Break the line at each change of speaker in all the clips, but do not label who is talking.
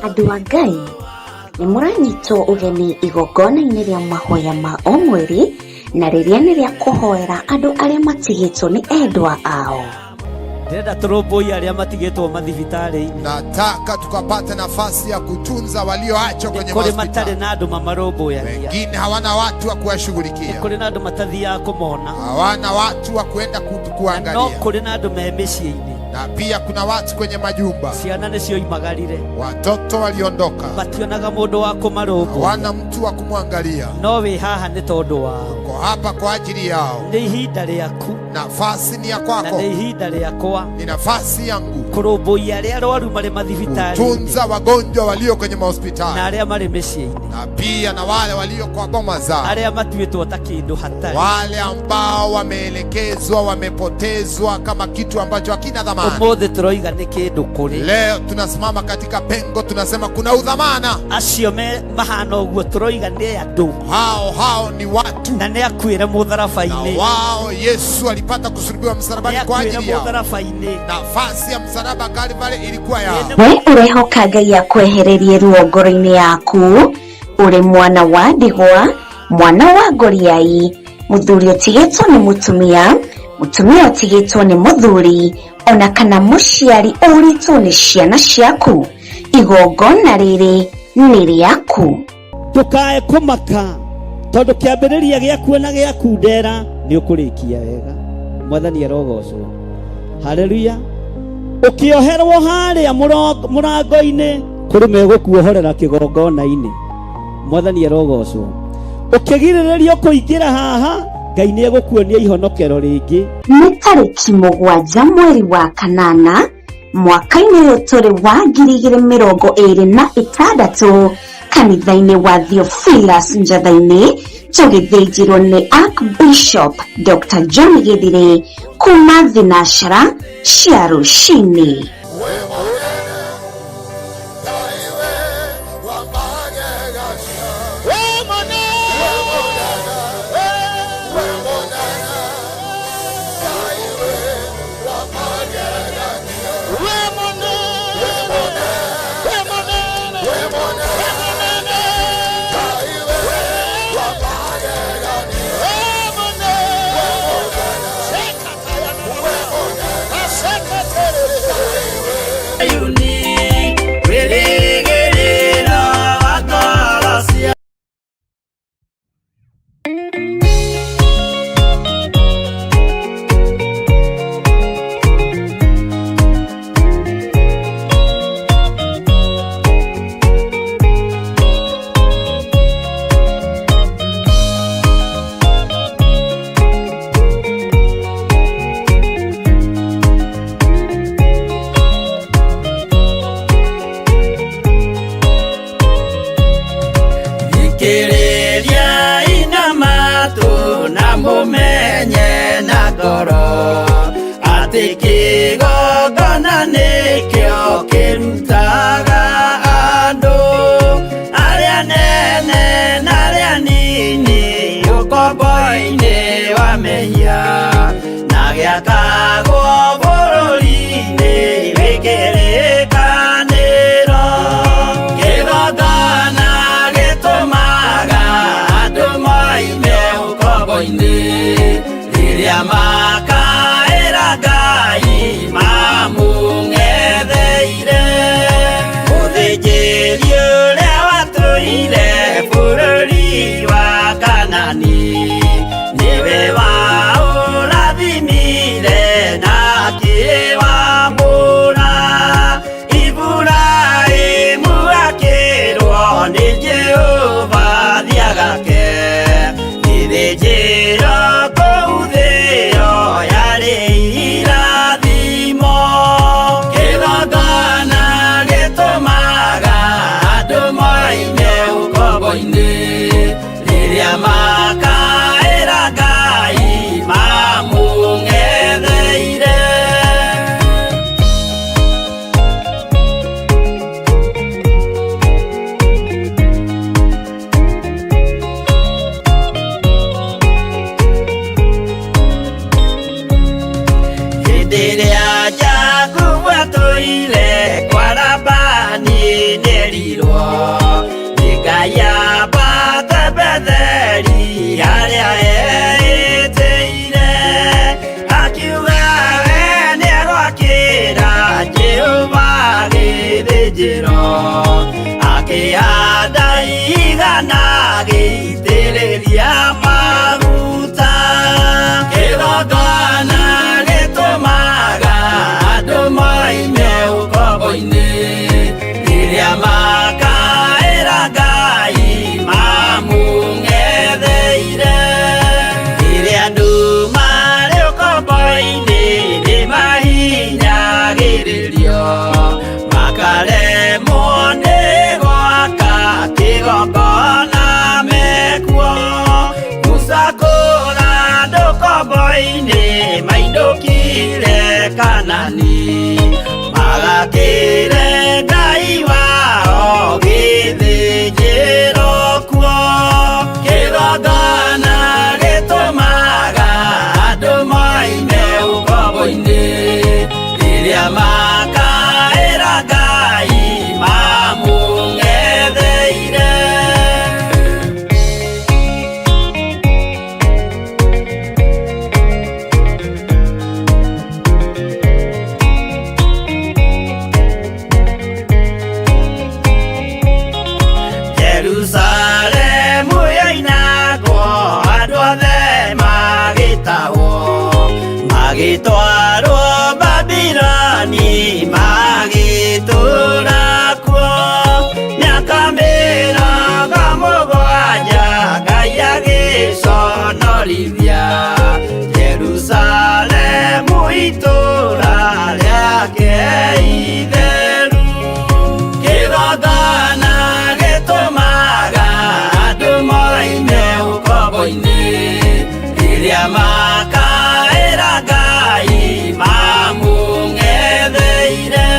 Andũ a Ngai nĩ mũranyitwo ũgeni igongona-inĩ rĩa mahoya ma o mweri, na rĩrĩa nĩ rĩa kũhoera andũ arĩa matigĩtwo nĩ endwa ao.
Ndĩrenda tũrũmbũiye arĩa matigĩtwo mathibitarĩ-inĩ.
Nataka tukapate nafasi ya kutunza walioachwa kwenye hospitali.
Kũrĩ matarĩ na andũ mamarũmbũyagia.
Wengine hawana watu wa kuwashughulikia.
Kũrĩ na andũ matathiaga kũmona.
Hawana watu wa kwenda kuangalia.
No kũrĩ na andũ me mĩciĩ-inĩ.
Na pia kuna watu kwenye majumba.
Ciana nĩcio imagarire.
Watoto waliondoka.
Mationaga mũndũ wa kũmarũmbũiya.
Hawana mtu wa kumwangalia.
No wĩ haha nĩ tondũ wao.
Uko hapa kwa ajili yao.
Nĩ ihinda rĩaku.
Nafasi ni ya kwako.
Na nĩ ihinda rĩakwa.
Ni nafasi yangu.
Kũrũmbũiya arĩa arwaru marĩ mathibitarĩ.
Kutunza wagonjwa walio kwenye mahospitali.
Na arĩa marĩ mĩciĩ-inĩ.
Na pia na wale walio kwa boma zao.
Arĩa matuĩtwo ta kĩndũ hatarĩ.
Wale ambao wameelekezwa, wamepotezwa kama kitu ambacho hakina dhamana.
Ũmũthĩ tũroiga nĩ kĩndũ kũrĩ.
Leo tunasimama katika pengo, tunasema kuna udhamana.
Acio mahana ũguo tũroiga nĩ andũ.
Hao ni watu.
Na nĩ akuĩre mũtharaba-inĩ.
Na wao Yesu alipata kusulubiwa msalabani kwa ajili yao. Nafasi ya msalaba Kalvari ilikuwa yao.
We ũrehoka Ngai akwehererie ruo ngoro-inĩ yaku, ũrĩ mwana wa ndigwa, mwana wa ngoriai, mũthuri ũtigĩtwo nĩ mũtumia, mũtumia ũtigĩtwo nĩ mũthuri, ona kana mũciari ũritwo nĩ ciana ciaku, igongona rĩrĩ nĩ rĩaku.
Ndũkae kũmaka tondũ kĩambĩrĩria gĩaku na gĩaku ndera nĩ ũkũrĩkia wega. Mwathani arogocwo. Haleluya. Ũkĩoherwo harĩa mũrango-inĩ kũrĩ megũkuohorera kĩgongona-inĩ. Mwathani arogocwo. Ũkĩgirĩrĩrio kũingĩra haha, Ngai nĩ egũkuonia ihonokero rĩngĩ.
Nĩ tarĩki 7 mweri wa kanana mwaka-inĩ ũyũ tũrĩ wa 2026 kanitha-inĩ wa Theophilus Njatha-inĩ, tũgĩthĩnjĩrwo nĩ Archbishop Dr. John Githiri kuma thinashara cia rũcinĩ.
Mumenye na ngoro atĩ kĩgongona nĩkĩo kĩrutaga andũ arĩa nene na arĩa nini ũkombo-inĩ wa mehia na gĩakagwo bũrũri-inĩ wĩkĩrĩkanĩro. Kĩgongona gĩtũmaga andũ moime ũkombo-inĩ rĩrĩa makaĩra Ngai mamũng'etheire. nerirwo Ngai abate betheri aria etĩire akiuga we nĩegwakĩra Jehova gĩthĩnjĩro akĩhanda igana gĩitĩrĩria maguta kĩgongona gĩtũmaga andũ moime ũkombo-inĩ rĩrĩa makaĩra Ngai mamũng'etheire rĩrĩa andũ marĩ ũkombo-inĩ nĩmahinyagĩrĩrio makaremwo nĩ gwaka kĩgongona mekuo gũcakũra andũ ũkombo-inĩ mainũkire Kanani magakĩre Ngai wao gĩthĩnjĩro kuo kĩgongona gĩtũmaga andũ moime ũkombo-inĩ rĩrĩa makaĩra Ngai mamũng'etheire Jerusalemu yainagwo andũ othe magĩtahwo magĩtwarwo Babironi magĩtũũra kuo mĩaka mĩrongo mũgwanja Ngai agĩconorithia Jerusalemu itũũra rĩake itheru kĩgongona gĩtũmaga andũ moime ũkombo-inĩ rĩrĩa makaĩra Ngai mamũng'etheire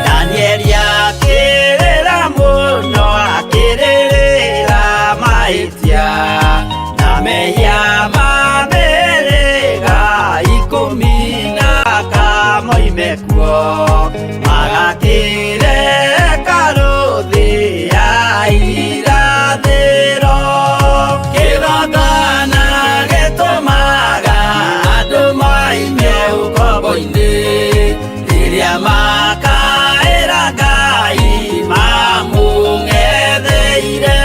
Danieli akĩrĩra mũno akĩrĩrĩra mahĩtia na mehia ma mĩhĩrĩga 12 moime kuo magakĩre karũthĩ ya irathĩro kĩgongona gĩtũmaga andũ moime ũkombo-inĩ rĩrĩa makaĩra Ngai mamũng'etheire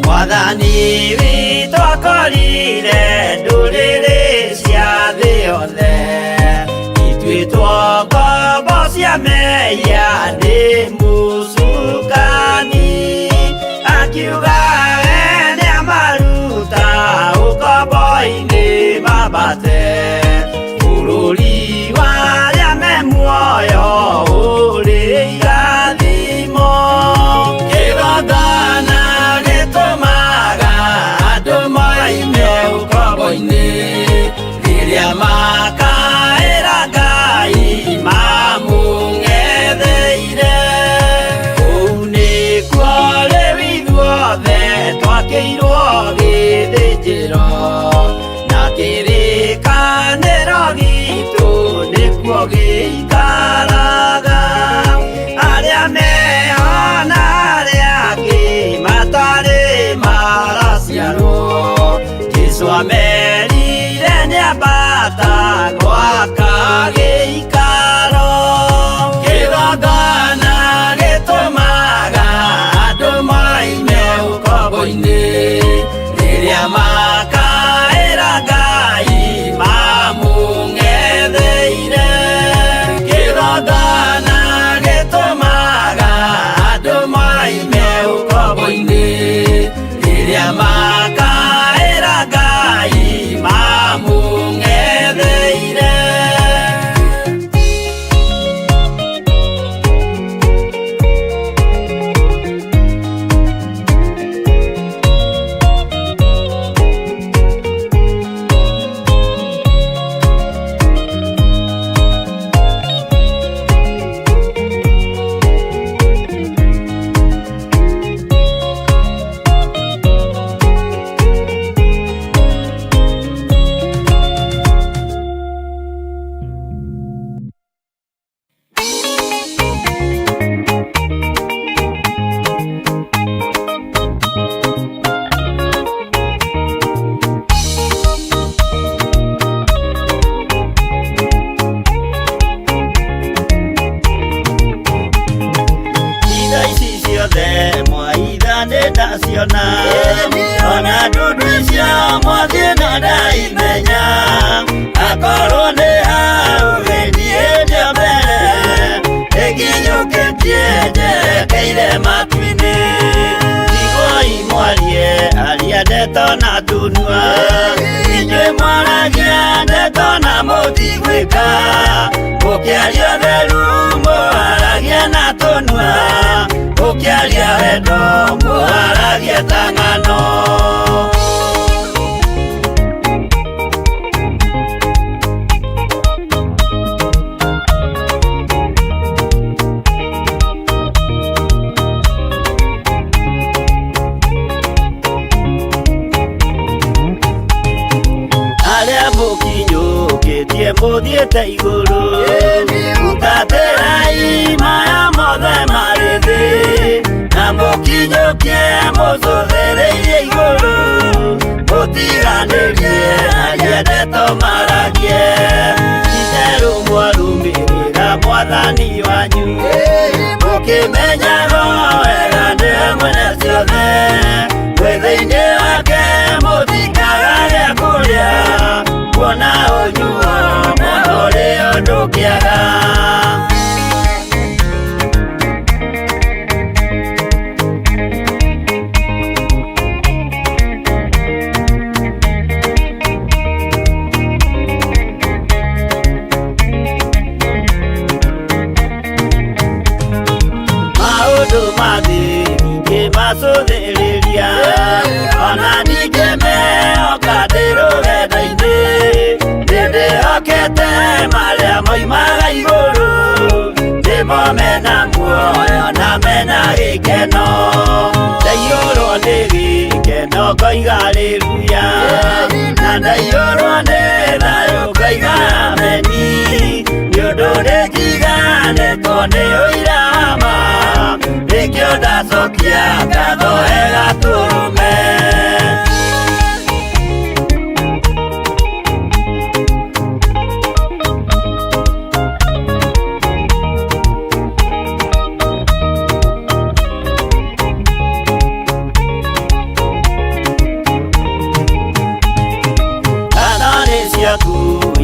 Mwathani witũ akorire ndũrĩrĩ cia thĩ yothe ituĩtwo ngombo cia mehia nĩ mũcukani akiuga we nĩamaruta ũkombo-inĩ mambate bũrũri warĩa me muoyo ũrĩ irathimo kĩgongona gĩtũmaga andũ moime ũkombo-inĩ rĩrĩa makaĩra Ngai mamũng'etheire ndaciona ona ndundu icio mwathie no ndaimenya akorwo nĩ hau gĩthiĩ ndĩ mbere ĩkinyũkĩtie njerekeire matu-inĩ igoi mwarie aria ndeto na tunua inyuĩ mwaragia ndeto na mũtigwĩka mũkĩaria ũtheru mũaragia na tunua mũkĩaria wendo mũaragia ta ng'ano. Mũthiĩte igũrũ mũtatĩrai maya mothe marĩ thĩ na mũkinyũkie mũcũthĩrĩirie igũrũ mũtiganĩrie aria ndeto maragie itherũ mwarũmĩrĩra mwathani wanyu mũkĩmenyaga wega nĩ mwene ciothe mwĩthĩ-inĩ wake mũtikagage kũrĩa kuona ũnyuo mũndũ ndũkĩaga. Maũndũ mathĩ ningĩ macũthĩrĩria ona ningĩ mehoka ndĩ rũgendo-inĩ ndĩndĩhokete marĩa moimaga igũrũ nĩmo mena muoyo na mena gĩkeno ndaiyũrwo nĩ gĩkeno ngoiga haleluya na ndaiyũrwo nĩ thayũ ngoiga ameni nĩũndũ nĩnjiganĩtwo nĩ ũira wa ma nĩkĩo ndacokia ngatho gatũrũme.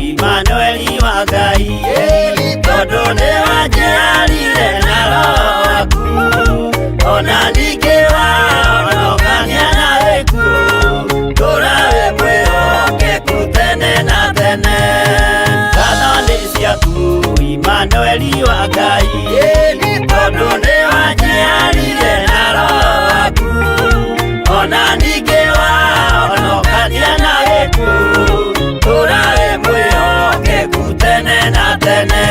Imanueli wa Ngai tondũ nĩ wanjiarire na roho waku ona ningĩ wahonokania na gĩkuũ tũra wĩ mwĩhokeku tene na tene. Ngatho nĩ ciaku Imanueli wa Ngai tondũ nĩ wanjiarire na roho waku ona ningĩ wahonokania na gĩkuũ tũra wĩ mwĩhokeku tene na tene.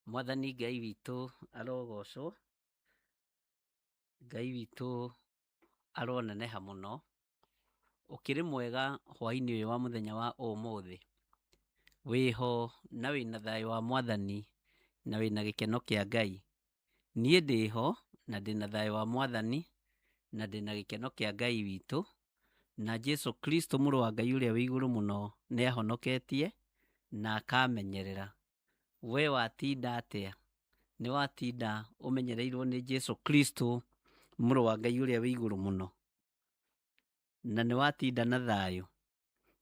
Mwathani Ngai witũ arogocwo, Ngai witũ aroneneha mũno, ũkĩrĩ mwega hwaĩ-inĩ ũyũ wa mũthenya wa ũmũthĩ, wĩho na wĩna thayũ wa Mwathani na wĩna gĩkeno kĩa Ngai. Niĩ ndĩho na ndĩna thayũ wa Mwathani na ndĩna gĩkeno kĩa Ngai witũ, na Jesu Kristo mũrũ wa Ngai ũrĩa wĩ igũrũ mũno nĩ ahonoketie na akamenyerera. We watinda atĩa? Nĩ watinda ũmenyereirwo nĩ Jesu Kristo mũrũ wa Ngai ũrĩa wĩ igũrũ mũno, na nĩ watinda na thayũ.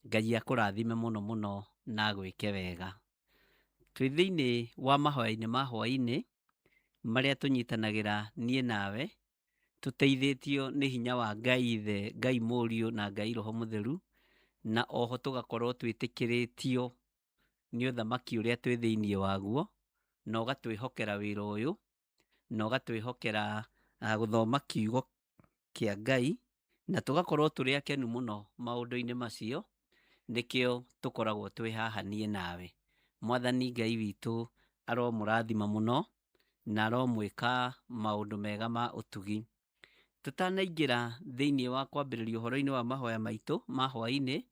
Ngai akũrathime mũno mũno na gwĩke wega. Twĩ thĩinĩ wa mahoya-inĩ ma hwaĩ-inĩ marĩa tũnyitanagĩra niĩ nawe, tũteithĩtio nĩ hinya wa Ngai Ithe, Ngai Mũriũ na Ngai Roho Mũtheru, na oho tũgakorwo twĩtĩkĩrĩtio nĩ ũthamaki ũrĩa twĩ thĩinĩ waguo, na ũgatwĩhokera wĩra ũyũ, na ũgatwĩhokera gũthoma kiugo kĩa Ngai, na tũgakorwo tũrĩ akenu mũno maũndũ-inĩ macio, nĩkĩo tũkoragwo twĩ haha niĩ nawe. Mwathani Ngai witũ aromũrathima mũno, na aromwĩka maũndũ mega ma ũtugi. Tũtanaingĩra thĩinĩ wa kwambĩrĩria ũhoro-inĩ wa mahoya maitũ ma hwainĩ,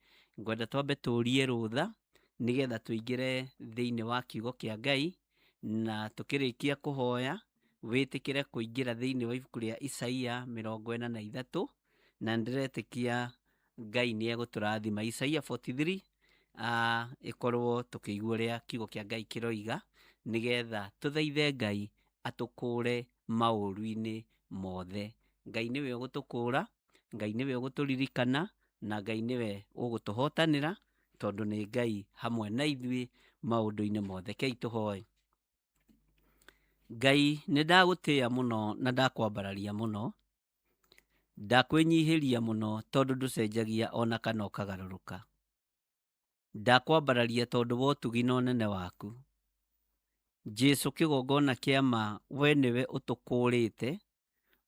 ngwenda twambe tũrie rũtha, nĩgetha tũingĩre thĩinĩ wa kiugo kĩa Ngai, na tũkĩrĩkia kũhoya wĩtĩkĩre kũingĩra thĩinĩ wa ibuku rĩa Isaia 43, na ndĩretĩkia Ngai nĩ egũtũrathima. Isaia 43 ĩkorwo tũkĩigua ũrĩa kiugo kĩa Ngai kĩroiga, nĩgetha tũthaithe Ngai atũkũre maũru-inĩ mothe. Ngai nĩwe ũgũtũkũra, Ngai nĩwe ũgũtũririkana, na Ngai nĩwe ũgũtũhotanĩra, tondũ nĩ Ngai hamwe na ithuĩ maũndũ-inĩ mothe. Kei tũhoe. Ngai nĩ ndagũtĩĩa mũno na ndakwambararia mũno, ndakwĩnyihĩria mũno tondũ ndũcenjagia ona kana ũkagarũrũka. Ndakwambararia tondũ wa ũtugi na ũnene waku. Jesu kĩgongona kĩa ma, we nĩwe ũtũkũrĩte,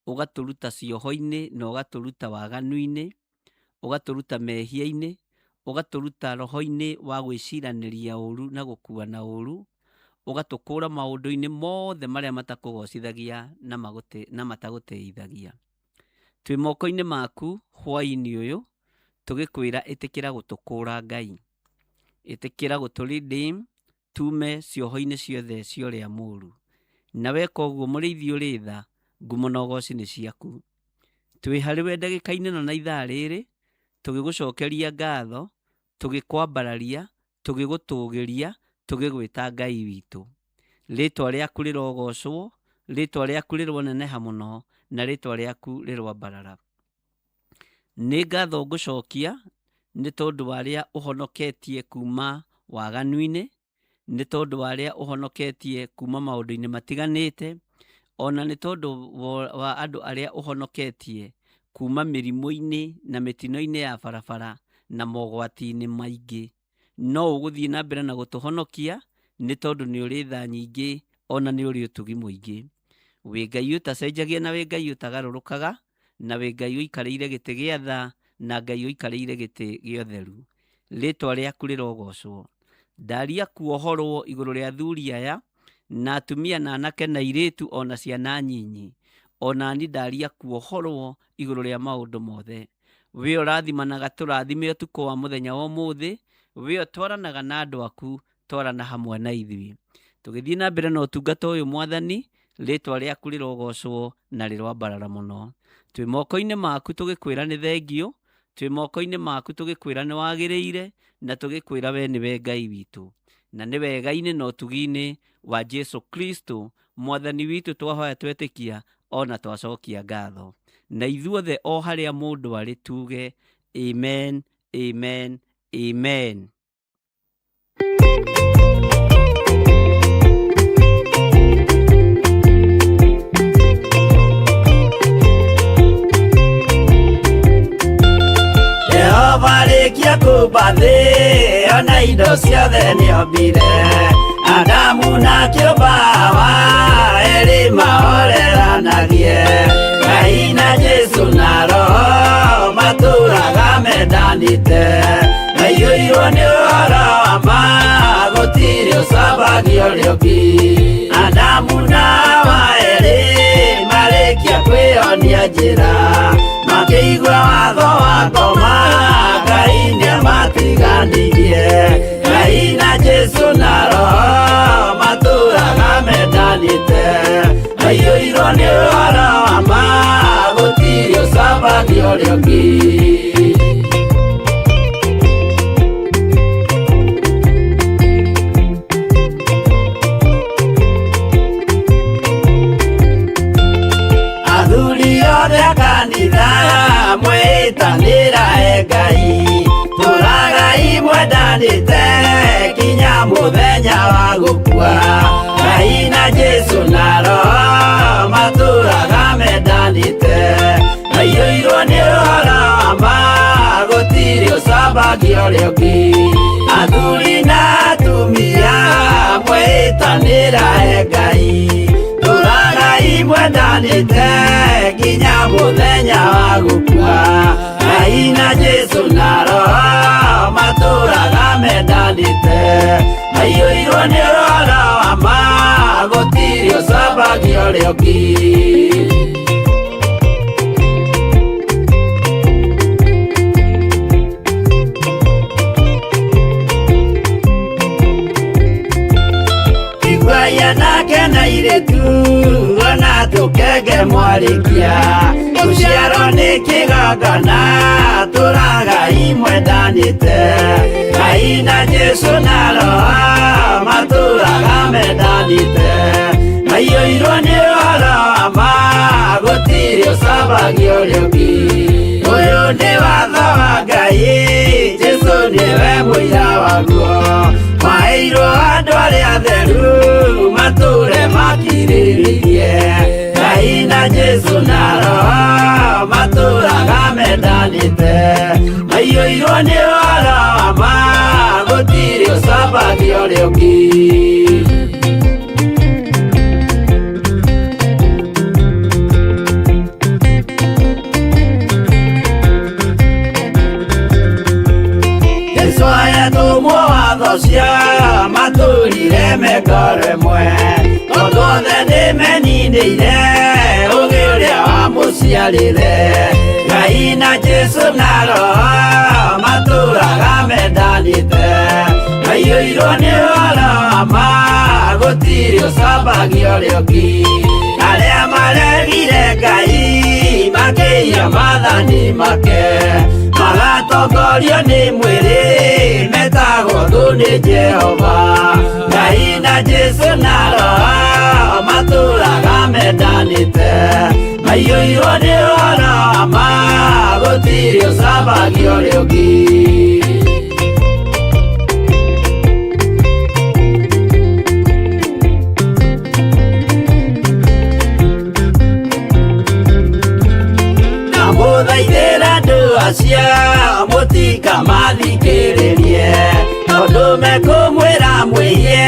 ũgatũruta cioho-inĩ na ũgatũruta waganu-inĩ, ũgatũruta mehia-inĩ, ũgatũruta roho-inĩ wa gwĩciranĩria ũru na gũkuana ũru, ũgatũkũra maũndũ-inĩ mothe marĩa matakũgocithagia na matagũteithagia. Twĩ moko-inĩ maku hwaĩ-inĩ ũyũ, tũgĩkwĩra ĩtĩkĩra gũtũkũra Ngai, ĩtĩkĩra gũtũredeem tume cioho-inĩ ciothe cia ũrĩa mũũru. Na weka ũguo mũrĩithi ũrĩ tha, ngumo na ũgooci nĩ ciaku. Twĩ harĩ we ndagĩka-inĩ na ithaa rĩrĩ, tũgĩgũcokeria ngatho, tũgĩkwambararia, tũgĩgũtũgĩria, tũgĩgwĩta Ngai witũ. Rĩĩtwa rĩaku rĩrogocwo, rĩĩtwa rĩaku rĩroneneha mũno, na rĩĩtwa rĩaku rĩroambarara. Nĩ ngatho ngũcokia nĩ tondũ wa arĩa ũhonoketie kuma waganu-inĩ, nĩ tondũ wa arĩa ũhonoketie kuma maũndũ-inĩ matiganĩte, ona nĩ tondũ wa andũ arĩa ũhonoketie kuma mĩrimũ-inĩ na mĩtino-inĩ ya barabara na mogwati-inĩ maingĩ. No ũgũthiĩ na mbere na gũtũhonokia, nĩ tondũ nĩ ũrĩ tha nyingĩ, ona nĩ ũrĩ ũtugi mũingĩ. Wĩ Ngai ũtacenjagia na wĩ Ngai ũtagarũrũkaga, na wĩ Ngai ũikarĩire gĩtĩ gĩa tha, na Ngai ũikarĩire gĩtĩ gĩa ũtheru. Rĩĩtwa rĩaku rĩrogocwo. Ndaria kuohorwo igũrũ rĩa athuri aya, na atumia na anake na airĩtu ona ciana nyinyi. Ona ni ndaria kuohorwo igũrũ rĩa maũndũ mothe. We ũrathimanaga tũrathime ũtukũ wa mũthenya wa ũmũthĩ, we ũtwaranaga na andũ aku, twarana hamwe na ithuĩ. Tũgĩthiĩ na mbere na ũtungata ũyũ Mwathani, rĩĩtwa rĩaku rĩrogocwo na rĩroambarara mũno. Twĩ moko-inĩ maku tũgĩkwĩra nĩ thengio, twĩ moko-inĩ maku tũgĩkwĩra nĩ wagĩrĩire, na tũgĩkwĩra we nĩwe Ngai witũ. Na nĩ wega-inĩ na ũtugi-inĩ wa Jesu Kristo, Mwathani witũ twahoya twetĩkia, ona twacokia ngatho. Na ithuothe o harĩa mũndũ arĩ tuge, amen, amen, amen.
Jehova rĩkia kũmba thĩ, ona indo ciothe nĩombire. Adamu na kĩũmba Hawa, erĩ mahoreranagie. Ngai na Jesu na Roho matũũraga mendanĩte. Maiyũirwo nĩ ũhoro wa ma, gũtirĩ ũcambagia ũrĩa ũngĩ. Adamu na Hawa erĩ marĩkia kwĩyonia njĩra, makĩigua watho wa ngoma, Ngai nĩamatiganirie. Ngai na Jesu na Roho matũũraga mendanĩte. Maiyũirwo nĩ ũhoro wa ma, gũtirĩ ũcambagia ũrĩa ũngĩ. Athuri othe a kanitha mwĩtanĩra Ngai, tũragai mwendanĩte kinya mũthenya wa gũkua. Ngai na Jesu na Roho matũũraga mendanĩte. Maiyũirwo nĩ ũhoro wa ma, gũtirĩ ũcambagia ũrĩa ũngĩ. Athuri na atumia mendanĩte nginya mũthenya wa gũkua. Ngai na Jesu na Roho matũraga mendanĩte, maiyũirwo nĩ Roho wa ma, gũtirĩ ũcambagia ũrĩa ũngĩ. Nake na iretu ona tũkenge mwarĩkia, gũciarwo nĩ kĩgongona tũragai mwendanĩte. Ngai na Jesu na Roho matũraga mendanĩte, maiyũirwo nĩ Roho wa ma, gũtirĩ ũcambagia ũrĩa ũngĩ. Ũyũ nĩ watho wa Ngai, Jesu nĩwe mũira waguo, maheirwo andũ arĩa atheru matũre makirĩrĩirie. Ngai na Jesu na Roho matũraga mendanĩte, maiyũirwo nĩ Roho wa ma, gũtirĩ ũcambagia ũrĩa ũngĩ. Cia matũrire mekoro ĩmwe, tondũ othe nĩmeninĩire ũgĩ ũrĩa wamũciarire. Ngai na Jesu na Roho matũraga mendanĩte, maiyũirwo nĩ Roho wa ma, gũtirĩ ũcambagia ũrĩa ũngĩ. Arĩa maregire Ngai makĩiya maathani make, magatongorio nĩ mwĩrĩ metagwo thũ nĩ Jehova. Ngai na Jesu na Roho matũraga mendanĩte, maiyũirwo nĩ Roho wa ma, gũtirĩ ũcambagia ũrĩa ũngĩ. Mũthaithĩra ndũa cia mũtika mathikĩrĩrie, tondũ mekũmwĩra mwĩhie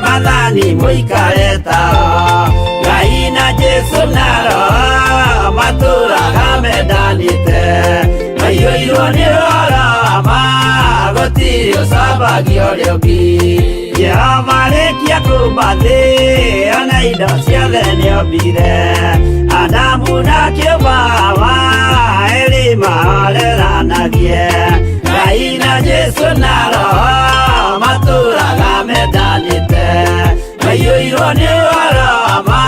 maathani mũikare tao. Ngai na Jesu na Roho matũraga mendanĩte, maiyũirwo nĩ Roho wa ma, gũtirĩ ũcambagia ũrĩa ũngĩ. Jehova arĩkia kũmba thĩ ona indo ciothe nĩombire, Adamu na kĩũmba Hawa erĩ mahoreranagie. Ngai na Jesu na Roho matũraga mendanĩte, maiyũirwo nĩ Roho wa ma,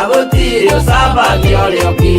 gũtirĩ ũcambagia ũrĩa ũngĩ.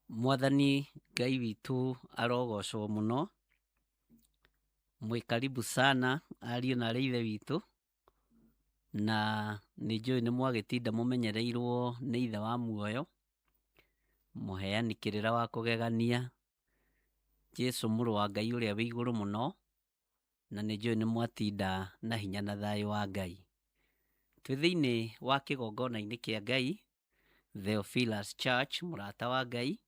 Mwathani Ngai witũ arogocwo mũno. Mwĩ karibu sana ariũ na arĩ ithe witũ, na nĩ njũĩ nĩ mwagĩtinda mũmenyereirwo nĩ ithe wa muoyo, mũheani kĩrĩra wa kũgegania, Jesu mũrũ wa Ngai ũrĩa wĩ igũrũ mũno, na nĩ njũĩ nĩ mwatinda na hinya na thayũ wa Ngai. Twĩ thĩinĩ wa kĩgongona-inĩ kĩa Ngai, Theophilus Church, mũrata wa Ngai,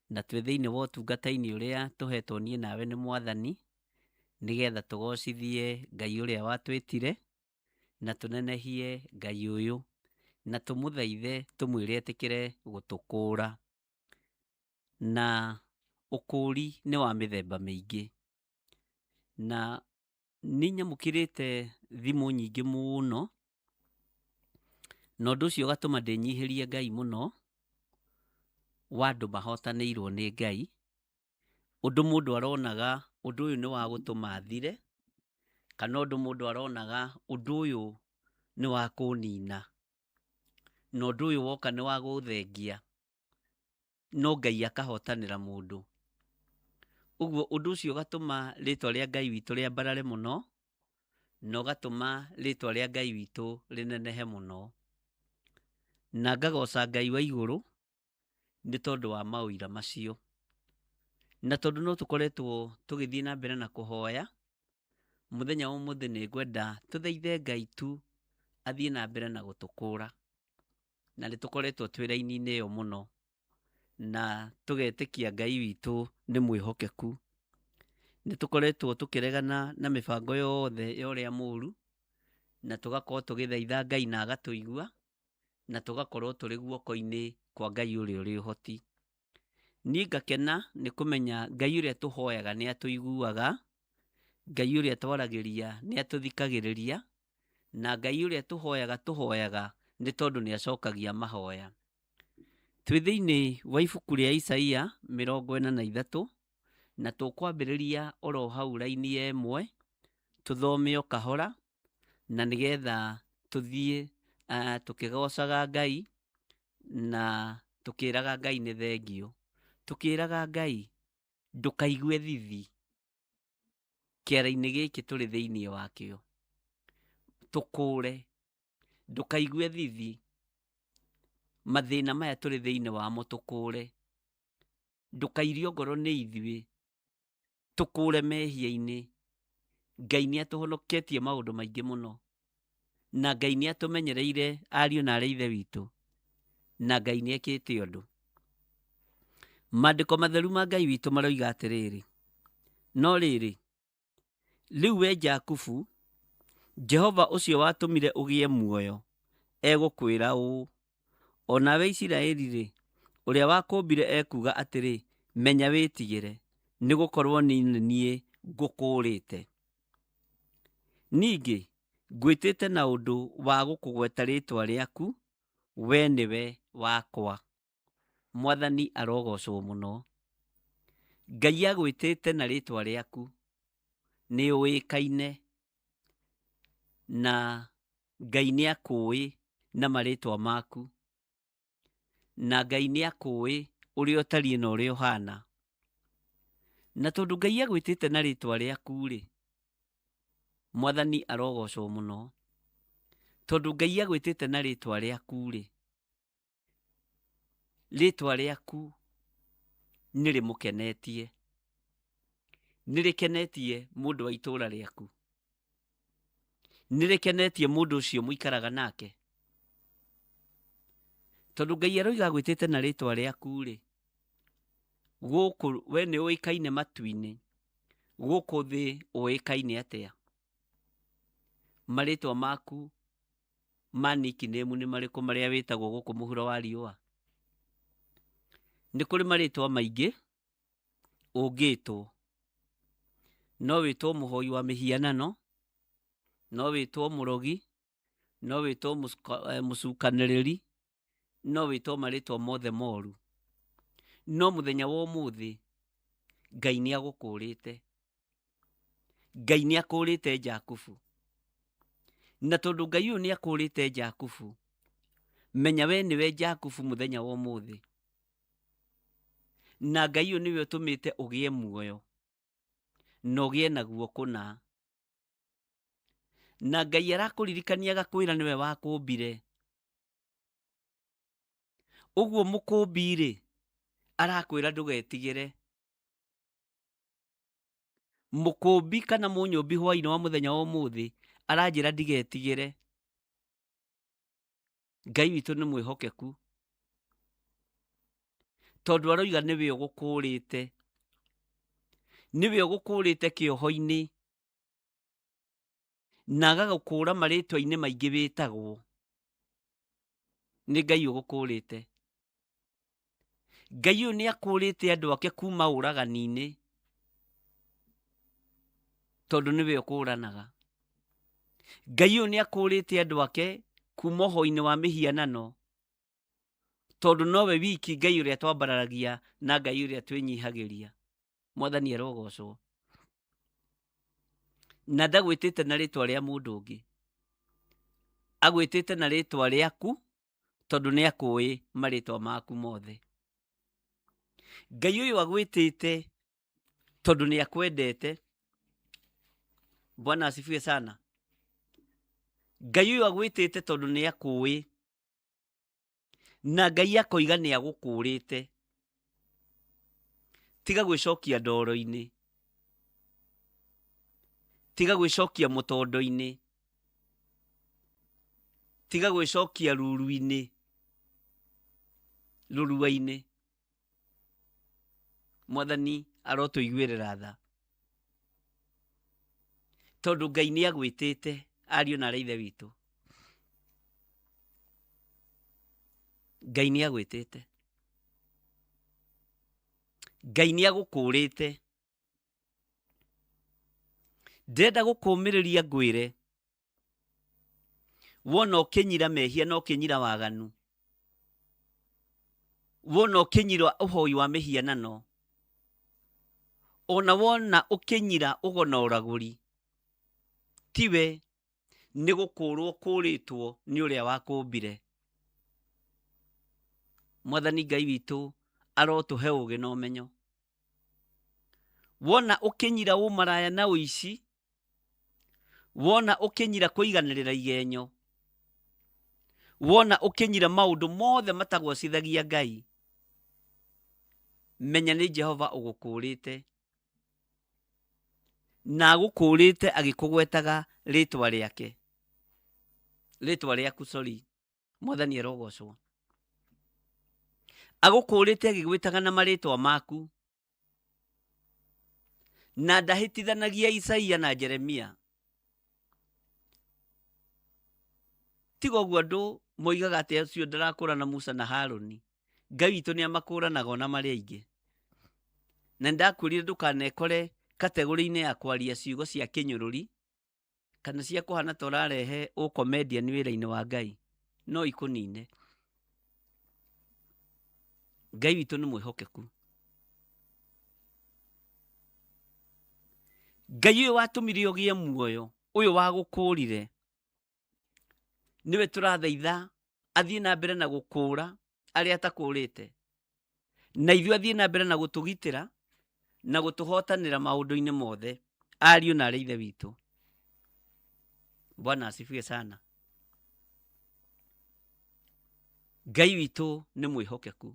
na twĩ thĩinĩ wa ũtungata-inĩ ũrĩa tũhetwo niĩ nawe nĩ Mwathani, nĩgetha tũgocithie Ngai ũrĩa watwĩtire, na tũnenehie Ngai ũyũ, na tũmũthaithe tũmwĩre etĩkĩre gũtũkũra. Na ũkũri nĩ wa mĩthemba mĩingĩ, na nĩ nyamũkĩrĩte thimũ nyingĩ mũno, na ũndũ ũcio ũgatũma ndĩnyihĩrie Ngai mũno, wa andũ mahotanĩirwo nĩ Ngai, ũndũ mũndũ aronaga ũndũ ũyũ nĩ wa gũtũma athire, kana ũndũ mũndũ aronaga ũndũ ũyũ nĩ wa kũnina, na ũndũ ũyũ woka nĩ wa gũthengia, no Ngai akahotanĩra mũndũ.
Uguo undu ucio gatuma ritwa ria Ngai witu ria mbarare muno, no gatuma ritwa ria Ngai witu rinenehe muno. Na ngagoca Ngai wa iguru ni tondu wa mauira macio. Na tondu no tukoretwo tugithii na mbere na kuhoya, muthenya wa muthi ni ngwenda tuthaithe Ngai tu athie na mbere na gutukura. Na ni tukoretwo twi raini-ini iyo muno, na tugetikia Ngai witu ni mwihokeku. Ni tukoretwo tukiregana na mibango yothe ya uria muru, na tugakorwo tugithaitha Ngai na agatuigua, na tugakorwo turi guoko-ini kwa Ngai uria uri uhoti. Ni ngakena ni kumenya Ngai uria tuhoyaga ni atuiguaga, Ngai uria twaragiria ni atuthikagiriria, na Ngai uria tuhoyaga ni tondu ni acokagia mahoya. Twi thiini wa ibuku ria Isaia 43, na tukwambiriria oro hau raini ya 1, tuthome o kahora, na nigetha tuthie tukigocaga Ngai na tukiraga Ngai ni thengio. Tukiraga Ngai ndukaigue thithi kiara-ini giki turi thiini wakio. Tukure, ndukaigue thithi mathina maya turi thiini wamo, tukure. Ndukairio ngoro ni ithui, tukure mehia-ini. Ngai ni atuhonoketie maundu maingi muno, na Ngai ni atumenyereire ariu na aria ithe witu, na Ngai ni ekite undu. Maandiko matheru ma Ngai witu maroiga atiriri, no riri riu we Jakubu, Jehova ucio watumire ugie muoyo egukwira uu, onawe Isiraeli uria wakumbire ekuga atiri, menya witigire, ni gukorwo nie ngukurite. Ningi ngwitite na undu wa gukugweta ritwa riaku, we niwe wakwa. Mwathani arogocwo muno. Ngai agwitite na ritwa riaku, ni uikaine, na Ngai ni akui na maritwa maku, na Ngai ni akui uria utarie na uria uhana. Na tondu Ngai agwitite na ritwa riaku ri, Mwathani arogocwo muno. Tondu Ngai agwitite na ritwa riaku ri, ritwa riaku nirimukenetie, nirikenetie mundu wa itura riaku, nirikenetie mundu ucio muikaraga nake. Tondu Ngai aroiga agwitite na ritwa riaku ri, guku we ni uikaine matu-ini, guku thi uikaine atia? Maritwa maku ma nickname ni mariku maria witagwo guku muhuro wa riua? Ni kuri maritwa maingi ungitwo. No witwo muhoi wa mihianano, no witwo murogi, no witwo mucukaniriri, no witwo maritwa mothe moru. No muthenya wa umuthi Ngai ni agukurite. Ngai ni akurite Jakubu. Na tondu Ngai uyu ni akurite Jakubu, menya we niwe Jakubu muthenya wa umuthi. Na Ngai uyu niwe utumite ugie muoyo, na ugie naguo kuna. Na Ngai arakuririkania agakwira niwe wakumbire. Uguo mukumbi ri arakwira ndugetigire. Mukumbi kana munyumbi hwaini wa muthenya wa umuthi aranjira ndigetigire. Ngai witu ni mwihokeku, tondu aroiga niwe ugukurite, niwe ugukurite kioho-ini, na agagukura maritwa-ini maingi witagwo. Ni Ngai ugukurite. Ngai uyu ni akurite andu ake kuma uragani-ini, tondu niwe ukuranaga. Ngai uyu ni akurite andu ake kuma uhoi-ini wa mihianano, tondu nowe wiki Ngai uria twambararagia na Ngai uria twinyihagiria. Mwathani arogocwo. Na ndagwitite na ritwa ria mundu ungi, agwitite na ritwa riaku, tondu ni akui maritwa maku mothe. Ngai uyu agwitite tondu ni akwendete. Bwana asifiwe sana. Ngai uyu agwitite tondu ni akui, na Ngai akoiga ni agukurite. Tiga gwicokia ndoro-ini, tiga gwicokia mutondo-ini, tiga gwicokia ruru-ini, rurua-ini. Mwathani arotuiguirira tha, tondu Ngai ni agwitite ariu na ithe witu. Ngai ni agwitite, Ngai ni agukurite. Ndenda gukumiriria ngwire, wona ukinyira mehia na ukinyira waganu, wona ukinyira uhoi wa mihianano, ona wona ukinyira ugona uraguri, tiwe ni gukurwo kuritwo ni uria wakumbire. Mwathani Ngai witu arotuhe ugi na umenyo. Wona ukinyira umaraya na uici, wona ukinyira kuiganirira igenyo, wona ukinyira maundu mothe matagwacithagia Ngai, menya ni Jehova ugukurite, na agukurite agikugwetaga ritwa riake, ritwa riaku sorry. Mwathani erogocwo. Agukurite agigwitaga na maritwa maku, na ndahitithanagia Isaia na Jeremia. Tiga uguo andu moigaga ati acio ndarakũrana Musa na Haruni. Ngai witu ni amakũranaga ona marĩ aingĩ. Na ndakwĩrire ndũkanekore kategori-inĩ ya kwaria ciugo cia kĩnyũrũri kana cia kũhana ta ũrarehe ũkomedian wĩra-inĩ wa Ngai, no ikũnine. Ngai witu nĩ mwĩhokeku. Ngai ũyũ watũmire ũgĩe muoyo, ũyũ wagũkũrire, niwe tũrathaitha athiĩ na mbere na gũkũra arĩa atakũrĩte, na ithuĩ athiĩ na mbere na gũtũgitĩra na gũtũhotanĩra maũndũ-inĩ mothe, ariũ na arĩa ithe witũ. Bwana asifiwe sana. Ngai witũ nĩ mwĩhokeku.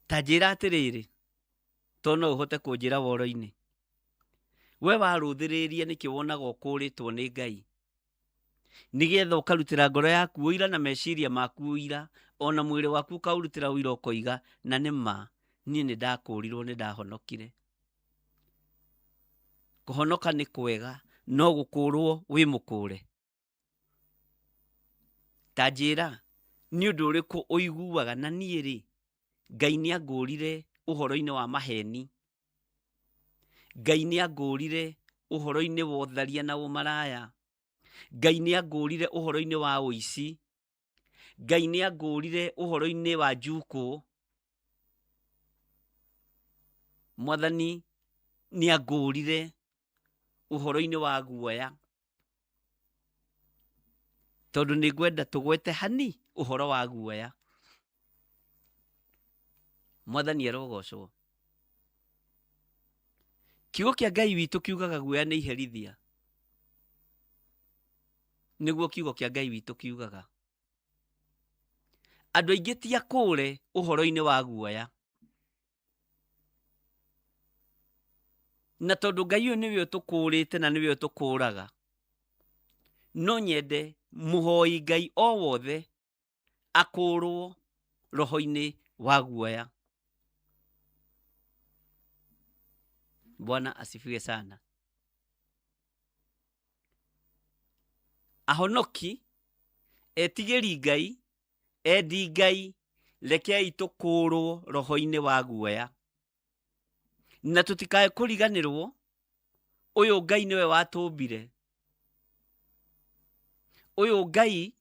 Ta njĩra atĩrĩrĩ, to no ũhote kũnjĩra woro-inĩ, we warũthĩrĩria nĩkĩ wonaga ũkũrĩtwo nĩ Ngai, nĩgetha ũkarutĩra ngoro yaku ũira na meciria maku ũira, ona mwĩrĩ waku ũkaũrutĩra ũira ũkoiga, na nĩ ma niĩ nĩ ndakũrirwo, nĩ ndahonokire. Kũhonoka nĩ kwega, no gũkũrwo wĩ mũkũre. Ta njĩra nĩ ũndũ ũrĩkũ ũiguaga na niĩ rĩ, Ngai nĩ angũrire ũhoro-inĩ wa maheni, Ngai nĩ angũrire ũhoro-inĩ wa ũtharia na ũmaraya, Ngai nĩ angũrire ũhoro-inĩ wa ũici, Ngai nĩ angũrire ũhoro-inĩ wa njukũ, Mwathani nĩ angũrire ũhoro-inĩ wa guoya, tondu nĩ ngwenda tũgwete hani ũhoro wa guoya. Mwathani erogocwo. Kiugo kĩa Ngai witũ kiugaga guoya nĩ iherithia, nĩguo kiugo kĩa Ngai witũ kiugaga. Andũ aingĩ ti akũre ũhoro-inĩ wa guoya, na tondu Ngai ũyũ nĩwe ũtũkũrĩte na nĩwe ũtũkũraga, no nyende mũhoi Ngai o wothe akũrwo roho-inĩ wa guoya. Bwana asifiwe sana. Ahonoki, etigĩri Ngai, endi Ngai, rekei tũkũrwo roho-inĩ wa guoya, na tũtikae kũriganĩrwo ũyũ Ngai nĩwe watũmbire, ũyũ Ngai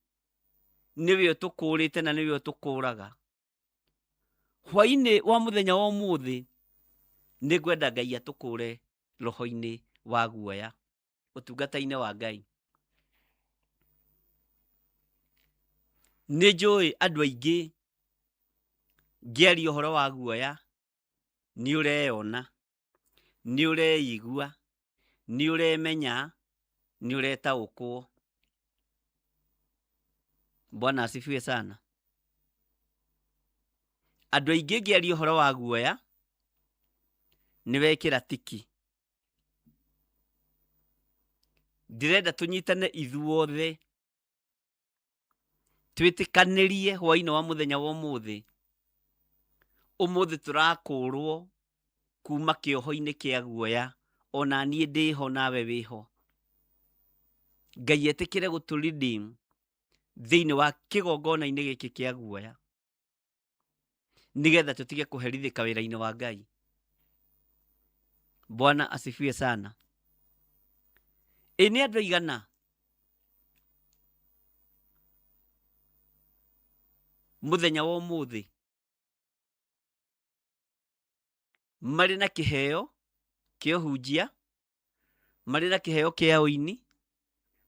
nĩwe ũtũkũrĩte na nĩwe ũtũkũraga. Hwaĩ-inĩ wa mũthenya wa ũmũthĩ nĩ ngwenda Ngai atũkũre roho-inĩ wa guoya, ũtungata-inĩ wa Ngai. Nĩ njũĩ andũ aingĩ ngĩaria ũhoro wa guoya nĩ ũreyona, nĩ ũreigua, nĩ ũremenya, nĩ ũretaũkwo. Bwana asifiwe sana. Andũ aingĩ ngĩaria ũhoro wa guoya nĩ wekĩra tiki. Ndĩrenda tũnyitane ithuothe twĩtĩkanĩrie hwaĩ-inĩ wa mũthenya wa ũmũthĩ. Ũmũthĩ tũrakũrwo kuma kĩoho-inĩ kĩa guoya, ona niĩ ndĩho nawe wĩho. Ngai etĩkĩre gũtũ-redeem thĩinĩ wa kĩgongona-inĩ gĩkĩ kĩa guoya, nĩgetha tũtige kũherithĩka wĩra-inĩ wa Ngai. Bwana asifiwe sana. Nĩ andũ aigana mũthenya wa ũmũthĩ marĩ na kĩheo kĩa ũhunjia, marĩ na kĩheo kĩa ũini,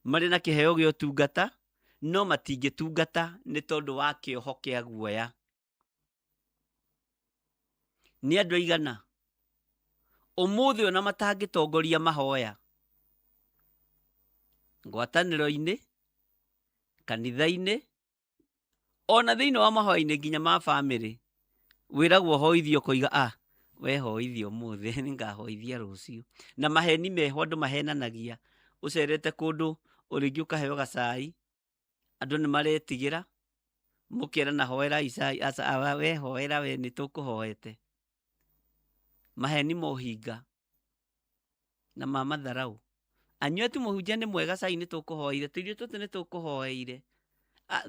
marĩ na kĩheo gĩa ũtungata, no matingĩtungata nĩ tondũ wa kĩoho kĩa guoya? Nĩ andũ aigana ũmũthĩ ona matangĩtongoria mahoya ngwatanĩro-inĩ, kanitha-inĩ, ona thĩinĩ wa mahoya-inĩ nginya ma bamĩrĩ, wĩragwo hoithio koiga we hoithio ũmũthĩ, nĩngahoithia rũciũ. Na maheni meho, andũ mahenanagia. Ũcerete kũndũ ũrĩngĩ ũkaheo gacai, andũ nĩ maretigĩra, mũkĩrana hoera icai, we hoera we nĩ tũkũhoete. Maheni mohinga na matharaũ. Anyue tu mũhunjia nĩ mwega, cai nĩ tũkũhoire, tũirio tũtũ nĩ tũkũhoeire.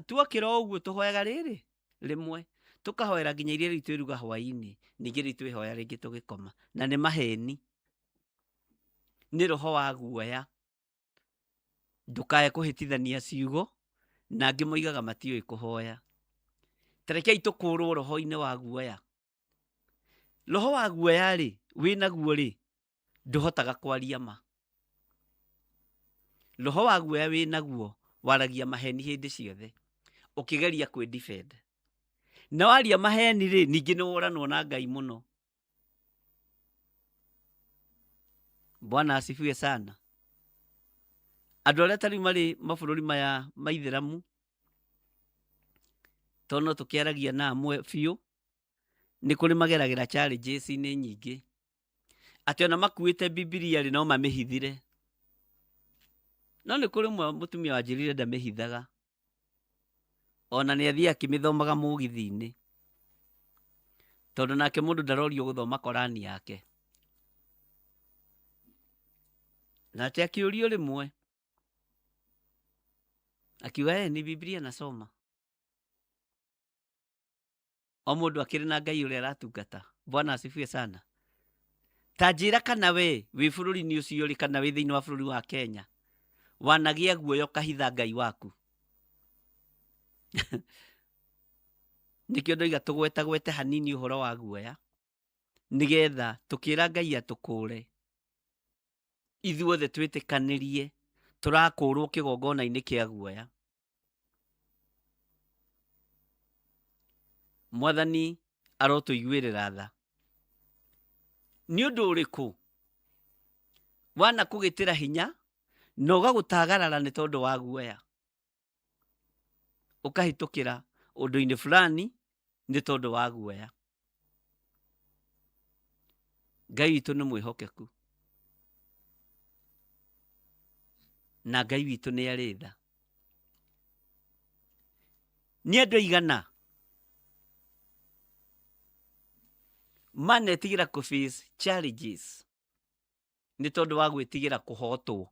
Tuokĩra ũguo tũhoyaga rĩrĩ rĩmwe, tũkahoera nginya iria rĩu twĩruga hwaĩ-inĩ, ningĩ rĩu twĩhoya rĩngĩ tũgĩkoma. Na nĩ maheni, nĩ roho wa guoya. Ndũkae kũhĩtithania ciugo, na angĩ moigaga matiũĩ kũhoya. Tarekei tũkũrwo roho-inĩ wa guoya. Roho wa guoya rĩ, wĩnaguo rĩ, ndũhotaga kwaria ma. Roho wa guoya wĩnaguo waragia maheni hĩndĩ ciothe, ũkĩgeria kwĩ-defend. Na waria maheni rĩ, ningĩ nĩ woranwo na Ngai mũno. Bwana asifiwe sana. Andũ arĩa tarĩu marĩ mabũrũri maya maithĩramu, tondũ no tũkĩaragia na amwe biũ, nĩ kũrĩ mageragĩra challenges nĩ nyingĩ. Atĩ ona makuĩte Bibilia rĩ, no mamĩhithire. No nĩ kũrĩ mũtumia wanjĩrire ndamĩhithaga, ona nĩ athiĩ akĩmĩthomaga mũgithi-inĩ, tondũ nake mũndũ ndarorio gũthoma Korani yake. Nake akĩũrio rĩmwe, akiuga ni Biblia nasoma. O mũndũ akĩrĩ na Ngai ũrĩa aratungata. Bwana asifiwe sana. Ta njĩra kana we wĩ bũrũri-inĩ ũcio rĩ, kana wĩ thĩinĩ wa bũrũri wa Kenya, wanagĩa guoya ũkahitha Ngai waku. Nĩkĩo ndoiga tũgwetagwete hanini ũhoro wa guoya, nĩgetha tũkĩra Ngai atũkũre, ithuothe twĩtĩkanĩrie tũrakũrwo kĩgongona-inĩ kĩa guoya. Mwathani arotũiguĩrĩra tha. Nĩ ũndũ ũrĩkũ wana kũgĩtĩra hinya na ũgagũtagarara nĩ tondũ wa guoya, ũkahĩtũkĩra ũndũ-inĩ fulani nĩ tondũ wa guoya? Ngai witũ nĩ mwĩhokeku, na Ngai witũ nĩ arĩ tha. Nĩ andũ aigana manetigĩra kũ-face challenges nĩ tondũ wa gwĩtigĩra kũhotwo?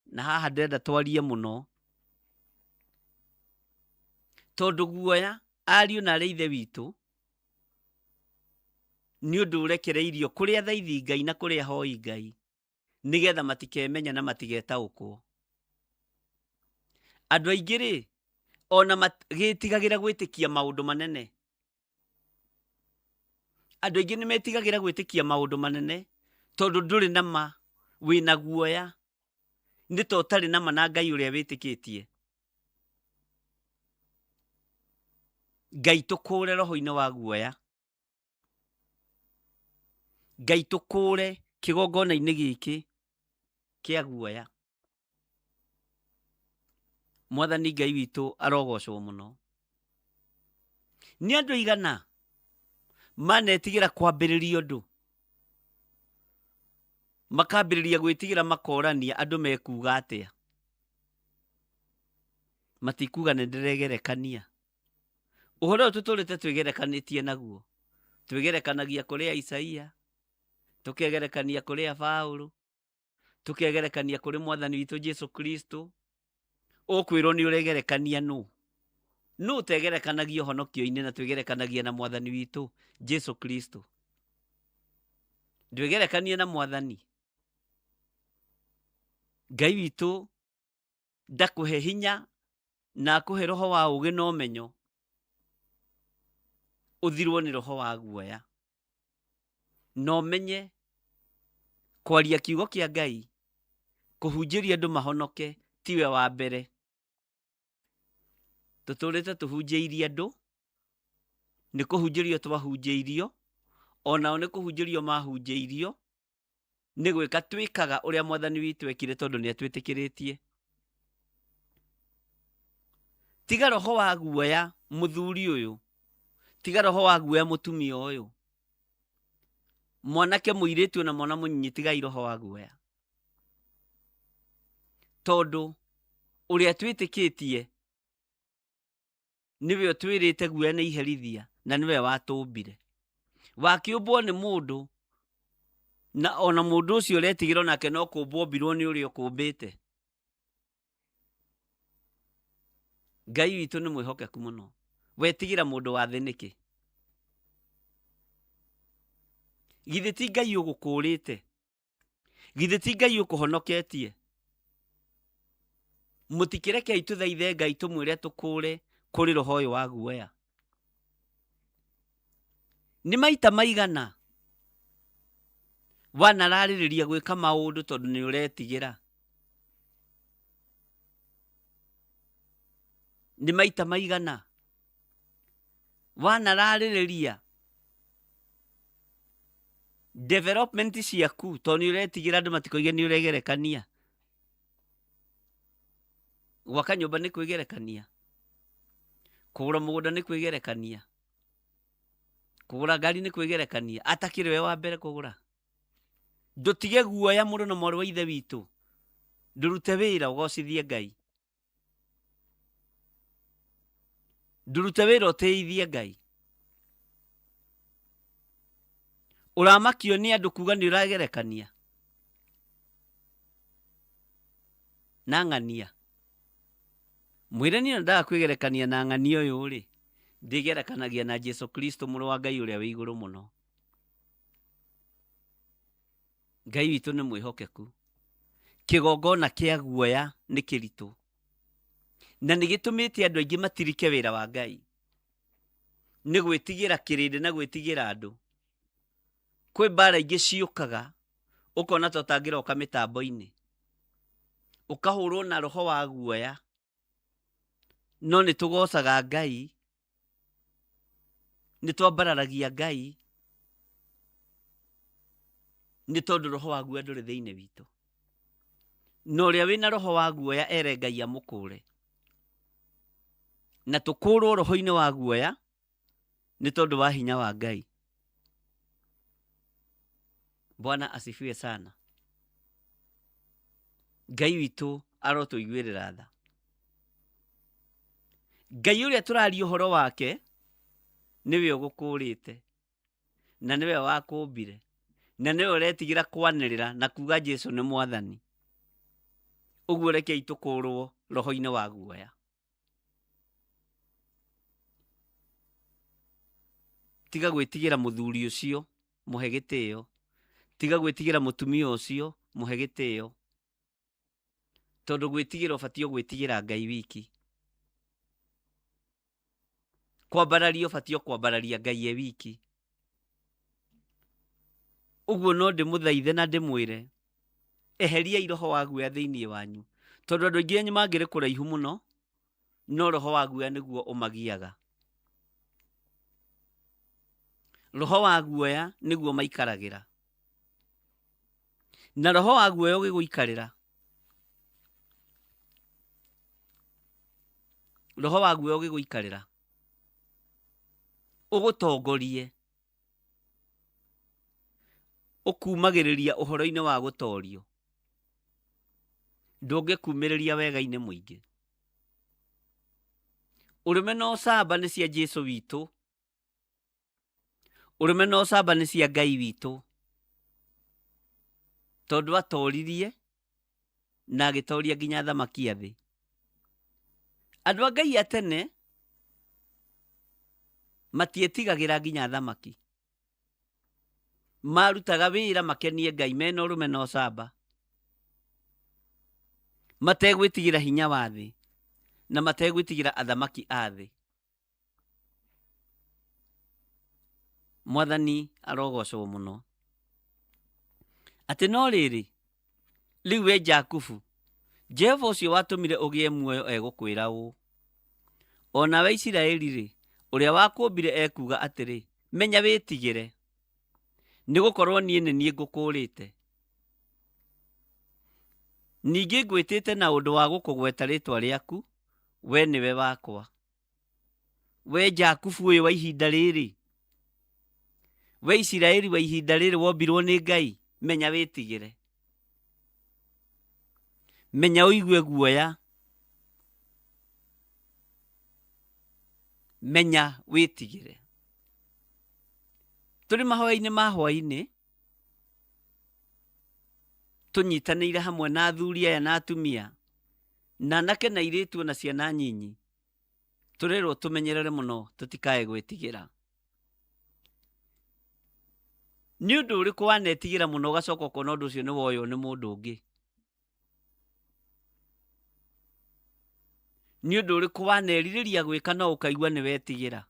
Na haha ndĩrenda twarie mũno, tondũ guoya, ariũ na arĩa ithe witũ, nĩ ũndũ ũrekereirio kũrĩ athaithi Ngai na kũrĩ ahoi Ngai, nĩgetha matikemenya na matigetaũkwo. Andũ aingĩ rĩ, ona magĩtigagĩra gwĩtĩkia maũndũ manene. Andũ aingĩ nĩ metigagĩra gwĩtĩkia maũndũ manene tondũ ndũrĩ na ma, wĩna guoya, nĩ to ũtarĩ na ma na Ngai ũrĩa wĩtĩkĩtie. Ngai tũkũre roho-inĩ wa guoya. Ngai tũkũre kigongona-inĩ gĩkĩ kĩa guoya. Mwathani Ngai witũ arogocwo mũno. Nĩ andũ aigana manetigĩra kwambĩrĩria ũndũ, makambĩrĩria gwĩtigĩra makorania andũ mekuga atĩa. Matikuga nĩ ndĩregerekania. Ũhoro ũyũ tũtũrĩte twĩgerekanĩtie naguo. Twĩgerekanagia kũrĩ Isaia, tũkegerekania kũrĩ Paũlũ, tũkegerekania kũrĩ Mwathani witũ Jesu Kristo. Ũkwĩrwo nĩ ũregerekania nũ? Nũ ũtegerekanagia ũhonokio-inĩ na twĩgerekanagia na Mwathani witũ Jesu Kristo? Ndwĩgerekanie na Mwathani. Ngai witũ ndakũhe hinya na akũhe roho wa ũũgĩ na ũmenyo, ũthirwo nĩ roho wa guoya. Na ũmenye kwaria kiugo kĩa Ngai, kũhunjĩria andũ mahonoke, tiwe wa mbere. Tũtũrĩte tũhunjĩirie andũ, nĩ kũhunjĩrio twahunjĩirio, onao nĩ kũhunjĩrio mahunjĩirio, nĩ gwĩka twĩkaga ũrĩa Mwathani witũ ekire tondũ nĩ atwĩtĩkĩrĩtie. Tiga roho wa guoya mũthuri ũyũ, tiga roho wa guoya mũtumia ũyũ. Mwanake mũirĩtu na mwana mũnyinyi, tigai roho wa guoya. Tondũ ũrĩa twĩtĩkĩtie niwe ũtwĩrĩte guoya nĩ iherithia, na niwe watũmbire. Wakĩũmbwo nĩ mũndũ, na ona mũndũ ũcio ũretigĩra nake no kũmbwo mbirwo nĩ ũrĩa ũkũmbĩte. Ngai witũ nĩ mwĩhokeku mũno. Wetigĩra mũndũ wa thĩ nĩkĩ? Githĩ ti Ngai ũgũkũrĩte? Githĩ ti Ngai ũkũhonoketie? Mũtikĩrekei tũthaithe Ngai tũmwĩre tũkũre kũrĩ roho ũyũ wa guoya. Nĩ maita maigana wanararĩrĩria gwĩka maũndũ tondũ nĩ ũretigĩra? Nĩ maita maigana wanararĩrĩria development ciaku tondũ nĩ ũretigĩra andũ matikoige nĩ ũregerekania? Gwaka nyũmba nĩ kwĩgerekania? Kũgũra mũgũnda nĩ kwĩgerekania? Kũgũra ngari nĩ kwĩgerekania? Atakĩrĩ we wa mbere kũgũra. Ndũtige guoya mũrũ na mwarĩ wa ithe witũ. Ndũrute wĩra ũgocithie Ngai. Ndũrute wĩra ũtĩithie Ngai. Ũramakio nĩ andũ kuga nĩ ũragerekania? Na ng'ania. Mwĩre niĩ ndaga kwĩgerekania na ng'ania ũyũ rĩ, ndĩgerekanagia na Jesu Kristo mũrũ wa Ngai ũrĩa wĩ igũrũ mũno. Ngai witũ nĩ mwĩhokeku. Kĩgongona kĩa guoya nĩ kĩritũ, na nĩ gĩtũmĩte andũ aingĩ matirike wĩra wa Ngai. Nĩ gwĩtigĩra kĩrĩndĩ na gwĩtigĩra andũ. Kwĩ mbara ingĩ ciũkaga, ũkona ta ũtangĩroka mĩtambo-inĩ, ũkahũrwo na roho wa guoya. No nĩ tũgocaga Ngai, nĩ twambararagia Ngai, nĩ tondũ roho wa guoya ndũrĩ thĩinĩ witũ. Na ũrĩa wĩna roho wa guoya ere Ngai amũkũre. Na tũkũrwo roho-inĩ wa guoya nĩ tondũ wa hinya wa Ngai. Bwana asifiwe sana. Ngai witũ arotũiguĩrĩra tha. Ngai ũrĩa tũraria ũhoro wake nĩwe ũgũkũrĩte, na nĩwe wakũmbire, na nĩwe ũretigĩra kwanĩrĩra na kuga Jesu nĩ Mwathani. Ũguo rekei tũkũrwo roho-inĩ wa guoya. Tiga gwĩtigĩra mũthuri ũcio, mũhe gĩtĩo. Tiga gwĩtigĩra mũtumia ũcio, mũhe gĩtĩo. Tondũ gwĩtigĩra ũbatiĩ gwĩtigĩra Ngai wiki. Kwambararia ũbatiĩ kwambararia Ngai e wiki. Ũguo no ndĩmũthaithe na ndĩmwĩre, eheriai roho wa guoya thĩinĩ wanyu. Tondũ andũ aingĩ mangĩrĩ kũraihu mũno, no roho wa guoya nĩguo ũmagiaga. Roho wa guoya nĩguo maikaragĩra. na roho wa guoya ũgĩgũikarĩra, roho wa guoya ũgĩgũikarĩra, ũgũtongorie, ũkumagĩrĩria ũhoro-inĩ wa gũtorio, ndũngĩkumĩrĩria wega-inĩ mũingĩ. Ũrũme na ũcamba nĩ cia Jesũ witũ, ũrũme na ũcamba nĩ cia Ngai witũ, tondũ atoririe na agĩtoria nginya thamaki a thĩ. Andũ a Ngai a tene matiĩtigagĩra nginya thamaki, marutaga wĩra makenie Ngai mena ũrũme na ũcamba, mategwĩtigĩra hinya wa thĩ na mategwĩtigĩra athamaki a thĩ. Mwathani arogocwo mũno. Atĩ no rĩrĩ, rĩu we Jakubu, Jehova ũcio watũmire ũgĩe muoyo egũkwĩra ũũ: o nawe Isiraeli-rĩ, ũrĩa wakũũmbire ekuuga atĩrĩ, menya wĩtigĩre, nĩgũkorwo niĩ nĩ niĩ ngũkũũrĩte. Ningĩ ngwĩtĩte na ũndũ wa gũkũgweta rĩĩtwa rĩaku, we nĩwe wakwa. We Jakubu ũyũ wa ihinda rĩrĩ, we Isiraeli wa ihinda rĩrĩ wombirwo nĩ Ngai, menya wĩtigĩre. Menya ũigue guoya. Menya wĩtigĩre. Tũrĩ mahoya-inĩ ma hwaĩ-inĩ, tũnyitanĩire hamwe na athuri aya na atumia, na anake na airĩtu na ciana nyinyi, tũrerwo tũmenyerere mũno tũtikae gwĩtigĩra. Nĩ ũndũ ũrĩkũ wanetigĩra mũno ũgacoka ũkona ũndũ ũcio nĩ woywo nĩ mũndũ ũngĩ? Nĩ ũndũ ũrĩkũ wanerirĩria gwĩka no ũkaigua nĩ wetigĩra?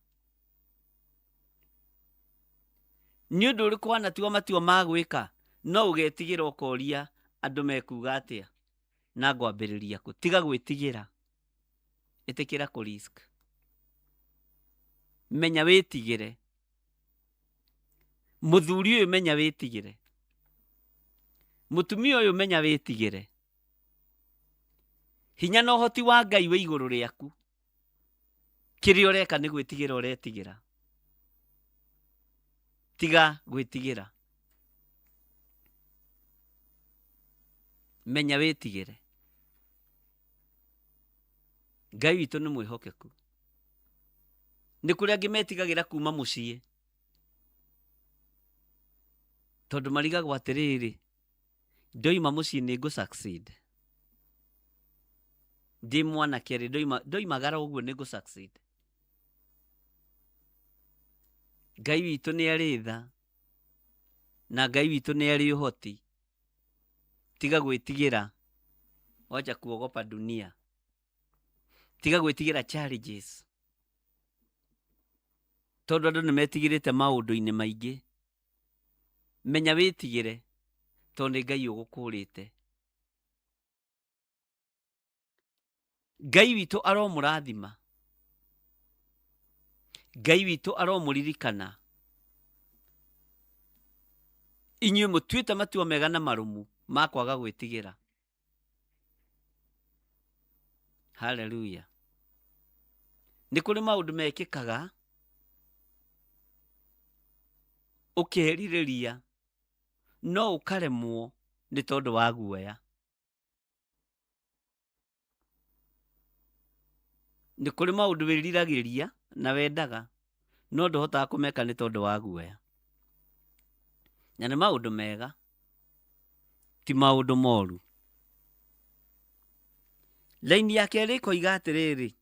Nĩ ũndũ ũrĩkũ wanatua matua ma gwĩka no ũgetigĩra ũkoria andũ mekuga atĩa na ngwambĩrĩria kũ? Tiga gwĩtigĩra, ĩtĩkĩra kũ risk. Menya wĩtigĩre. Mũthuri ũyũ menya wĩtigĩre. Mũtumia ũyũ menya wĩtigĩre. Hinya na ũhoti wa Ngai wĩ igũrũ rĩaku. Kĩrĩa ũreka nĩ gwĩtigĩra ũretigĩra. Tiga gwĩtigĩra. Menya wĩtigĩre. Ngai witũ nĩ mwĩhokeku. Nĩ kũrĩ angĩ metigagĩra kuma mũciĩ, tondũ marigagwo atĩrĩrĩ, ndoima mũciĩ nĩ ngũ succeed. Ndĩ mwanake rĩ, ndoimagara ũguo nĩ ngũ succeed. Ngai witũ nĩ arĩ tha, na Ngai witũ nĩ arĩ ũhoti. Tiga gwĩtigĩra, wacha kuogopa dunia. Tiga gwĩtigĩra challenges, tondũ andũ nĩ metigĩrĩte maũndũ-inĩ maingĩ. Menya wĩtigĩre, tondũ nĩ Ngai ũgũkũũrĩte. Ngai witũ aromũrathima. Ngai witũ aromũririkana. Inyuĩ mũtuĩte matua mega na marũmu ma kwaga gwĩtigĩra. Hallelujah. Nĩ kũrĩ maũndũ mekĩkaga ũkerirĩria no ũkaremwo nĩ tondũ wa guoya. Nĩ kũrĩ maũndũ wĩriragĩria na wendaga no ndũhotaga kũmeka nĩ tondũ wa guoya. Na nĩ maũndũ mega, ti maũndũ moru. Laini ya kerĩ ĩkoiga atĩrĩrĩ,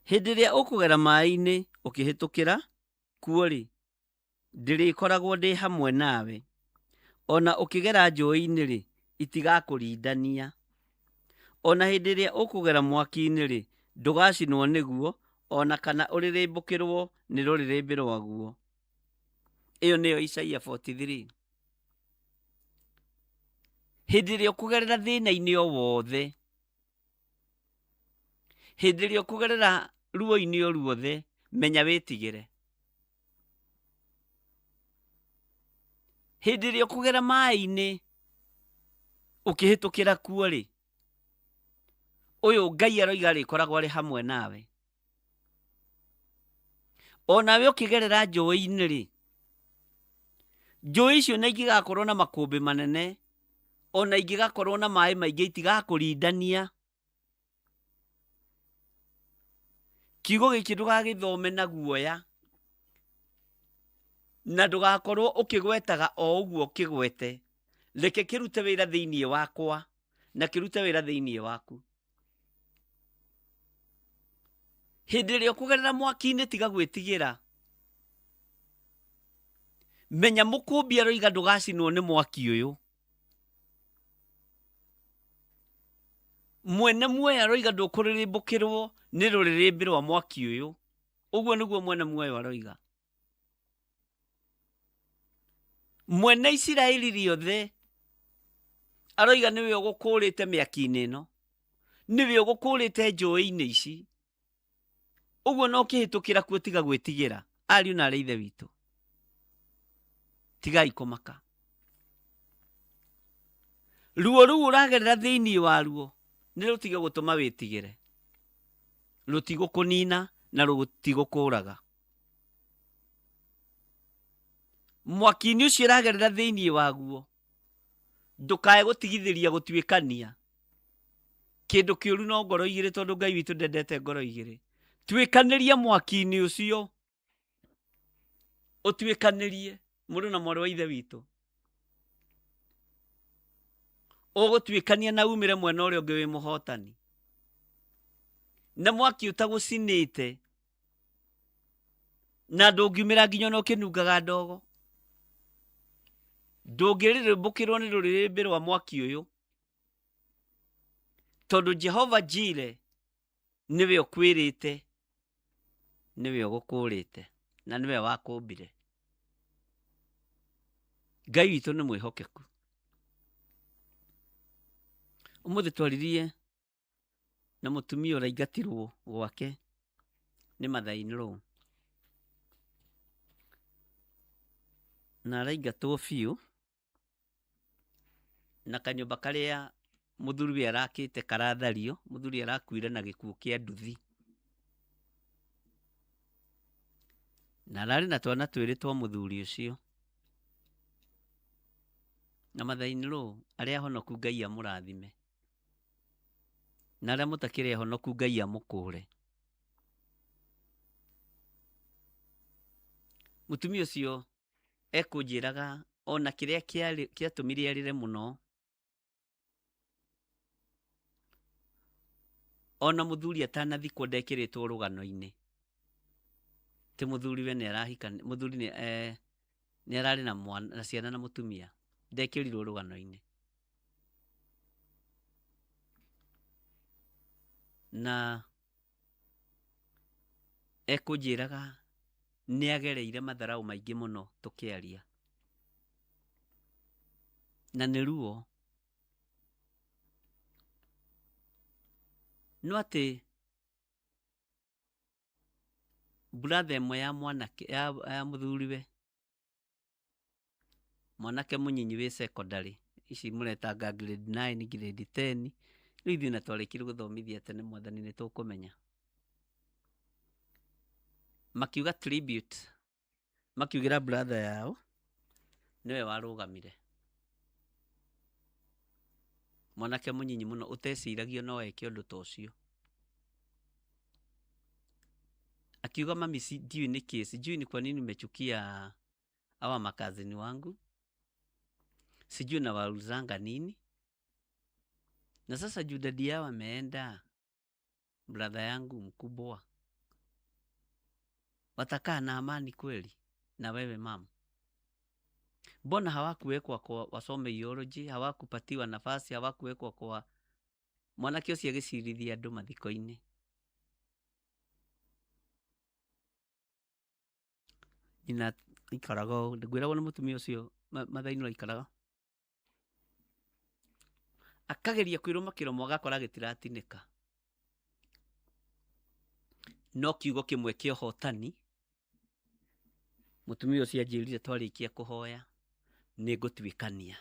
hĩndĩ ĩrĩa ũkũgera maaĩ-inĩ ũkĩhĩtũkĩra kuo-rĩ, ndĩrĩkoragwo ndĩ hamwe nawe. Ona ũkĩgera njũĩ-inĩ-rĩ, itigakũrindania. Ona hĩndĩ ĩrĩa ũkũgera mwaki-inĩ-rĩ, ndũgacinwo nĩguo, ona kana ũrĩrĩmbũkĩrwo nĩ rũrĩrĩmbĩ rwaguo. Ĩyo nĩyo Isaia 43. Hĩndĩ ĩrĩa ũkũgerera thĩna-inĩ o wothe, hĩndĩ ĩrĩa ũkũgerera ruo-inĩ o ruothe, menya wĩtigĩre. Hindi ria kugera mai-ini ukihitukira kuo ri, uyu Ngai aroiga rikoragwo ri hamwe nawe. Onawe ukigerera njũĩ-inĩ ri, njũĩ icio na ingigakorwo na makũmbĩ manene, ona ingigakorwo na maĩ maingĩ itigakũrindania. Kiugo gĩkĩ ndũgagĩthome na guoya, na ndũgakorwo ũkĩgwetaga o ũguo ũkĩgwete. Reke kĩrute wĩra thĩinĩ wakwa na kĩrute wĩra thĩinĩ waku. Hĩndĩ ĩrĩa ũkũgerera mwaki-inĩ tiga gwĩtigĩra. Menya mũkũmbi aroiga ndũgacinwo nĩ mwaki ũyũ. Mwene muoyo aroiga ndũkũrĩrĩmbũkĩrwo nĩ rũrĩrĩmbĩ rwa mwaki ũyũ. Ũguo nĩguo mwene muoyo aroiga. Mwene Isiraeli riothe aroiga nĩwe ũgũkũrĩte mĩaki-inĩ ĩno, nĩwe ũgũkũrĩte njũĩ-inĩ ici. Ũguo no kĩhĩtũkĩra kuo tiga gwĩtigĩra. Ariũ na arĩ ithe witũ, tigai kũmaka. Ruo rũu ũragerera thĩinĩ waruo nĩ rũtige gũtũma wĩtigĩre. Rũtigũkũnina na rũtigũkũraga. Mwaki-inĩ ũcio ũragerera thĩinĩ waguo ndũkae gũtigithĩria gũtuĩkania. Kĩndũ kĩũru no ngoro igĩrĩ, tondũ Ngai witũ ndendete ngoro igĩrĩ. Tuĩkanĩria mwaki-inĩ ũcio. Ũtuĩkanĩrie mũndũ na mwarĩ wa ithe witũ. Ũgũtuĩkania na umĩre mwena ũrĩa ũngĩ wĩ mũhotani. Na mwaki ũtagũcinĩte na ndũngiumĩra nginya ona ũkĩnungaga ndogo. Ndũngĩrĩrĩmbũkĩrwo nĩ rũrĩrĩmbĩ rwa mwaki ũyũ, tondũ Jehova Jireh nĩwe ũkwĩrĩte, nĩwe ũgũkũrĩte na nĩwe wakũmbire. Ngai witũ nĩ mwĩhokeku. Ũmũthĩ twaririe na mũtumia ũraingatirwo gwake nĩ Mathai-inĩ rũu, na araingatwo biũ na kanyũmba karĩa mũthuriwe arakĩte karathario. Mũthuri arakuire na gĩkuũ kĩa nduthi, na ararĩ na twana twĩrĩ twa mũthuri ũcio. Na Mathai-inĩ rũu, arĩa ahonoku Ngai amũrathime, na arĩa mũtakĩrĩ ahonoku Ngai amũkũre. Mũtumia ũcio ekũnjĩraga ona kĩrĩa kĩatũmire arĩre mũno, ona mũthuri atanathikwo ndekĩrĩtwo rũgano-inĩ. Ti mũthuriwe nĩ arahika, mũthuri nĩ ararĩ na ciana na mũtumia, ndekĩrirwo rũgano-inĩ. Na ekũnjĩraga nĩ agereire matharaũ maingĩ mũno tũkĩaria, na nĩ ruo. No atĩ brother ĩmwe ya mwanake ya mũthuriwe, mwanake mũnyinyi wĩ secondary, ici mũretanga grade 9 grade 10, rĩu ithuĩ na twarĩkire gũthomithia tene, Mwathani nĩ tũkũmenya. Makiuga tribute, makiugĩra brother yao nĩwe warũgamire. Mwanake mũnyinyi mũno ũteciragio no eke ũndũ ta ũcio. Akiuga mami, sijui ni kesi, sijui ni kwa nini umechukia hawa makazini wangu, sijui na wauzanga nini. Na sasa juu dadi yao ameenda, brother yangu mkubwa, watakaa na amani kweli na wewe mama? Mbona hawakuwekwa kwa wasome theology, hawakupatiwa nafasi, hawakuwekwa kwa mwanake ũcio agĩcirithia andũ mathiko-inĩ? Ina ikaraga ngwĩragwo nĩ mũtumia ũcio Mathai-inĩ aikaraga, akageria kwĩrũma kĩromo agakora gĩtiratinĩka. No kiugo kĩmwe kĩa ũhotani mũtumia ũcio anjĩrire twarĩkia kũhoya, nĩ ngũtuĩkania.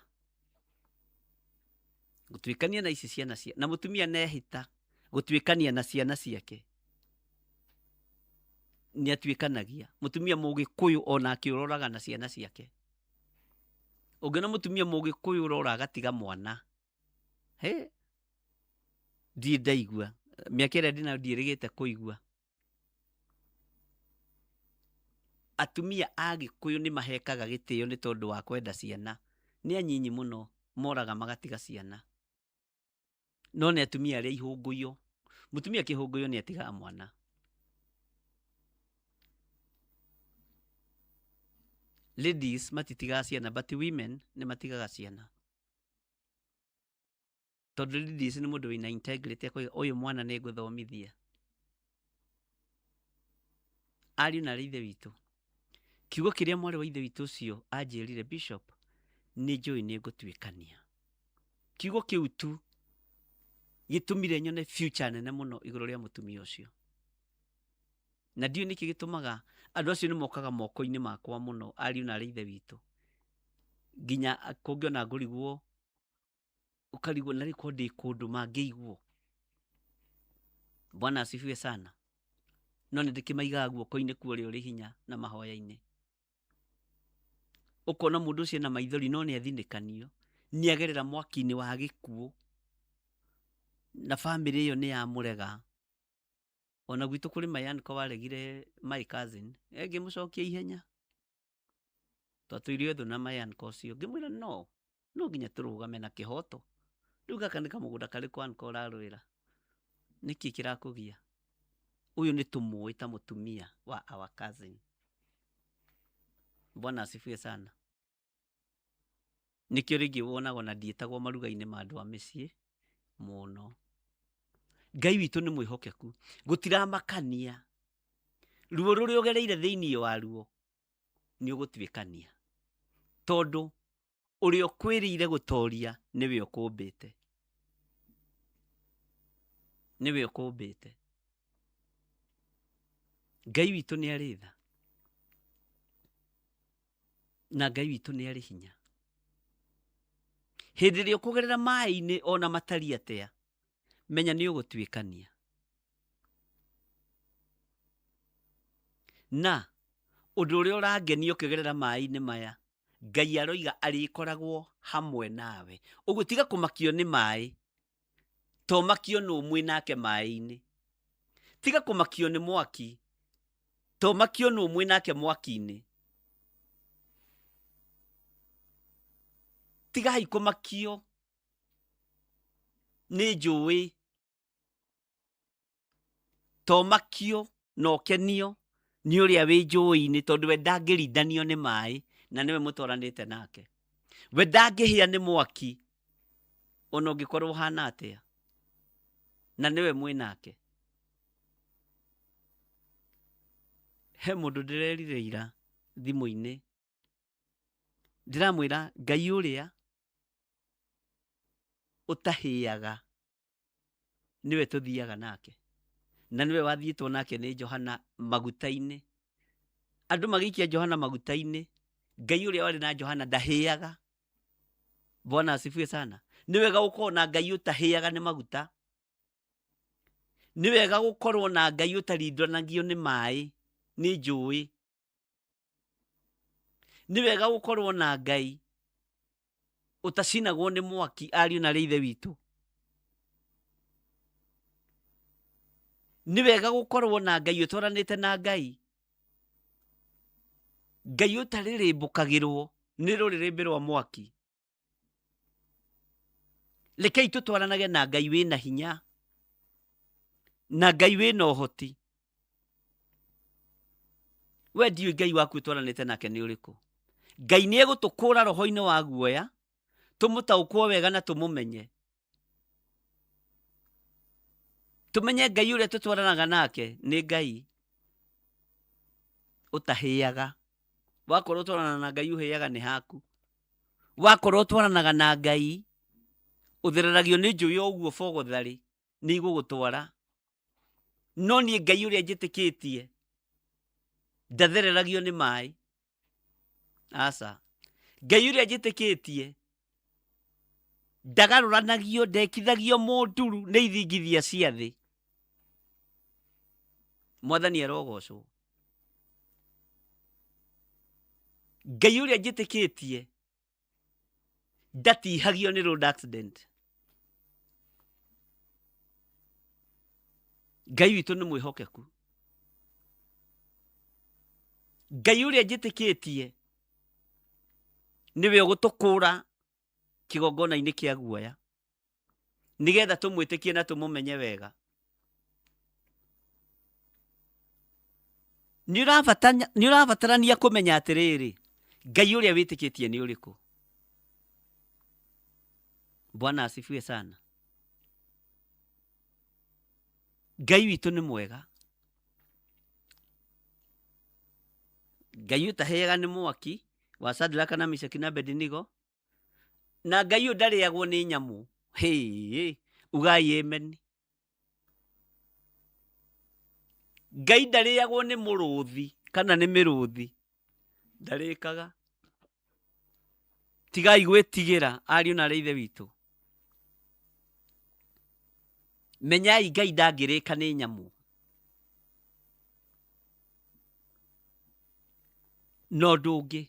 Gũtuĩkania na ici ciana cia na mũtumia nehĩta gũtuĩkania na ciana ciake. Nĩ atuĩkanagia. Mũtumia Mũgĩkũyũ onake ũroraga na ciana ciake. Ũngĩona mũtumia Mũgĩkũyũ ũrora agatiga mwana. Ndirĩ ndaigua. Mĩaka ĩrĩa ndĩnayo ndiĩrĩgĩte kũigua. Atumia a Gĩkũyũ nĩ mahekaga gĩtĩo nĩ tondũ wa kwenda ciana. Nĩ anyinyi mũno moraga magatiga ciana. No nĩ atumia arĩa ihũngũyo. Mũtumia kĩhũngũyo nĩ atigaga mwana. Ladies matitigaga ciana, but women nĩ matigaga ciana. Tondũ ladies nĩ mũndũ wĩna integrity akoiga ũyũ mwana nĩ ngũthomithia. Ariũ na ithe witũ, kiugo kĩrĩa mwarĩ wa ithe witũ ũcio anjĩrire Bishop, nĩ njũĩ nĩ ngũtuĩkania. Kiugo kĩu tu gĩtũmire nyone future nene mũno igũrũ rĩa mũtumia ũcio. Na ndiũ nĩkĩ gĩtũmaga andũ acio nĩ mokaga moko-inĩ makwa mũno, ariũ na ithe witũ. Nginya kũngĩona ngũrigwo, ũkarigwo na rĩko ndĩ kũndũ mangĩiguo. Bwana asifiwe sana. No nĩ ndĩkĩmaigaga guoko-inĩ kwa ũrĩa ũrĩ hinya na mahoya-inĩ. Ũkona mũndũ ũcio na maithori no nĩ athinĩkanio, nĩ agerera mwaki-inĩ wa gĩkuũ, na bamĩrĩ ĩyo nĩ yamũrega. Ona gwitũ kũrĩ Mayanko waregire my cousin, ngĩmũcokia ihenya. Twatũire thũ na Mayanko ũcio, ngĩmwĩra no nginya tũrũgame na kĩhoto. Rĩu gaka nĩ kamũgũnda karĩ kwa Anko ũrarũĩra. Nĩkĩ kĩrakũgia? Ũyũ nĩ tũmũĩ ta mũtumia wa our cousin. Bwana asifiwe sana. Nĩkĩo rĩngĩ wonaga na ndiĩtagwo maruga-inĩ ma andũ a mĩciĩ mũno. Ngai witũ nĩ mwĩhokeku. Gũtiramakania. Ruo rũrĩa ũgereire thĩinĩ waruo nĩ ũgũtuĩkania. Tondũ ũrĩa ũkwĩrĩire gũtoria nĩwe ũkũmbĩte. Nĩwe ũkũmbĩte. Ngai witũ nĩ arĩ tha. Na Ngai witũ nĩ arĩ hinya. Hĩndĩ ĩrĩa ũkũgerera maĩ-inĩ ona matariĩ atĩa, menya nĩ ũgũtuĩkania. Na ũndũ ũrĩa ũrangenia ũkĩgerera maĩ-inĩ maya, Ngai aroiga arĩkoragwo hamwe nawe. Ũguo tiga kũmakio nĩ maĩ, to makio nĩ ũmwe nake maĩ-inĩ. Tiga kũmakio nĩ mwaki, to makio nĩ ũmwe nake mwaki-inĩ. Tigai kũmakio nĩ njũĩ, to makio na ũkenio nĩ ũrĩa wĩ njũĩ-inĩ, tondũ we ndangĩrindanio nĩ maĩ na nĩwe mũtwaranĩte nake. We ndangĩhĩa nĩ mwaki ona ũngĩkorwo ũhana atĩa, na nĩwe mwĩ nake. He mũndũ ndĩrerire ira thimũ-inĩ, ndĩramwĩra Ngai ũrĩa ũtahĩaga nĩwe tũthiaga nake, na nĩwe wathiĩtwo nake nĩ Johana maguta-inĩ. Andũ magĩikia Johana maguta-inĩ, Ngai ũrĩa warĩ na Johana ndahĩaga. Bwana asifiwe sana. Nĩ wega gũkorwo na Ngai ũtahĩaga nĩ maguta. Nĩ wega gũkorwo na Ngai ũtarindanagio nĩ maĩ, nĩ njũĩ. Nĩ wega gũkorwo na Ngai ũtacinagwo nĩ mwaki, ariũ na ithe witũ. Nĩ wega gũkorwo na Ngai ũtwaranĩte na Ngai. Ngai ũtarĩrĩmbũkagĩrwo nĩ rũrĩrĩmbĩ rwa mwaki. Rekei tũtwaranage na Ngai wĩna hinya, na Ngai wĩna ũhoti. We ndiũĩ Ngai waku ũtwaranĩte nake nĩ ũrĩkũ. Ngai nĩ egũtũkũra roho-inĩ wa guoya, tũmũtaũkwo wega na tũmũmenye. Tũmenye Ngai ũrĩa tũtwaranaga nake nĩ Ngai ũtahĩaga. Wakorwo ũtwaranaga na Ngai ũhĩaga nĩ haku. Wakorwo ũtwaranaga na Ngai ũthereragio nĩ njũĩ o ũguo bogotharĩ, nĩ igũgũtwara. No niĩ Ngai ũrĩa njĩtĩkĩtie ndathereragio nĩ maĩ. Aca. Ngai uria njitikitie ndagarũranagio ndekithagio mũnduru nĩ ithingithia cia thĩ. Mwathani arogocwo. Ngai uria njitikitie ndatihagio nĩ road accident. Ngai witũ nĩ mwĩhokeku. Ngai uria njitikitie niwe ũgũtũkũra kĩgongona-inĩ kĩa guoya nigetha tũmwĩtĩkie na tũmũmenye wega. Nĩ ũrabatarania kũmenya atĩrĩrĩ, Ngai ũrĩa wĩtĩkĩtie nĩ ũrĩkũ. Bwana asifiwe sana. Ngai witũ nĩ mwega. Ngai ũtaheaga nĩ mwaki wa Shadraka na Meshaki na Abednego, na Ngai ndarĩagwo nĩ nyamũ. Ugai amen. Ngai ndarĩagwo nĩ mũrũthi kana nĩ mĩrũthi. Ndarĩkaga. Tigai gwĩtigĩra ariũ na ithe witũ. Menyai Ngai ndangĩrĩka nĩ nyamũ. No ndũngĩ.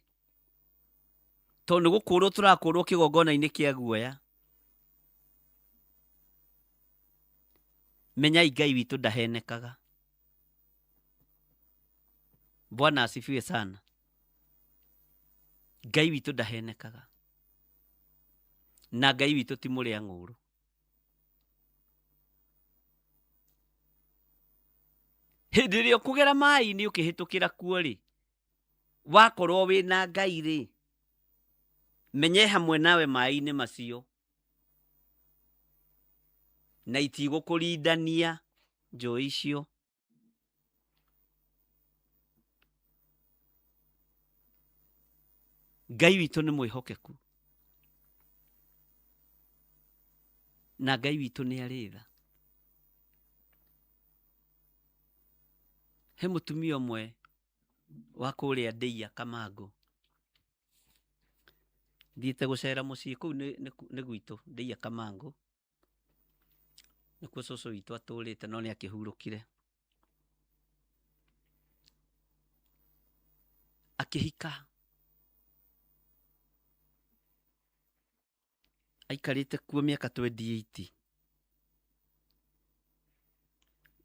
Tondũ nĩ gũkũrwo tũrakũrwo kĩgongona-inĩ kĩa guoya. Menyai Ngai witũ ndahenekaga. Bwana asifiwe sana. Ngai witũ ndahenekaga. Na Ngai witũ ti mũrĩa ng'ũrũ. Hĩndĩ ĩrĩa ũkũgera maaĩ-inĩ ũkĩhĩtũkĩra kuo rĩ, wakorwo wĩna Ngai rĩ, menye hamwe nawe maaĩ-inĩ macio. Na itigũkũrindania njũĩ icio. Ngai witũ nĩ mwĩhokeku. Na Ngai witũ nĩ arĩ tha. He mũtumia ũmwe wa kũrĩa Ndeiya Kamango. Thiĩte gũcera mũciĩ kũu nĩ gwitũ Ndeiya Kamango. Nĩkuo cũcũ witũ atũrĩte no nĩ akĩhurũkire. Akĩhika. Aikarĩte kuo mĩaka 28.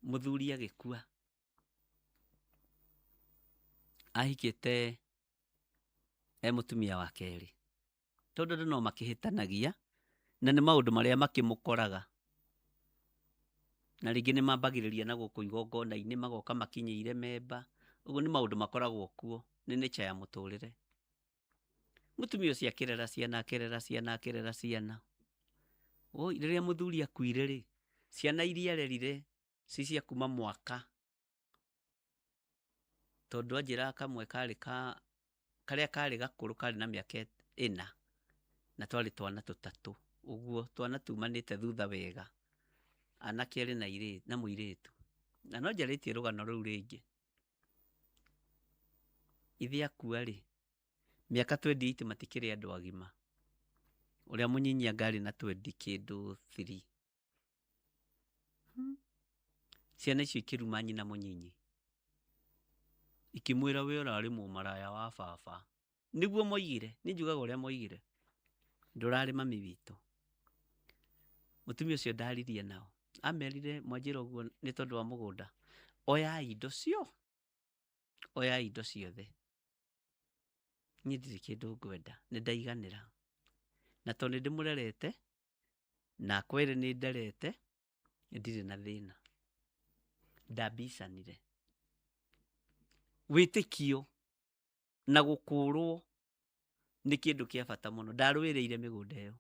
Mũthuri agĩkua. Ahikĩte mũtumia wa kerĩ. Tondũ andũ no makĩhĩtanagia na nĩ maũndũ marĩa makĩmũkoraga. Na rĩngĩ nĩ mambagĩrĩria na gũkũ igongona-inĩ magoka makinyĩire memba. Ũguo nĩ maũndũ makoragwo kuo. Nĩ nature ya mũtũrĩre. Mũtumia ũcio akĩrera ciana akĩrera ciana akĩrera ciana. Rĩrĩa mũthuri akuire rĩ, ciana iria arerire ci cia kuma mwaka. Tondũ anjĩraga kamwe karĩa karĩ gakũrũ karĩ na mĩaka 4 na twarĩ twana 3. Ũguo twana tumanĩte thutha wega. Anake erĩ na mũirĩtu. Na no njarĩtie rũgano rũu rĩngĩ. Ithe akua rĩ, mĩaka 28 matikĩrĩ andũ agima. Ũrĩa mũnyinyi angarĩ na 23. Ciana icio ikĩruma nyina mũnyinyi. Ikĩmwĩra we ũrarĩ mũmaraya wa baba. Nĩguo moigire, nĩ njugaga ũrĩa moigire. Ndũrarĩ mami witũ. Mũtumia ũcio ndaririe nao. Amerire mwanjĩra ũguo nĩ tondũ wa mũgũnda. Oyai indo cio. Oyai indo ciothe. Niĩ ndirĩ kĩndũ ngwenda. Nĩ ndaiganĩra. Na tondũ nĩ ndĩmũrerete na kwere nĩ nderete ndirĩ na thĩna. Ndambicanire. Wĩtĩkio na gũkũrwo nĩ kĩndũ kĩa bata mũno. Ndarũĩrĩire mĩgũnda ĩyo.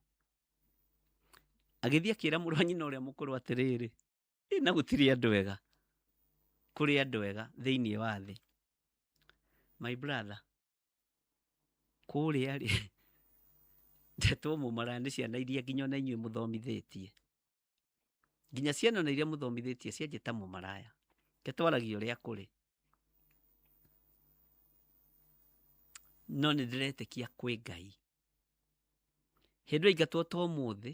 Agĩthiĩ akĩra mũrũ wa nyina ũrĩa mũkũrũ atĩrĩrĩ, na gũtirĩ andũ ega. Kũrĩ andũ ega thĩinĩ wa thĩ. My brother, kũrĩa rĩ, ndetwo mũmaraya nĩ ciana iria nginya na inyuĩ mũthomithĩtie. Nginya ciana na iria mũthomithĩtie cianjĩta mũmaraya. Ketwaragia ũrĩa kũrĩ. No nĩ ndĩretĩkia kwĩ Ngai. Hĩndĩ aingatwo to mũthĩ,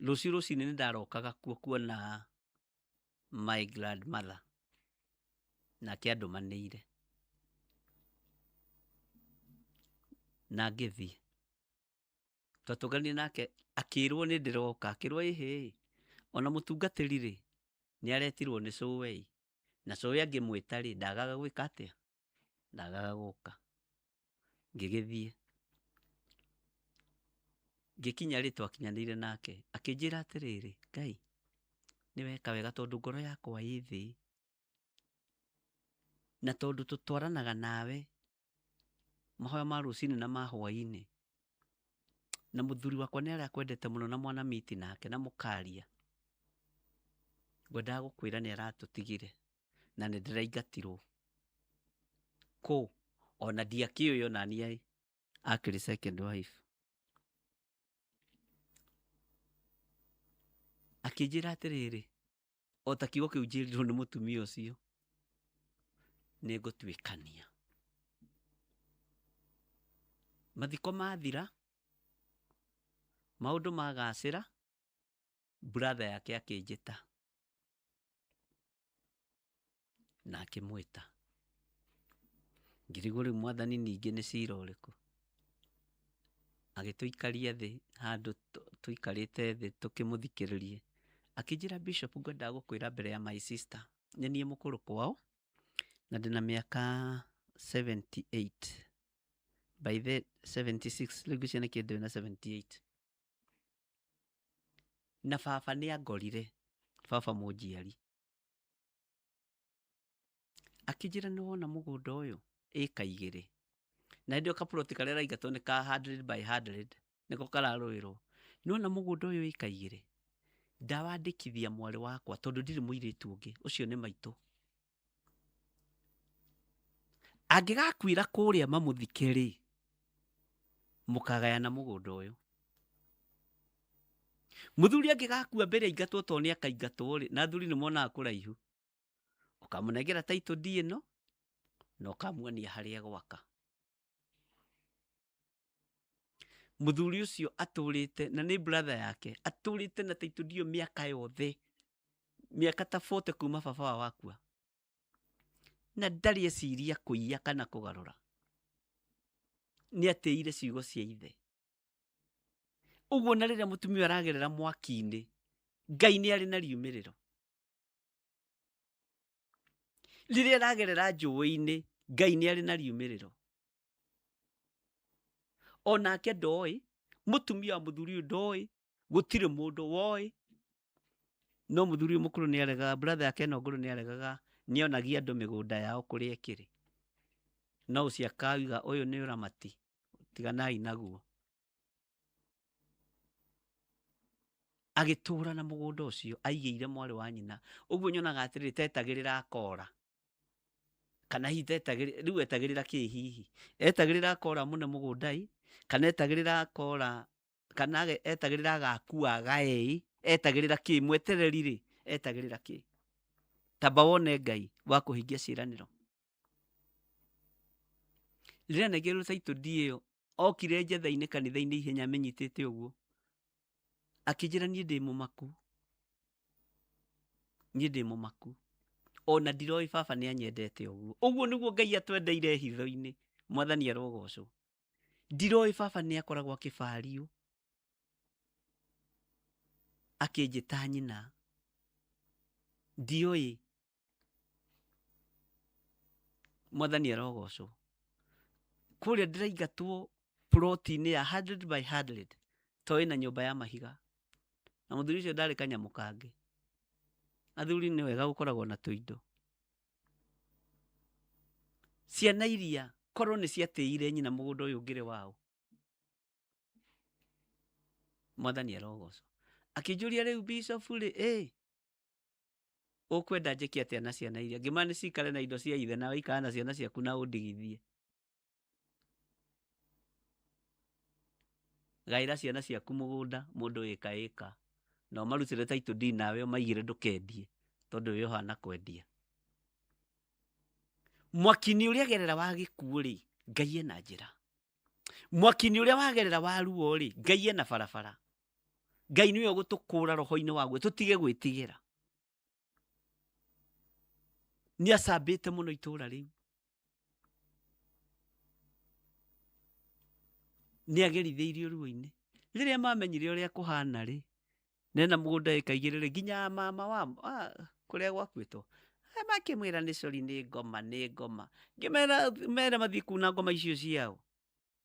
rũciinĩ nĩ ndarokaga kuona my grandmother nake andũmanĩire na ngĩthiĩ twatũnganire nake akĩrwo nĩ ndĩroka, akĩrwo ĩhĩ ona mũtungatĩri rĩ nĩ aretirwo nĩ cũwe na cũwe angĩmwĩta rĩ ndagaga gwĩka atĩa, ndagaga gũka. Ngĩgĩthiĩ ngĩkinya rĩ twakinyanĩire nake akĩnjĩra atĩrĩrĩ, Ngai nĩ weka wega tondũ ngoro yakwa ĩ thĩ, na tondũ tũtwaranaga nawe mahoya ma rũcinĩ na ma hwainĩ, na mũthuri wakwa nĩ arĩa akwendete mũno na mwana miti nake na mũkaria, ngwendaga gũkwĩra nĩ aratũtigire na nĩ ndĩraingatirwo kũ, ona ndiakĩũĩ onania akĩrĩ second wife. Akĩnjĩra atĩrĩrĩ, o ta kiugo kĩu njĩrirwo nĩ mũtumia ũcio, nĩ ngũtuĩkania. Mathiko mathira, maũndũ magacĩra, brother yake akĩnjĩta na akĩmwĩta. Ngĩrigwo rĩu Mwathani ningĩ nĩ cira ũrĩkũ. Agĩtũikaria thĩ handũ tũikarĩte thĩ tũkĩmũthikĩrĩrie, akĩnjĩra Bishop, ngwendaga gũkwĩra mbere ya my sister, nĩ niĩ mũkũrũ kwao na ndĩna mĩaka 78 by the 76, rĩu ngĩciana kĩndũ na 78, na baba nĩ angorire, baba mũnjiari. Akĩnjĩra nĩ wona mũgũnda ũyũ ĩka 2, na hĩndĩ ĩyo kaploti karĩa raingatwo nĩ ka 100 by 100 nĩko kararũĩrwo. Nĩ wona mũgũnda ũyũ ĩka 2, ndawandĩkithia mwarĩ wakwa tondũ ndirĩ mũirĩtu ũngĩ, ũcio nĩ maitũ. Angĩgakuĩra kũrĩa mamũthike rĩ, mũkagayana mũgũnda ũyũ. Mũthuri angĩgakua mbere aingatwo to nĩ akaingatwo rĩ, na athuri nĩ monaga kũraihu, ũkamũnengera title deed ĩno na ũkamuonia harĩa gwaka. Mũthuri ũcio atũrĩte, na nĩ brother yake, atũrĩte na title deed mĩaka yothe, mĩaka ta 40 kuma baba wa wakua, na ndarĩ eciria kũiya kana kũgarũra. Nĩ atĩire ciugo cia ithe. Ũguo na rĩrĩa mũtumia aragerera mwaki-inĩ, Ngai nĩ arĩ na riumĩrĩro. Rĩrĩa aragerera njũĩ-inĩ, Ngai nĩ arĩ na riumĩrĩro. Onake ndoĩ, mũtumia wa mũthuri ũyũ ndoĩ, gũtirĩ mũndũ woĩ, no mũthuri ũyũ mũkũrũ nĩ aregaga, brother yake ĩno ngũrũ nĩ aregaga nĩ onagia andũ mĩgũnda yao kũrĩa ĩkĩrĩ. No ũcio akauga ũyũ nĩ ũramati, tiganai naguo. Agĩtũũra na mũgũnda ũcio aigĩire mwarĩ wa nyina. Ũguo nyonaga atĩrĩrĩ tetagĩrĩra akora. Kana hihi tetagĩrĩra, rĩu etagĩrĩra kĩ hihi? Etagĩrĩra akora mũne mũgũnda-ĩ, kana etagĩrĩra akora, kana etagĩrĩra agakua agae-ĩ, etagĩrĩra kĩ? Mwetereri-rĩ, etagĩrĩra kĩ? Tamba wone Ngai wa kũhingia ciĩranĩro. Rĩrĩa nengerwo title deed ĩyo, okire njetha-inĩ kanitha-inĩ ihenya amenyitĩte ũguo. Akĩnjĩra niĩ ndĩ mũmaku. Niĩ ndĩ mũmaku. Ona ndiroĩ baba nĩ anyendete ũguo. Ũguo nĩguo Ngai atwendeire hitho-inĩ. Mwathani arogocwo. Ndiroĩ baba nĩ akoragwo akĩbariũ. Akĩnjĩta nyina. Ndiũĩ. Mwathani arogocwo. Kũrĩa ndĩraingatwo ploti-inĩ ya 100 by 100 toĩ na nyũmba ya mahiga. Na mũthuri ũcio ndarĩ kanyamũ kangĩ. Athuri nĩ wega gũkoragwo na tũindo. Ciana iria korwo nĩ ciatĩire nyina mũgũnda ũyũ ũngĩrĩ wao. Mwathani arogocwo. Akĩnjũria rĩu Bishop rĩ, ũkwenda njĩke atĩa na ciana iria? Ngĩmana nĩ cikare na indo cia ithe na waikara na ciana ciaku na ũndigithie. Gaĩra ciana ciaku mũgũnda mũndũ ĩka. Na ũmarutĩre title deed nawe ũmaigĩre ndũkendie tondũ wĩ ũhana kwendia. Mwaki-inĩ ũrĩa agerera wa gĩkuũ rĩ, Ngai ena njĩra. mwaki-inĩ ũrĩa wagerera waruo rĩ, Ngai ena barabara. Ngai nĩwe ũgũtũkũra roho-inĩ waguo, tũtige gwĩtigĩra. Nĩ acambĩte mũno itũũra rĩu. Nĩ agerithĩirio ruo-inĩ. Rĩrĩa mamenyire ũrĩa kũhana rĩ, nena mũgũnda ĩkaigĩrĩrĩ nginya mama wa kũrĩa gwakuĩtwo. Makĩmwĩra nĩ cori, nĩ ngoma, nĩ ngoma. Ngĩmera mathiĩ kuna ngoma icio ciao.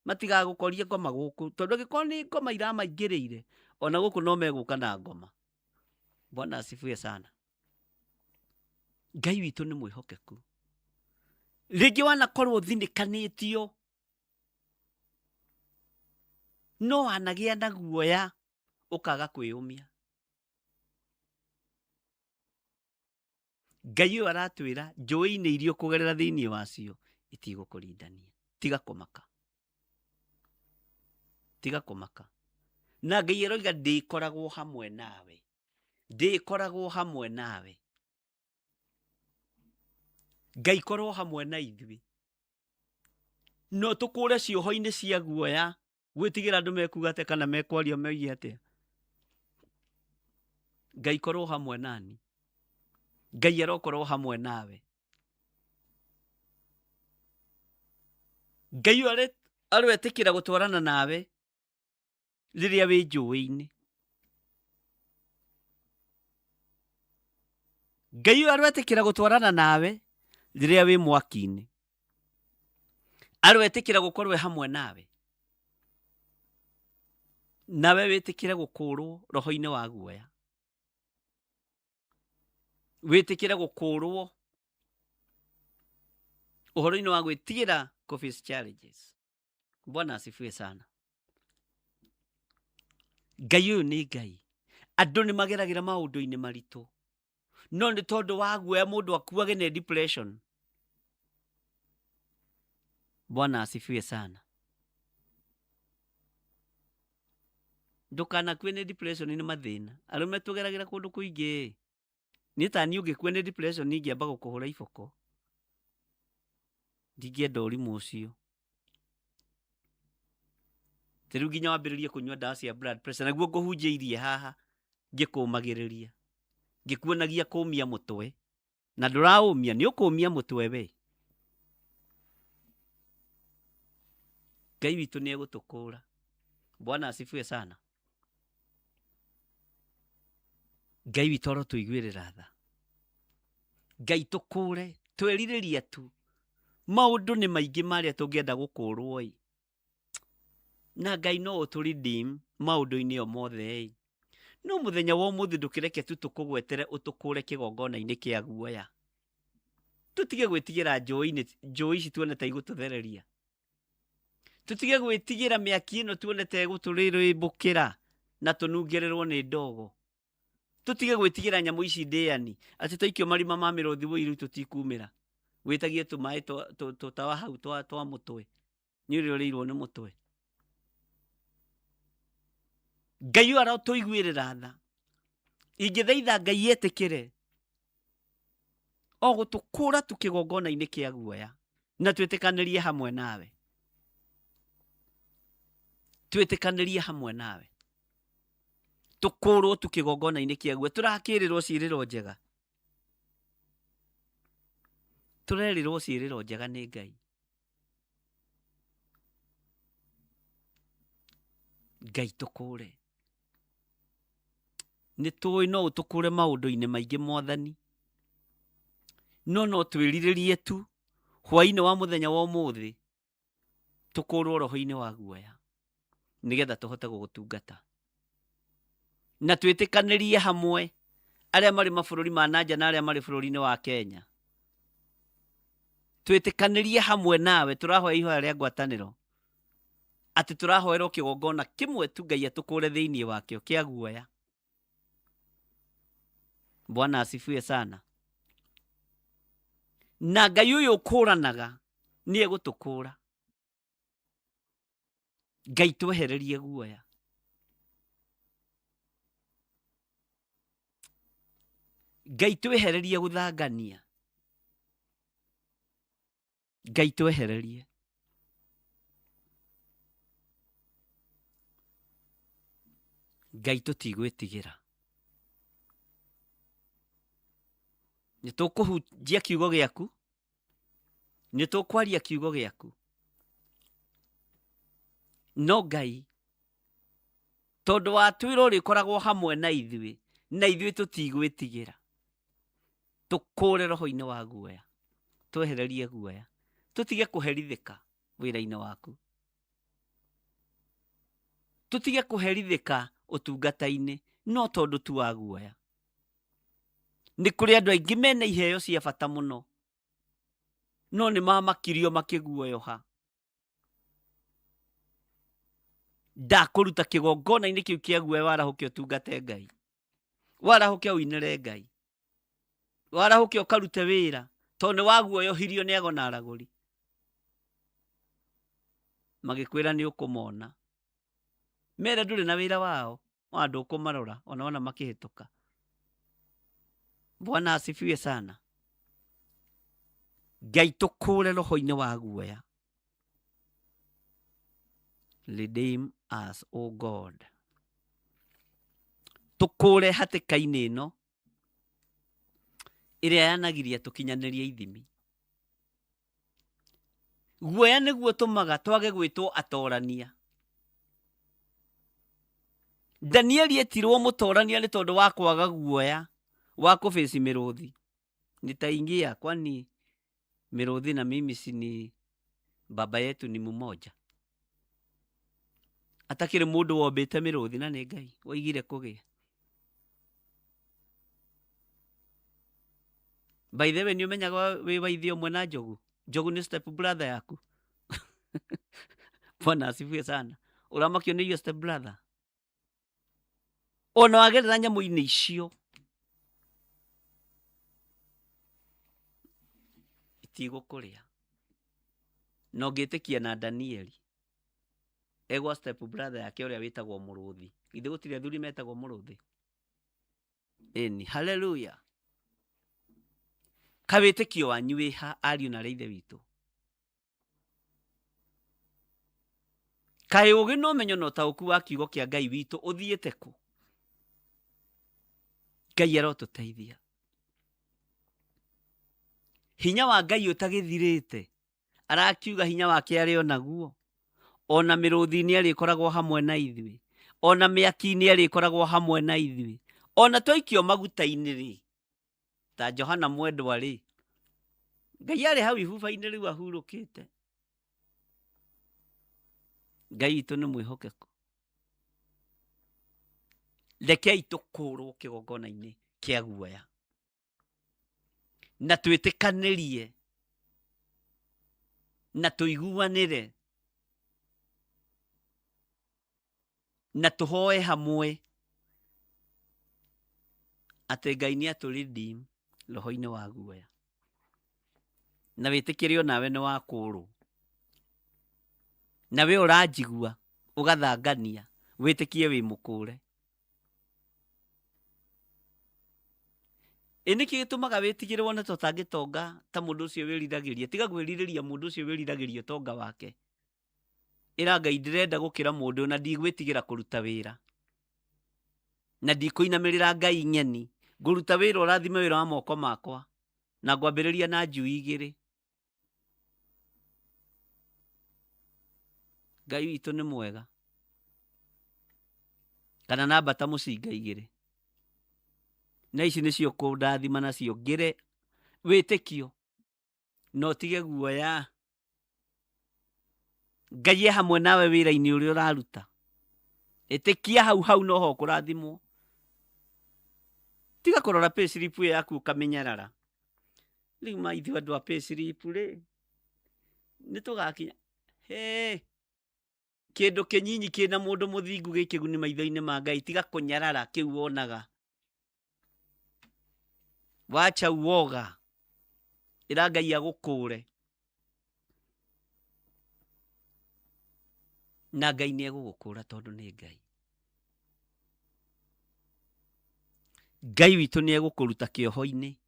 Matigagũkorie ngoma gũkũ, tondũ angĩkorwo nĩ ngoma iramaingĩrĩire, ona gũkũ no megũka na ngoma. Bwana asifiwe sana. Ngai witũ nĩ mwĩhokeku. Rĩngĩ wanakorwo ũthinĩkanĩtio, no wanagĩa na guoya ũkaga kwĩyũmia. Ngai ũyũ aratwĩra njũĩ-inĩ iria ũkũgerera thĩinĩ wacio itigũkũrindania. Tiga kũmaka. Tiga kũmaka. Na Ngai eroiga ndĩkoragwo hamwe nawe. Ndĩkoragwo hamwe nawe. Ngai korwo hamwe na ithuĩ. No tũkũre cioho-inĩ cia guoya gwĩtigĩra andũ mekuga atĩa kana mekwaria megie atĩa. Ngai korwo hamwe nani. Ngai arokorwo hamwe nawe. Ngai arwetĩkĩra gũtwarana nawe rĩrĩa wĩ njũĩ-inĩ. Ngai arwetĩkĩra gũtwarana nawe rĩrĩa wĩ mwaki-inĩ. Arwetĩkĩra gũkorwo hamwe nawe. Nawe wĩtĩkĩre gũkũrwo roho-inĩ wa guoya. Wĩtĩkĩre gũkũrwo ũhoro-inĩ wa gwĩtigĩra face challenges. Bwana asifiwe sana. Ngai ũyũ nĩ Ngai. Andũ nĩ mageragĩra maũndũ-inĩ maritũ, no nĩ tondũ wa guoya mũndũ akuage nĩ depression. Bwana asifiwe sana. Ndũkanakue nĩ depression nĩ mathĩna. Arũme tũgeragĩra kũndũ kũingĩ. Niĩ tani ũngĩkue nĩ depression ingĩamba gũkũhũra iboko. Ndingĩenda ũrimũ ũcio. Rĩu nginya wambĩrĩrie kũnyua ndawa cia blood pressure, naguo ngũhunjĩirie haha ngĩkũmagĩrĩria, ngĩkuonagia kũmia mũtwe, na ndũraũmia, nĩ ũkũmia mũtwe we. Ngai witũ nĩ egũtũkũra. Bwana asifiwe sana. Ngai witũ arotũiguĩrĩra tha. Ngai tũkũre, twerirĩria tu. Maũndũ nĩ maingĩ marĩa tũngĩenda gũkũrwo. Na Ngai no ũtũredeem maũndũ-inĩ o mothe. No mũthenya wa ũmũthĩ ndũkĩreke tu tũkũgwetere ũtũkũre kĩgongona-inĩ kĩa guoya. Tũtige gwĩtigĩra njũĩ ici tuone ta igũtũthereria. Tũtige gwĩtigĩra mĩaki ĩno tuone ta ĩgũtũrĩrĩmbũkĩra na tũnungererwo nĩ ndogo. Tũtige gwĩtigĩra nyamũ ici ndĩani, atĩ twaikio marima ma mĩrũthi wũiru tũtikumĩra. Gwĩtagie tũmaĩ tũtawa hau twa mũtwe. Nĩ ũrĩa ũrĩirwo nĩ mũtwe. Ngai ũyũ arotũiguĩrĩra tha. Ingĩthaitha Ngai etĩkĩre o gũtũkũra kĩgongona-inĩ kĩa guoya na twĩtĩkanĩrie hamwe nawe. Twĩtĩkanĩrie hamwe nawe. Tũkũrwo kĩgongona-inĩ kĩa guoya. Tũrakĩrĩrwo ciĩrĩro njega. Tũrerirwo ciĩrĩro njega nĩ Ngai. Ngai tũkũre. Nĩ tũĩ no ũtũkũre maũndũ-inĩ maingĩ Mwathani. No twĩrirĩrie tu hwaĩ-inĩ wa mũthenya wa ũmũthĩ tũkũrwo roho-inĩ wa guoya nĩgetha tũhote gũgũtungata. Na twĩtĩkanĩrie hamwe arĩa marĩ mabũrũri ma nanja na arĩa marĩ bũrũri-inĩ wa Kenya. Twĩtĩkanĩrie hamwe nawe tũrahoya ihoya rĩa ngwatanĩro atĩ tũrahoerwo kĩgongona kĩmwe tu Ngai atũkũre thĩinĩ wakĩo kĩa guoya. Bwana asifiwe sana. Na Ngai ũyũ ũkũranaga nĩ egũtũkũra. Ngai twehererie guoya. Ngai twehererie gũthangania. Ngai twehererie. Ngai tutigwitigira. Nitukuhunjia kiugo giaku, nitukwaria kiugo giaku. No Ngai, tondu watwira urikoragwo hamwe na ithuĩ tutigwitigira. Tukure roho-ini wa guoya, twehererie guoya, tutige kuherithika wira-ini waku, tutige kuherithika utungata-ini no tondu tu wa guoya. Ni kuri andu aingi mena iheo cia bata muno, no ni mamakirio makiguoyoha. Ndakuruta kigongona-ini kiu kia guoya, warahuke utungate Ngai, warahuke uinire Ngai, warahuke ukarute wira, tondu wa guoyohirio ni ago na araguri. Magikwira ni ukumona, mere nduri na wira wao, wandu ukumarora ona makihituka. Bwana asifiwe sana. Ngai tukure roho-ini wa guoya. Redeem us, O God. Tukure hatika-ini ino iria yanagiria tukinyanirie ithimi. Guoya niguo tumaga twage gwitwo atorania. Danieli etirwo mutorania ni tondu wa kwaga guoya wa kuface miruthi. Nitaingia kwani miruthi na mimi ni baba yetu ni mmoja. Atakire mundu wombete miruthi na ni Ngai waigire kugia. By the way, ni umenyaga wi waithio mwe na njogu. Njogu ni step brother yaku. Bwana asifiwe sana. Uramakio ni your step brother. Ona wagerera nyamu-ini icio itigukuria. No ngitikia na Danieli egwa step brother yake uria witagwo muruthi. Ithe gutire athuri metagwo muruthi. Eni, hallelujah. Kawitikio wanyu wiha ariu na ithe witu. Kai ugi no menyo no tauku wa kiugo kia Ngai witu uthiete ku. Ngai arotuteithia. Hinya wa Ngai utagithirite. Arakiuga hinya wake ari onaguo. Ona miruthi-ini arikoragwo hamwe na ithuĩ. Ona miaki-ini arikoragwo hamwe na ithuĩ. Ona twaikio maguta-ini ri. Ta Johana mwendwa ri. Ngai ari hau ibuba-ini riu ahurukite. Ngai itu ni mwihokeku. Rekei tukurwo kigongona-ini kia guoya. Na twitikanirie. Na tuiguanire. Na tuhoe hamwe. Ate Ngai ni aturedeem roho-ini wa guoya. Na witikirio nawe ni wakuru. Na we uranjigua ugathangania witikie wi mukure. Iniki gitumaga witigirwo na tutangitonga ta mundu ucio wiriragiria. Tiga gwiririria mundu ucio wiriragiria tonga wake. Ira Ngai ndirenda gukira mundu na ndigwitigira kuruta wira. Na ndikuinamirira Ngai nyeni. Nguruta wira urathime wira wa moko makwa. Na ngwambiriria na njui igiri. Ngai witu ni mwega. Kana na mbata mucinga igiri. Na ici nicio kundathima nacio ngire witikio. No tige guoya. Ngai hamwe nawe wira-ini uria uraruta. Itikia hau no ho kurathimwo. Tiga kurora pay slip yaku ukamenyarara. Riu maithu andu a pay slip ri. Nitugakinya. Kindu kinyinyi kina mundu muthingu gikiguni maitho-ini ma Ngai. Tiga kunyarara kiu wonaga. Wacha uoga. Ira Ngai agukure. Na Ngai ni egugukura tondu ni Ngai. Ngai witu ni egukuruta kioho-ini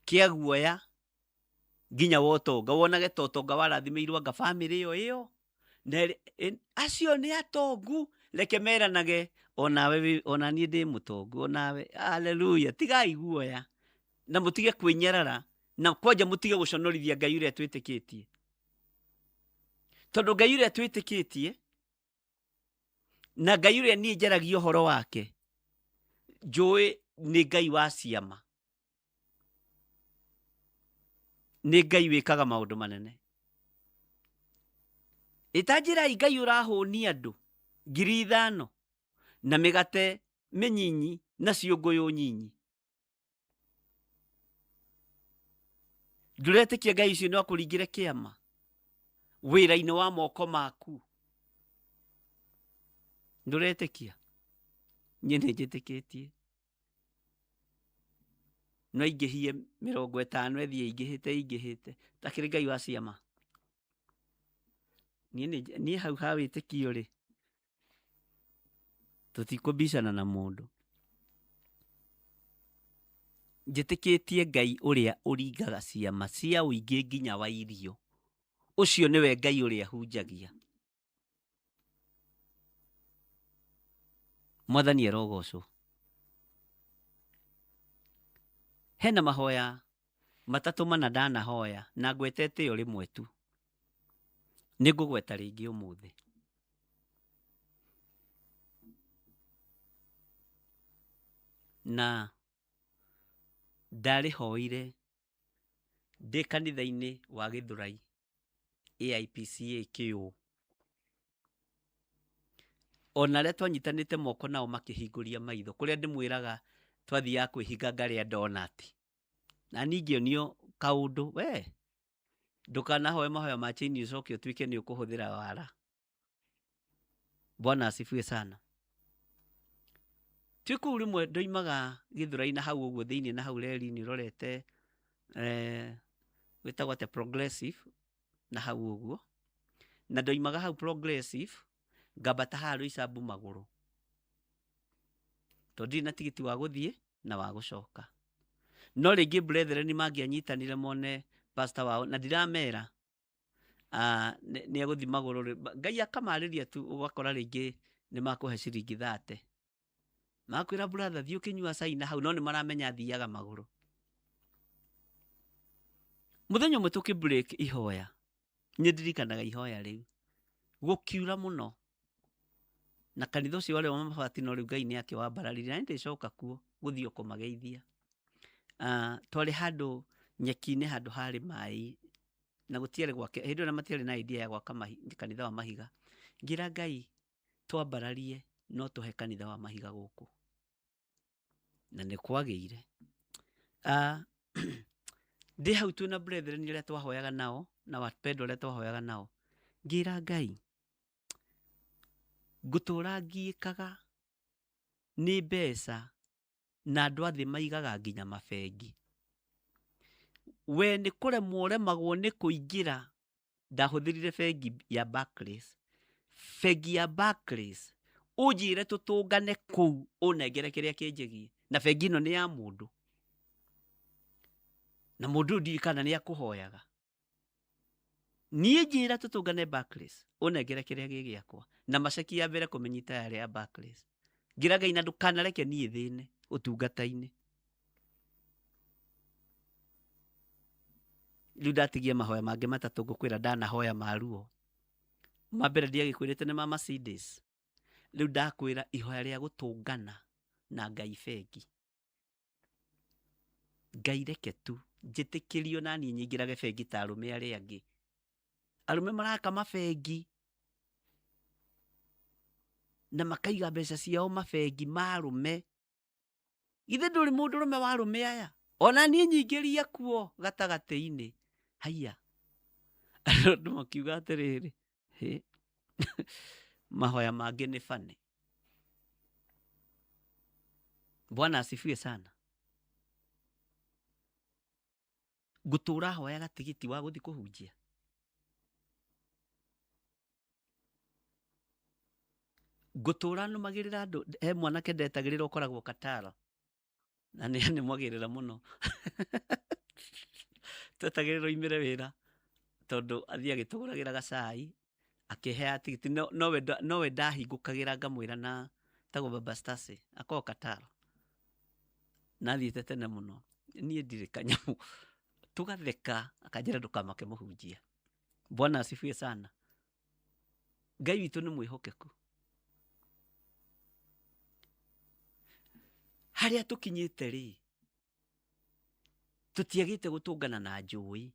kia guoya nginya wotonga. Wonage totonga warathimirwo anga family iyo. Na acio ni atongu. Reke meranage ona niĩ ndĩ mũtongu onawe. Haleluya, tigai guoya na mũtige kwĩnyerera na kwanja mũtige gũconorithia Ngai ũrĩa twĩtĩkĩtie, tondũ Ngai ũrĩa twĩtĩkĩtie na Ngai ũrĩa niĩ njaragia ũhoro wake njũĩ nĩ Ngai wa ciama, nĩ Ngai wĩkaga maũndũ manene. Itanjirai Ngai ũrahũnia andũ 5,000 na mĩgate mĩnyinyi na ciũngũyũ nyinyi. Ndũretĩkia Ngai ũcio no akũringĩre kĩama wĩra-inĩ wa moko maku? Ndũretĩkia? Niĩ nĩ njĩtĩkĩtie. No ingĩhie 50 ĩthiĩ ingĩhĩte takĩrĩ Ngai wa ciama. Niĩ hau ha wĩtĩkio rĩ, tũtikũbicana na mũndũ. Njĩtĩkĩtie Ngai ũrĩa ũringaga ciama cia ũingĩ nginya wa irio. Ũcio nĩwe Ngai ũrĩa hunjagia. Mwathani arogocwo. Hena mahoya matatũ mana ndanahoya na ngwetete yo rĩmwe tu. Nĩ ngũgweta rĩngĩ ũmũthĩ. Na ndarĩhoire ndĩ kanitha-inĩ wa Gĩthũrai AIPCA Kĩũ. Ona arĩa twanyitanĩte moko nao makĩhingũria maitho, kũrĩa ndĩmwĩraga twathiaga kwĩhinga ngarĩa donati. Na ningĩonio kaũndũ, we ndũkanahoe mahoya ma chini ũcoke ũtuĩke nĩ ũkũhũthĩra wara. Bwana asifiwe sana. Twĩ kũu rĩmwe ndoimaga Gĩthũrai na hau ũguo thĩinĩ na hau reri-inĩ ũrorete wĩtagwo atĩa Progressive na hau ũguo. Na ndoimaga hau Progressive ngambata haha Roysambu magũrũ, tondũ ndirĩ na tigiti wa gũthiĩ na wa gũcoka. No rĩngĩ brethren mangĩanyitanire mone pastor wao na ndiramera nĩ egũthiĩ magũrũ. Ngai akamarĩria tu ũgakora rĩngĩ nĩ makũhe ciringi 30. Makwĩra brother thiĩ ũkĩnyua cai na hau, no nĩ maramenya thiaga magũrũ. Mũthenya ũmwe tũkĩ-break ihoya, nĩ ndirikanaga ihoya rĩu gũkiura mũno, na kanitha ũcio warĩ wa mabati, no rĩu Ngai nĩ akĩwambararirie na nĩ ndĩcoka kuo gũthiĩ kũmageithia. Twarĩ handũ nyeki-inĩ handũ harĩ maĩ na gũtiarĩ gwake, hĩndĩ ĩyo matiarĩ na idea ya gwaka kanitha wa mahiga. Ngira Ngai twambararie no tũhe kanitha wa mahiga gũkũ, na nĩ kwagĩire. Ndĩ hau twĩna brethren arĩa twahoyaga nao na wapendwa arĩa twahoyaga nao, ngira Ngai ngũtũra ngiĩkaga nĩ mbeca na andũ athĩ maigaga nginya mabengi. We nĩ kũremwo remagwo nĩ kũingĩra. Ndahũthĩrire bengi ya Barclays. Bengi ya Barclays ũnjĩre tũtũngane kũu ũnengere kĩrĩa kĩnjĩgie, na bengi ĩno nĩ ya mũndũ, na mũndũ ndirikana nĩ akũhoyaga. Niĩ njĩra tũtũngane Barclays ũnengere kĩrĩa gĩgĩakwa, na maceki ya mbere kũmenyita yarĩ ya Barclays. Ngira Ngai na ndũkanareke niĩ thĩne ũtungata-inĩ. Rĩu ndatigia mahoya mangĩ matatũ ngũkwĩra ndanahoya ma ruo. Ma mbere ndiagĩkwĩrĩte nĩ ma Mercedes. Rĩu ndakwĩra ihoya rĩa gũtũngana na Ngai bengi. Ngai reke tu njĩtĩkĩrio na niĩ nyingĩrage bengi ta arũme arĩa angĩ. Arũme maraka mabengi na makaiga mbeca ciao mabengi ma arũme. Ithe ndũrĩ mũndũ ũrũme wa arũme aya? Ona niĩ nyingĩria kuo gatagatĩ-inĩ. Haiya, andũ makiuga atĩrĩrĩ, mahoya mangĩ nĩ bane. Bwana asifiwe sana. Ngũtũra hoyaga tigiti wa gũthiĩ kũhunjia. Ngũtũra nũmagĩrĩra andũ. He mwanake ndetagĩrĩra ũkoragwo Katara, na nĩ mwagĩrĩra mũno. Twetagĩrĩra oimĩre wĩra tondũ athiĩ agĩtũgũragĩra gacai akĩheaga tigiti. No we ndahingũkagĩra ngamwĩra na tago baba Stasi ako Kataro nathiĩte tene mũno niĩ ndirĩ kanyamu tũgatheka akanjĩra ndũkamake mũhunjia. Bwana asifiwe sana. Ngai witũ nĩ mwĩhokeku. Harĩa tũkinyĩte rĩ, tũtiagĩte gũtũngana na njũĩ,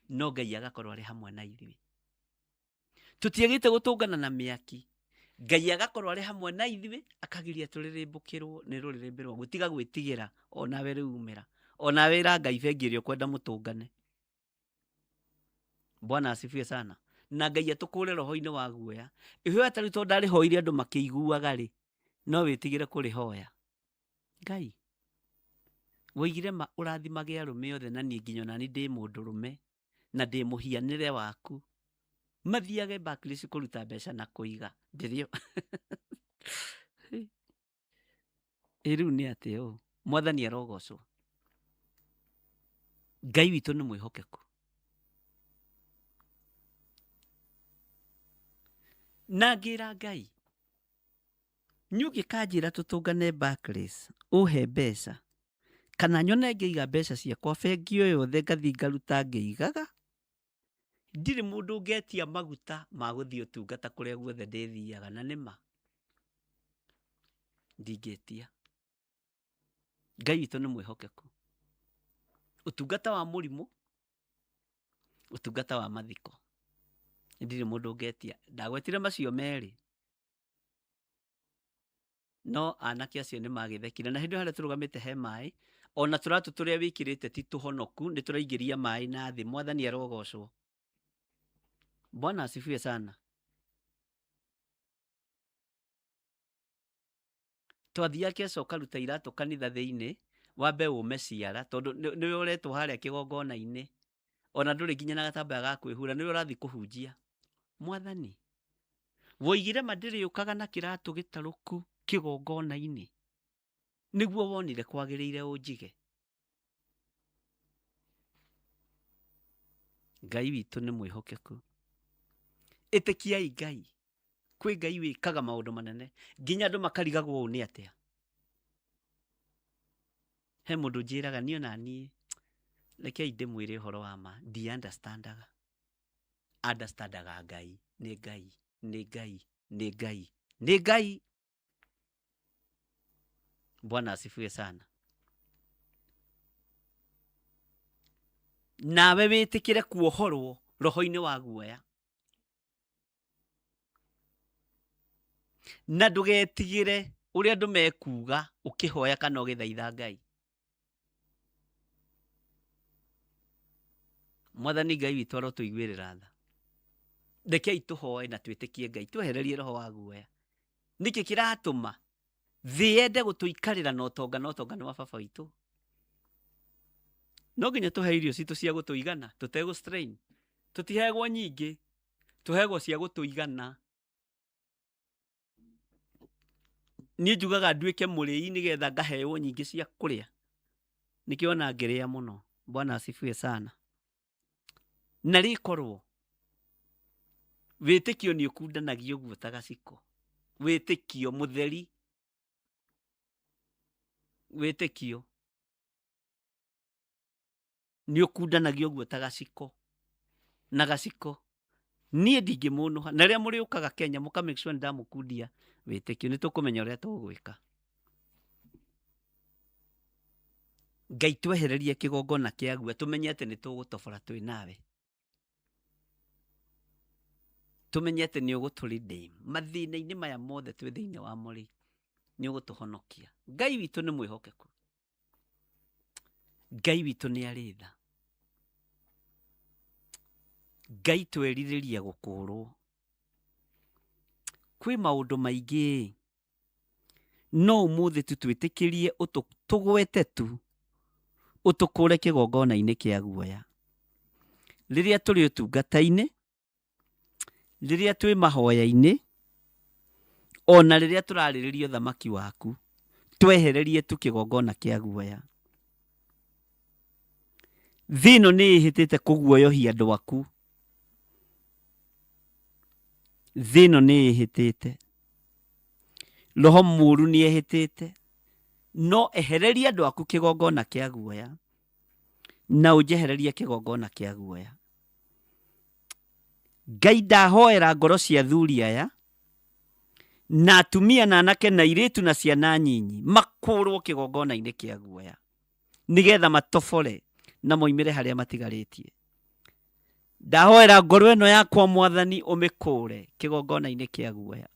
no Ngai agakorwo arĩ hamwe na ithuĩ. Tũtiagĩte gũtũngana na mĩaki, Ngai agakorwo arĩ hamwe na ithuĩ, akagiria tũrĩrĩmbũkĩrwo nĩ rũrĩrĩmbĩ rwa gũtiga gwĩtigĩra onawe rĩu umĩra. Onawe ĩra Ngai bengi ĩrĩa ũkwenda mũtũngane. Bwana asifiwe sana. Na Ngai atũkũre roho-inĩ wa guoya. Ihũa tarĩ tondũ ndarĩhoire andũ makĩiguaga rĩ, no wĩtigĩre kũrĩhoya. Ngai, woigire ma ũrathimage arũme othe na niĩ nginya nani ndĩ mũndũrũme na ndĩ mũhianĩre waku. Mathiage Barclays kũruta mbeca na kũiga. Ndĩrĩo. Rĩu nĩ atĩa ũũ? Mwathani arogocwo. Ngai witũ nĩ mwĩhokeku. Na ngĩra Ngai, nyuge kanjĩra tũtũngane Barclays, ũhe mbeca, kana nyone ngĩiga mbeca ciakwa bengi o yothe ngathi ngaruta ngĩigaga. Ndirĩ mũndũ ũngetia maguta ma gũthiĩ ũtungata kũrĩa guothe ndĩthiaga, na nĩma ndingĩtia. Ngai witũ nĩ mwĩhokeku. Ũtungata wa mũrimũ, ũtungata wa mathiko, ndirĩ mũndũ ũngetia. Ndagwetire macio merĩ, no anake acio nĩ magĩthekire. Na hĩndĩ harĩa tũrũgamĩte he maĩ, ona tũratũ tũrĩa wĩkĩrĩte ti tũhonoku, nĩ tũraingĩria maĩ na thĩ. Mwathani arogocwo. Bwana asifiwe sana. Twathiaga kĩaca ũkaruta iratũ kanitha thĩinĩ, wambe ũme ciara, tondũ nĩwe ũretwo harĩa kĩgongona-inĩ, ona ndũrĩ nginya na gatambaya ga kwĩhura, nĩwe ũrathiĩ kũhunjia. Mwathani, woigire ma ndĩrĩũkaga na kĩratũ gĩtarũku kĩgongona-inĩ, nĩguo wonire kwagĩrĩire ũnjige. Ngai witũ nĩ mwĩhokeku. Ĩtĩkiai Ngai. Kwĩ Ngai wĩkaga maũndũ manene, nginya andũ makarigagwo ũũ nĩ atĩa. He mũndũ njĩraga niĩ ona niĩ, rekei ndĩmwĩre ũhoro wa ma, ndiandastandaga. Andastandaga Ngai. Nĩ Ngai, nĩ Ngai, nĩ Ngai, nĩ Ngai. Bwana asifiwe sana. Nawe wĩtĩkĩre kuohorwo roho-inĩ wa guoya. Na ndũgetigĩre ũrĩa andũ mekuga ũkĩhoya kana ũgĩthaitha Ngai. Mwathani Ngai witũ arotũiguĩrĩra tha. Rekei tũhoe na twĩtĩkie Ngai, twehererie roho wa guoya. Nĩkĩ kĩratũma thĩ yende gũtũikarĩra na ũtonga nĩ wa baba witũ? No nginya tũhe irio citũ cia gũtũigana, tũtegũ strain. Tũtiheagwo nyingĩ, tũheagwo cia gũtũigana. Niĩ njugaga nduĩke mũrĩi nĩgetha ngaheo nyingĩ cia kũrĩa. Nĩkĩo ona ngĩrĩa mũno. Bwana asifiwe sana. Na rĩkorwo wĩtĩkio nĩ ũkundanagio ũguo ta gaciko. Wĩtĩkio mũtheri. Wĩtĩkio nĩ ũkundanagio ũguo ta gaciko. Na gaciko niĩ ndingĩmũnũha. Na rĩrĩa mũrĩũkaga Kenya mũka make sure ndamũkundia wĩtĩkio, nĩ tũkũmenya ũrĩa tũgwĩka. Ngai twehererie kĩgongona kĩa guoya, tũmenye atĩ nĩ tũgũtobora twĩ nawe. Tũmenye atĩ nĩ ũgũtũredeem mathĩna-inĩ maya mothe twĩ thĩinĩ wa mũrĩ, nĩ ũgũtũhonokia. Ngai witũ nĩ mwĩhokeku. Ngai witũ nĩ arĩ tha. Ngai twerirĩria gũkũrwo. Kwĩ maũndũ maingĩ, no ũmũthĩ tu twĩtĩkĩrie tũgwete tu ũtũkũre kĩgongona-inĩ kĩa guoya. Rĩrĩa tũrĩ ũtungata-inĩ, rĩrĩa twĩ mahoya-inĩ, ona rĩrĩa tũrarĩrĩria ũthamaki waku, twehererie tu kĩgongona kĩa guoya. Thĩ ĩno nĩ ĩhĩtĩte kũguoyohia andũ aku. Thĩ ĩno nĩ ĩhĩtĩte.
roho mũru nĩehĩtĩte, no ehereria andũ aku kĩgongona kĩa guoya na ũnjehererie kĩgongona kĩa guoya. Ngai ndahoera ngoro cia athuri aya na atumia na anake na airĩtu na ciana nyinyi makũrwo kĩgongona-inĩ kĩa guoya nĩgetha matobore na moimĩre harĩa matigarĩtie. Ndahoera ngoro ĩno yakwa Mwathani ũmĩkũre kĩgongona-inĩ kĩa guoya.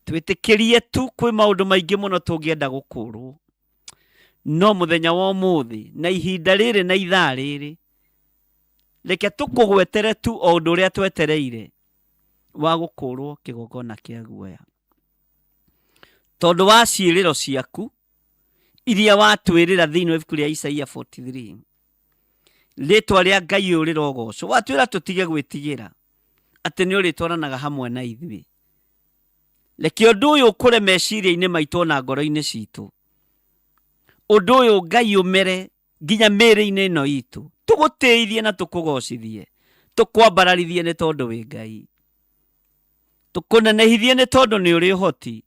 Twĩtĩkĩrie tu kwĩ maũndũ maingĩ mũno tũngĩenda gũkũrwo, no mũthenya wa ũmũthĩ na ihinda rĩrĩ na ithaa rĩrĩ, reke tũkũgwetere tu o ũndũ ũrĩa twetereire wa gũkũrwo kĩgongona kĩa guoya. Tondũ wa ciĩrĩro ciaku iria watwĩrĩra thĩinĩ wa ibuku rĩa Isaia 43, rĩtwa rĩa Ngai ũyũ rĩrogocwo. Watwĩra tũtige gwĩtigĩra atĩ nĩ ũrĩtwaranaga hamwe na ithuĩ. Reke ũndũ ũyũ ũkũre meciria-inĩ maitũ na ngoro-inĩ citũ. Ũndũ ũyũ Ngai ũmere nginya mĩĩrĩ-inĩ ĩno itũ. Tũgũtĩithie na tũkũgocithie, tũkwambararithie nĩ tondũ wĩ Ngai. Tũkũnenehithie nĩ tondũ nĩ ũrĩ ũhoti.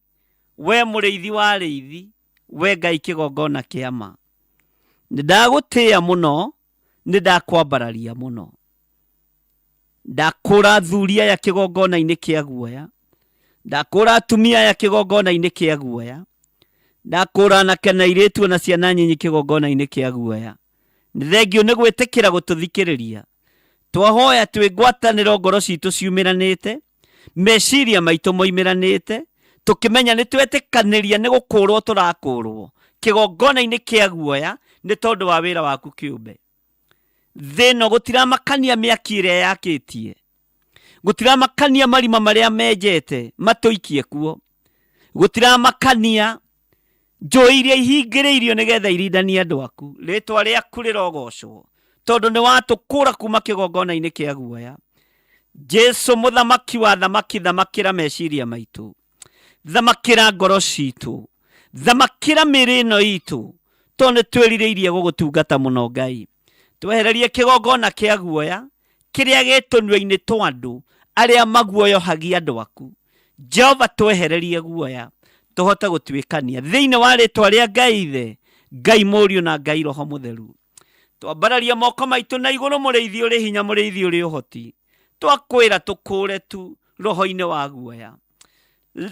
We mũrĩithi wa arĩithi, we Ngai kĩgongona kĩa ma. Nĩndagũtĩĩa mũno, nĩndakwambararia mũno. Ndakũra athuri aya kĩgongona-inĩ kĩa guoya, ndakũra atumia aya kĩgongona-inĩ kĩa guoya, ndakũra anake na airĩtu na ciana nyinyi kĩgongona-inĩ kĩa guoya. Nĩ thengio nĩ gwĩtĩkĩra gũtũthikĩrĩria. Twahoya twĩ ngwatanĩro ngoro citũ ciumĩranĩte, meciria maitũ moimĩranĩte, tũkĩmenya nĩ twetĩkanĩria nĩ gũkũrwo tũrakũrwo kĩgongona-inĩ kĩa guoya nĩ tondũ wa wĩra waku kĩũmbe. Thĩno gũtiramakania mĩaki ĩrĩa yakĩtie, gũtiramakania marima marĩa menjete matũikie kuo, gũtiramakania njũĩ iria ihingĩrĩirio nĩgetha irindanie andũ aku. Rĩtwa rĩaku rĩrogocwo tondũ nĩ watũkũra kuma kĩgongona-inĩ kĩa guoya. Jesu mũthamaki wa thamaki, thamakĩra meciria maitũ, thamakĩra ngoro citũ, thamakĩra mĩĩrĩ ĩno itũ, tondũ nĩ twĩrirĩirie gũgũtungata mũno Ngai. Twehererie kĩgongona kĩa guoya kĩrĩa gĩtũnua-inĩ twa andũ arĩa maguoyohagia andũ aku. Jehova, twehererie guoya tũhote gũtuĩkania thĩinĩ wa rĩtwa rĩa Ngai Ithe, Ngai Mũriũ na Ngai Roho Mũtheru. Twambararia moko maitũ na igũrũ, mũrĩithi ũrĩ hinya, mũrĩithi ũrĩ ũhoti. Twakwĩra tũkũre tu roho-inĩ wa guoya.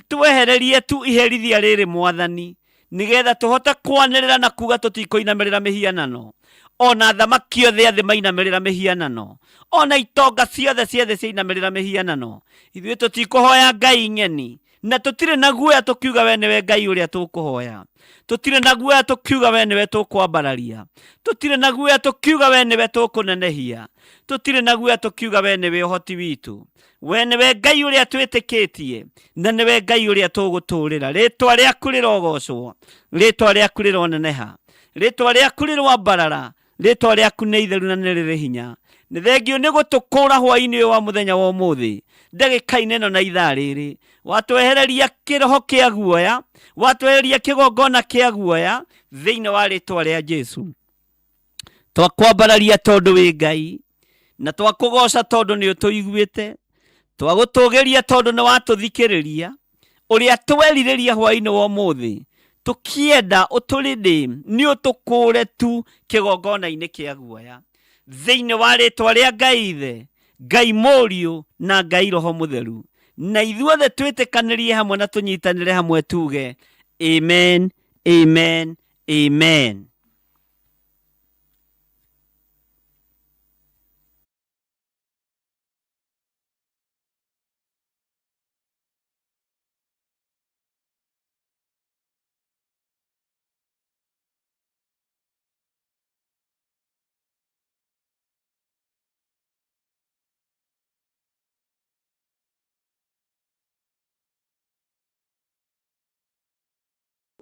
Twehererie tu iherithia rĩrĩ Mwathani, nĩgetha tũhote kwanĩrĩra na kuga tũtikũinamĩrĩra mĩhianano. Ona thamaki othe athĩ mainamĩrĩra mĩhianano, ona itonga ciothe ciinamĩrĩra mĩhianano. Ithuĩ tũtikũhoya Ngai ng'eni, na tũtirĩ na guoya tũkiuga we nĩwe Ngai ũrĩa tũkũhoya. Tũtirĩ na guoya tũkiuga we nĩwe tũkwambararia. Tũtirĩ na guoya tũkiuga we nĩwe tũkũnenehia. Tũtirĩ na guoya tũkiuga we nĩwe ũhoti witũ. We nĩwe Ngai ũrĩa twĩtĩkĩtie, na nĩwe Ngai ũrĩa tũgũtũũrĩra. Rĩtwa rĩaku rĩrogocwo, rĩtwa rĩaku rĩroneneha, rĩtwa rĩaku rĩrwambarara, rĩtwa rĩaku nĩ itheru na nĩ rĩrĩ hinya. Nĩ thengio nĩ gũtũkũra hwaĩ-inĩ ũyũ wa mũthenya wa ũmũthĩ, ndagĩka-inĩ ĩno na ithaa rĩrĩ. Watwehereria kĩroho kĩa guoya, watwehereria kĩgongona kĩa guoya thĩinĩ wa rĩtwa rĩa Jesu. Twakwambararia tondũ wĩ Ngai, na twakũgoca tondũ nĩ ũtũiguĩte, twagũtũgĩria tondũ nĩ watũthikĩrĩria. Ũrĩa twerirĩria hwaĩ-inĩ wa ũmũthĩ, tũkienda ũtũrĩndĩ nĩ ũtũkũre tu kĩgongona-inĩ kĩa guoya thĩinĩ wa rĩtwa rĩa Ngai Ithe, Ngai Mũriũ na Ngai Roho Mũtheru. Na ithuothe twĩtĩkanĩrie hamwe na tũnyitanĩre hamwe tuge amen, amen, amen.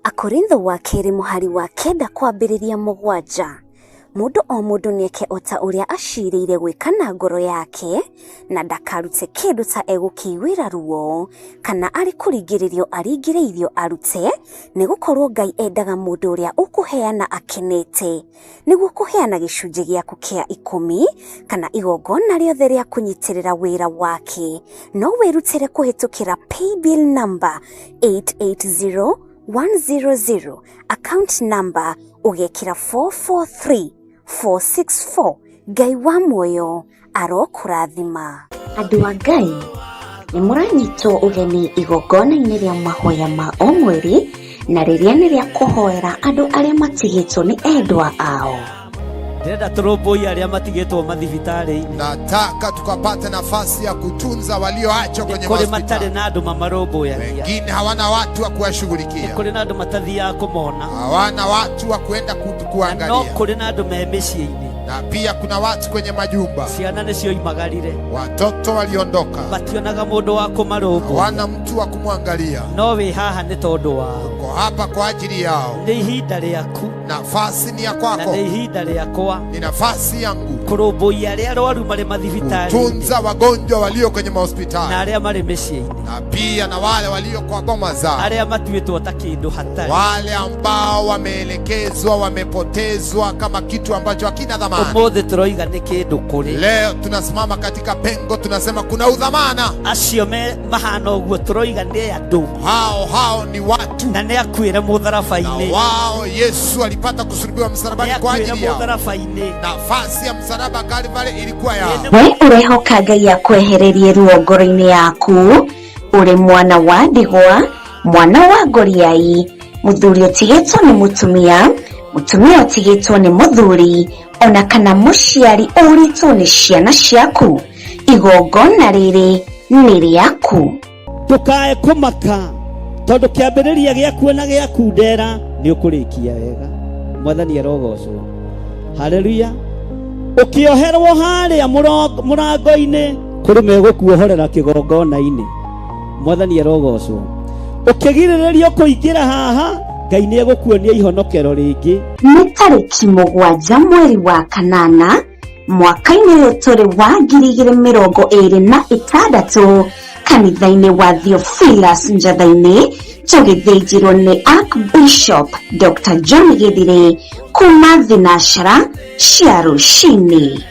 Akorintho wa kerĩ mũhari wa 9 kwambĩrĩria 7. Mundu o mundu nieke ota uria aciriire gwika na ngoro yake na ndakarute kindu ta egukiwira ruo kana ari kuringiririo aringiriirio arute nigukorwo Ngai endaga mundu uria ukuheana akenete niguo kuheana gicunji giaku kia 10 kana igongona riothe ria kunyitirira wira wake no wirutire kuhitukira paybill number 880100 account number ugekira 443464 Ngai wa muoyo arokurathima. Andu a Ngai ni muranyitwo ugeni igongona-ini ria mahoya ma o mweri na riria ni ria kuhoera andu aria matigitwo ni endwa ao.
Ndenda turoboi aria matigitwo mathibitari.
Nataka tukapate nafasi ya kutunza walioachwa kwenye hospitali.
Kule matare na andu mamaroboya.
Wengine hawana watu wa kuwashughulikia.
Kule na andu matathia kumona.
Hawana watu wa kwenda kuangalia.
No kule na andu memeciini.
Na pia kuna watu kwenye majumba.
Ciana nicio imagarire.
Watoto waliondoka.
Bationaga mundu wa kumarobo.
Hawana mtu wa kumwangalia.
No we haha ni tondu wa.
Uko hapa kwa ajili yao.
Ni ihinda riaku.
Nafasi ni ya kwako.
Na ni ihinda riakwa.
Ni nafasi yangu.
Kuroboi aria arwaru mari mathibitari.
Kutunza wagonjwa walio kwenye mahospitali.
Na aria mari meciini.
Na pia na wale walio kwa boma zao.
Aria matuitwo ta kindu hatari.
Wale ambao wameelekezwa, wamepotezwa kama kitu ambacho hakina dhamana.
Umothe turoiga ni kindu kuri.
Leo tunasimama katika pengo, tunasema kuna udhamana.
Acio me mahana uguo turoiga ni andu.
Hao ni watu.
Na ni akwire mutharafa-ini.
Na wao Yesu alipata kusulubiwa msalabani kwa ajili yao.
Mutharafa-ini.
Nafasi ya msalaba Kalvari ilikuwa yao.
We urehoka Ngai akwehererie ruo ngoro-ini yaku uri mwana wa ndigwa, mwana wa ngoriai, muthuri utigitwo ni mutumia, mutumia utigitwo ni muthuri, ona kana muciari uritwo ni ciana ciaku, igongona riri ni riaku.
Tukae kumaka tondu kiambiriria giaku na giaku ndera ni ukurikia wega. Mwathani arogocwo. Haleluya. Ukioherwo haria murango-ini kuri megukuohorera kigongona-ini. Mwathani arogocwo. Ukigirirerio kuingira haha Ngai ni egukuonia ihonokero ringi.
Ni tariki 7 mweri wa kanana mwaka-ini uyu turi wa 2026 kanitha-ini wa Theophilus Njatha-ini tugithĩnjirwo ni Archbishop Dr. John Githire kuma thinashara cia rucini.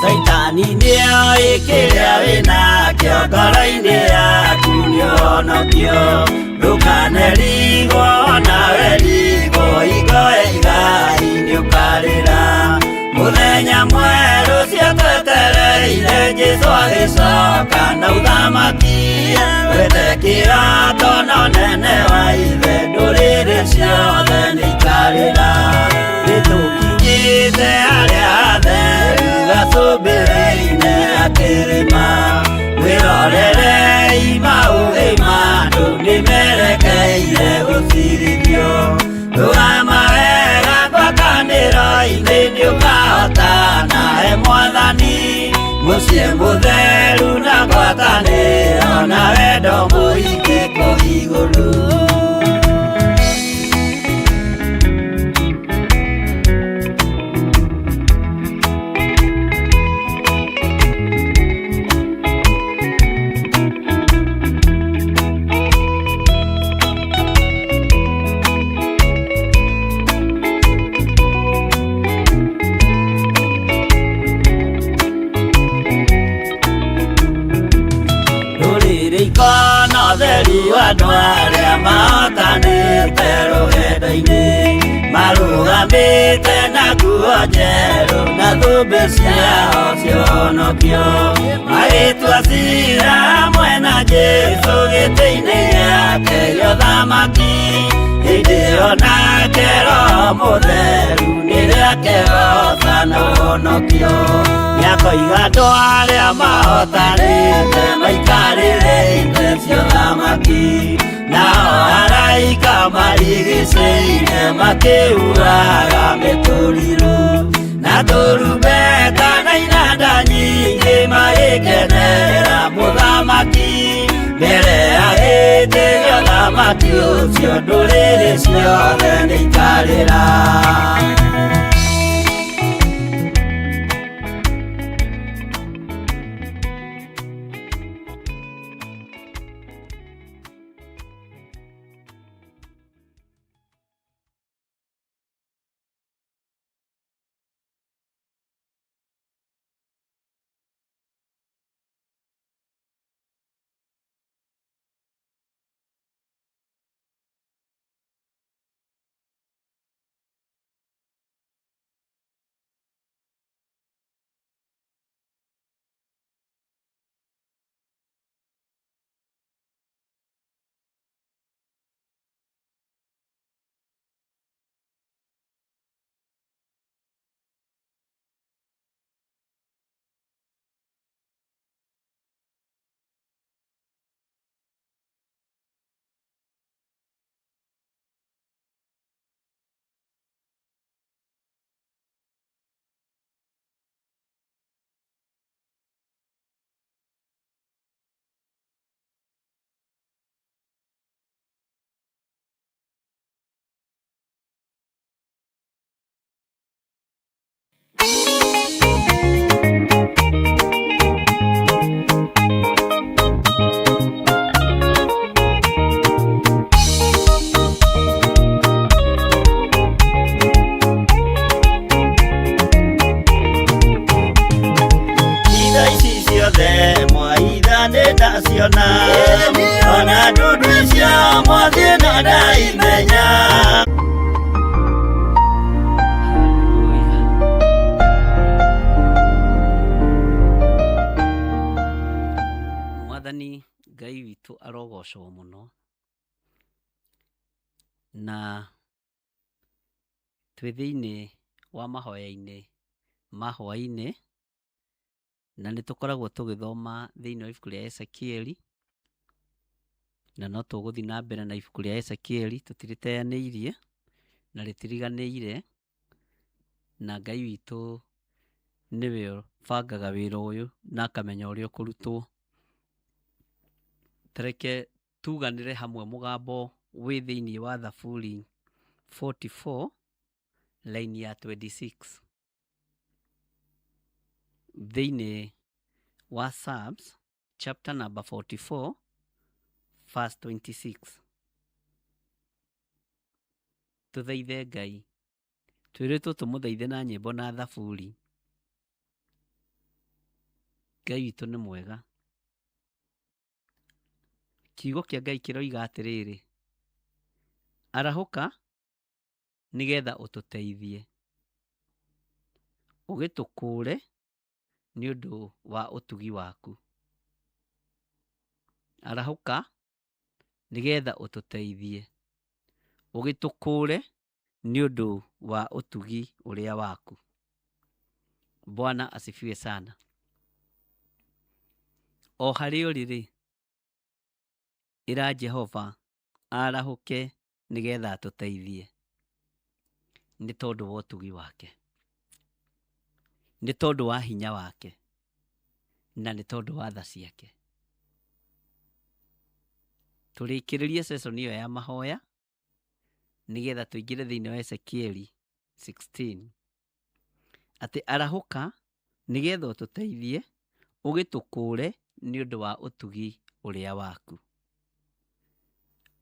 Saitani nio ikiria wina kio ngoro-ini yaku
cionokio ndukanerigo nawe rigo igoe igai nĩũkarĩra mũthenya mwerũ ciatwetereire Jesũ agĩcoka na ũthamaki wethe kĩrato na ũnene wa ithe ndũrĩrĩ ciothe nĩikarĩra nĩtũkinyĩte harĩa hatheru gacũmbĩrĩ-inĩ gakĩrĩma wĩrorere imaũgĩ ma andũ nĩmerekeire gũcirithio rũgama wega ngwatanĩro-inĩ nĩũkahota nawe Mwathani mũciĩ mũtheru na ngwatanĩro na wendo mũingĩ kũu igũrũ. Andũ arĩa mahotanĩte rũgendo-inĩ marũgamĩte na nguo njerũ na thũmbĩ ciao cionokio magĩtua ciira hamwe na Jesũ gĩtĩ-inĩ gĩake gĩa ũthamaki hĩndĩ ĩyo nake Roho Mũtheru nĩrĩake rosa na ũhonokio nĩakoiga andũ arĩa mahotanĩte maikarĩre itĩ cia ũthamaki nao araika marigicĩire makĩuraga mĩtũrirũ na tũrumbeta na inanda nyingĩ magĩkenerera mũthamaki mbere ya gĩtĩ gĩa ũthamaki ũcio ndũrĩrĩ ciothe nĩikarĩra. Ona ndudu cia mwathie na ndaimenya
Mwathani Ngai witũ arogocwo mũno na twĩ thĩinĩ wa mahoya-inĩ ma hwaĩ-inĩ na nĩ tũkoragwo tũgĩthoma thĩinĩ wa ibuku rĩa Ezekieli na no tũgũthiĩ na mbere na ibuku rĩa Ezekieli tũtirĩteanĩirie na rĩtiriganĩire na Ngai witũ nĩwe bangaga wĩra ũyũ na akamenya ũrĩa ũkũrutwo. Tareke tuganĩre hamwe mũgambo wĩ thĩinĩ wa Thaburi 44 line ya 26 thĩinĩ wa Psalms chapter number 44 verse 26. Tũthaithe Ngai, twĩrĩtwo tũmũthaithe na nyĩmbo na thaburi. Ngai witũ nĩ mwega, kiugo kĩa Ngai kĩroiga atĩrĩrĩ, arahũka nĩgetha ũtũteithie, ũgĩtũkũũre nĩ ũndũ wa ũtugi waku. Arahũka nĩgetha ũtũteithie, ũgĩtũkũũre nĩ ũndũ wa ũtugi ũrĩa waku. Bwana asifiwe sana. O harĩ ũrĩ ĩra Jehova arahũke nĩgetha atũteithie, nĩ tondũ wa ũtugi wake, nĩ tondũ wa hinya wake, na nĩ tondũ wa tha ciake. Tũrĩkĩrĩrie session ĩyo ya mahoya nĩgetha tũingĩre thĩinĩ wa Ezekieli 16 atĩ arahũka nĩgetha ũtũteithie, ũgĩtũkũũre nĩ ũndũ wa ũtugi ũrĩa waku.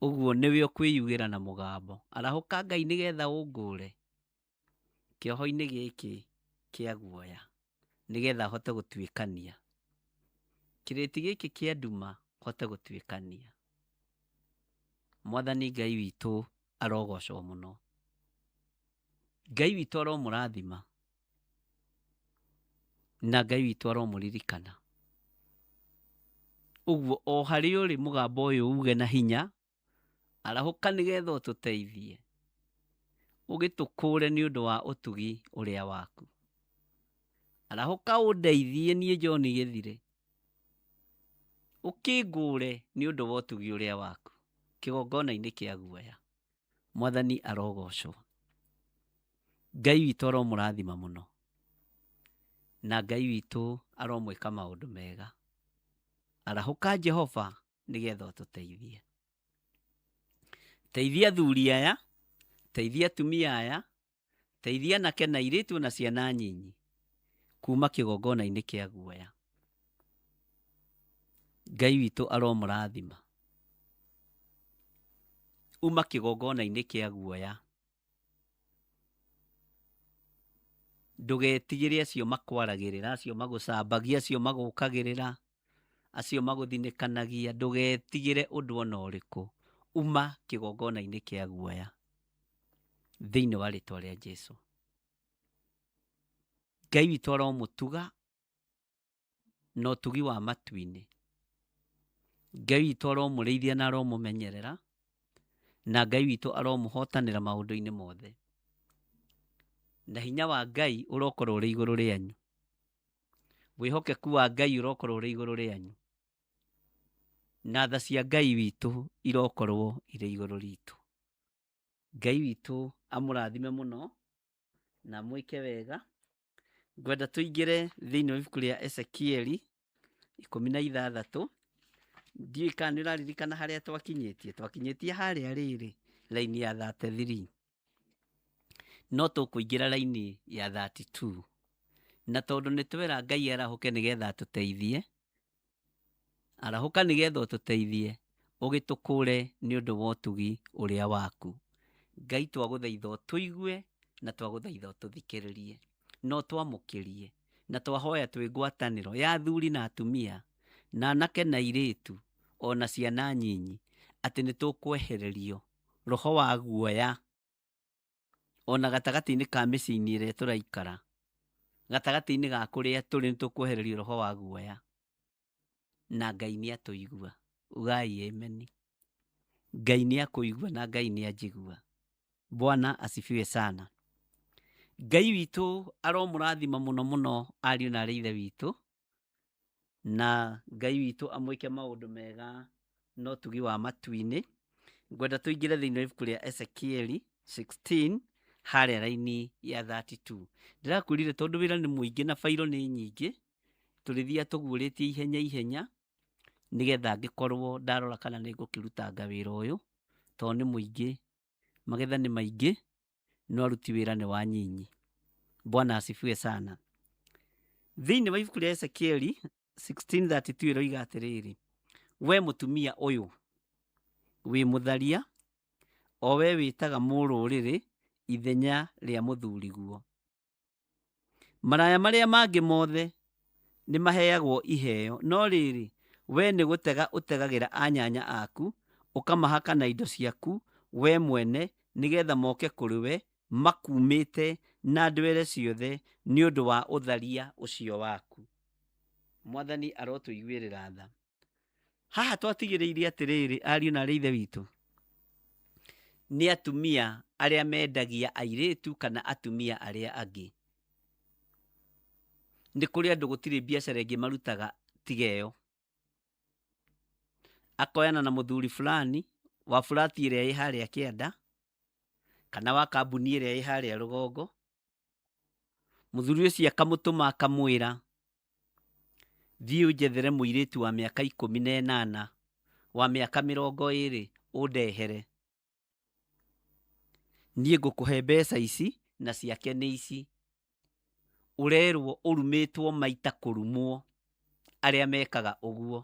Ũguo nĩwe ũkwĩyugĩra na mũgambo, arahũka Ngai nĩgetha ũngũũre kĩoho-inĩ gĩkĩ kĩa guoya, nĩgetha hote gũtuĩkania kĩrĩti gĩkĩ kĩa nduma, hote gũtuĩkania. Mwathani Ngai witũ arogocwo mũno. Ngai witũ aromũrathima, na Ngai witũ aromũririkana. Ũguo o harĩ ũrĩ mũgambo ũyũ uge na hinya, arahũka nĩgetha ũtũteithie, ũgĩtũkũũre nĩ ũndũ wa ũtugi ũrĩa waku. Arahũka ũndeithie niĩ John Gĩthire, ũkĩngũũre nĩ ũndũ wa ũtugi ũrĩa waku kĩgongona-inĩ kĩa guoya. Mwathani arogocwo. Ngai witũ aromũrathima mũno, na Ngai witũ aromwĩka maũndũ mega. Arahũka Jehova nĩgetha ũtũteithie. Teithia athuri aya, teithia atumia aya, teithia anake na airĩtu na ciana nyinyi kuma kĩgongona-inĩ kĩa guoya. Ngai witũ aromũrathima. Uma kĩgongona-inĩ kĩa guoya. Ndũgetigĩre acio makwaragĩrĩra, acio magũcambagia, acio magũkagĩrĩra, acio magũthinĩkanagia. Ndũgetigĩre ũndũ ona ũrĩkũ. Uma kĩgongona-inĩ kĩa guoya thĩinĩ wa rĩtwa rĩa Jesũ. Ngai witũ aromũtuga na ũtugi wa matu-inĩ. Ngai witũ aromũrĩithia na aromũmenyerera, na Ngai witũ aromũhotanĩra maũndũ-inĩ mothe. Na hinya wa Ngai ũrokorwo ũrĩ igũrũ rĩanyu. Wĩhokeku wa Ngai ũrokorwo ũrĩ igũrũ rĩanyu. Na tha cia Ngai witũ irokorwo irĩ igũrũ ritũ. Ngai witũ amũrathime mũno na mwĩke wega. Ngwenda tũingĩre thĩinĩ wa ibuku rĩa Ezekieli 16. Ndiũĩ kana nĩ ũraririkana harĩa twakinyĩtie. Twakinyĩtie harĩa rĩrĩ raini ya 33. No tũkũingĩra raini ya 32. Na tondũ nĩ twera Ngai arahũke nĩgetha atũteithie, arahũka nĩgetha ũtũteithie, ũgĩtũkũũre nĩ ũndũ wa ũtugi ũrĩa waku. Ngai twagũthaitha ũtũigue na twagũthaitha ũtũthikĩrĩrie, no twamũkĩrie na twahoya twĩ ngwatanĩro ya athuri na atumia na anake na airĩtu ona ciana nyinyi, atĩ nĩ tũkwehererio roho wa guoya ona gatagatĩ-inĩ ka mĩciĩ-inĩ ĩrĩa tũraikara, gatagatĩ-inĩ ga kũrĩa tũrĩ, nĩ tũkwehererio roho wa guoya. Na Ngai nĩ atũigua. Ugai ameni. Ngai nĩ akũigua na Ngai nĩ anjigua. Bwana asifiwe sana. Ngai witũ aromũrathima mũno mũno ariũ na arĩ ithe witũ, na Ngai witũ amwĩke maũndũ mega no ũtugi wa matu-inĩ. Ngwenda tũingĩre thĩinĩ wa ibuku rĩa Ezekieli 16 harĩa raini ya 32. Ndĩrakwĩrire tondũ wĩra nĩ mũingĩ na failo nĩ nyingĩ, tũrĩthia tũguũrĩtie ihenya ihenya nĩgetha ngĩkorwo ndarora kana nĩ ngũkĩrutanga wĩra ũyũ, tondũ nĩ mũingĩ, magetha nĩ maingĩ, no aruti wĩra nĩ wanyinyi. Bwana asifiwe sana. Thĩinĩ wa ibuku rĩa Ezekieli 16:32 ĩroiga atĩrĩrĩ, we mũtumia ũyũ wĩ mũtharia, o we wĩtaga mũrũrĩrĩ ithenya rĩa mũthuri guo. Maraya marĩa mangĩ mothe nĩ maheagwo iheo, no rĩrĩ we nĩ gũtega ũtegagĩra anyanya aku, ũkamahaka na indo ciaku we mwene, nĩgetha moke kũrĩ we makumĩte na ndwere ciothe nĩ ũndũ wa ũtharia ũcio waku. Mwathani arotũiguĩrĩra tha. Haha twatigĩrĩire atĩrĩrĩ, ariũ na arĩ ithe witũ, nĩ atumia arĩa mendagia airĩtu kana atumia arĩa angĩ. Nĩ kũrĩ andũ gũtirĩ biacara ĩngĩ marutaga tiga ĩyo. Akoyana na mũthuri fulani wa fulati ĩrĩa ĩ harĩa kĩanda kana wa kambuni ĩrĩa ĩ harĩa rũgongo. Mũthuri ũcio akamũtũma akamwĩra, thiĩ ũnjethere mũirĩtu wa mĩaka 18 wa mĩaka 20 ũndehere. Niĩ ngũkũhe mbeca ici na ciake nĩ ici. Ũrerwo ũrumĩtwo maita kũrumwo arĩa mekaga ũguo.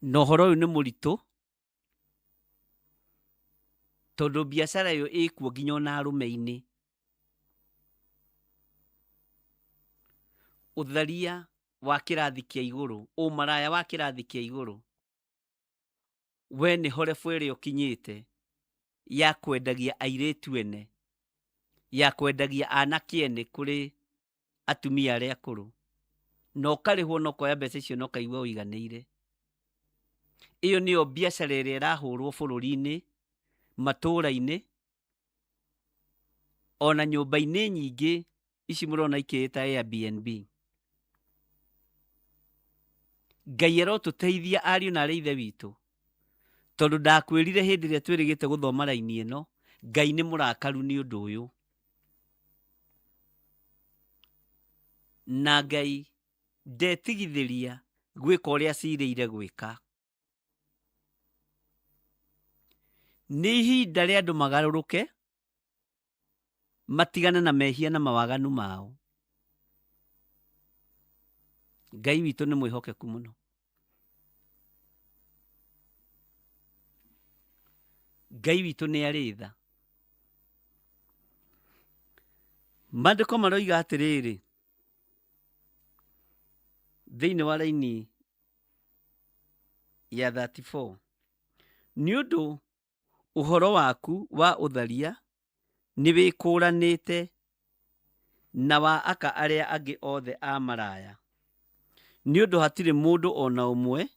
Na ũhoro ũyũ nĩ mũritũ, tondũ biacara ĩyo ĩkuo nginya ona arũme-inĩ. Ũtharia wa kĩrathi kĩa igũrũ, ũmaraya wa kĩrathi kĩa igũrũ, we nĩ horebu ĩrĩa ũkinyĩte ya kwendagia airĩtu ene, ya kwendagia anake ene kũrĩ atumia arĩa akũrũ, na ũkarĩhwo na ũkoya mbeca icio na ũkaigua ũiganĩire. Ĩyo nĩyo biacara ĩrĩa ĩrahũrwo bũrũri-inĩ, matũũra-inĩ, ona nyũmba-inĩ nyingĩ ici mũrona ikĩĩta Airbnb. Ngai arotũteithia ariũ na arĩ ithe witũ, tondũ ndakwĩrire hĩndĩ ĩrĩa twĩrĩgĩte gũthoma raini ĩno, Ngai nĩ mũrakaru nĩ ũndũ ũyũ. Na Ngai ndetigithĩria gwĩka ũrĩa acirĩire gwĩka. Nĩ ihinda rĩa andũ magarũrũke, matigane na mehia na mawaganu mao. Ngai witũ nĩ mwĩhokeku mũno. Ngai witũ nĩ arĩ tha. Maandĩko maroiga atĩrĩrĩ, thĩinĩ wa raini ya 34, nĩ ũndũ ũhoro waku wa ũtharia nĩ wĩkũranĩte na wa aka arĩa angĩ othe a maraya. Nĩ ũndũ hatirĩ mũndũ ona ũmwe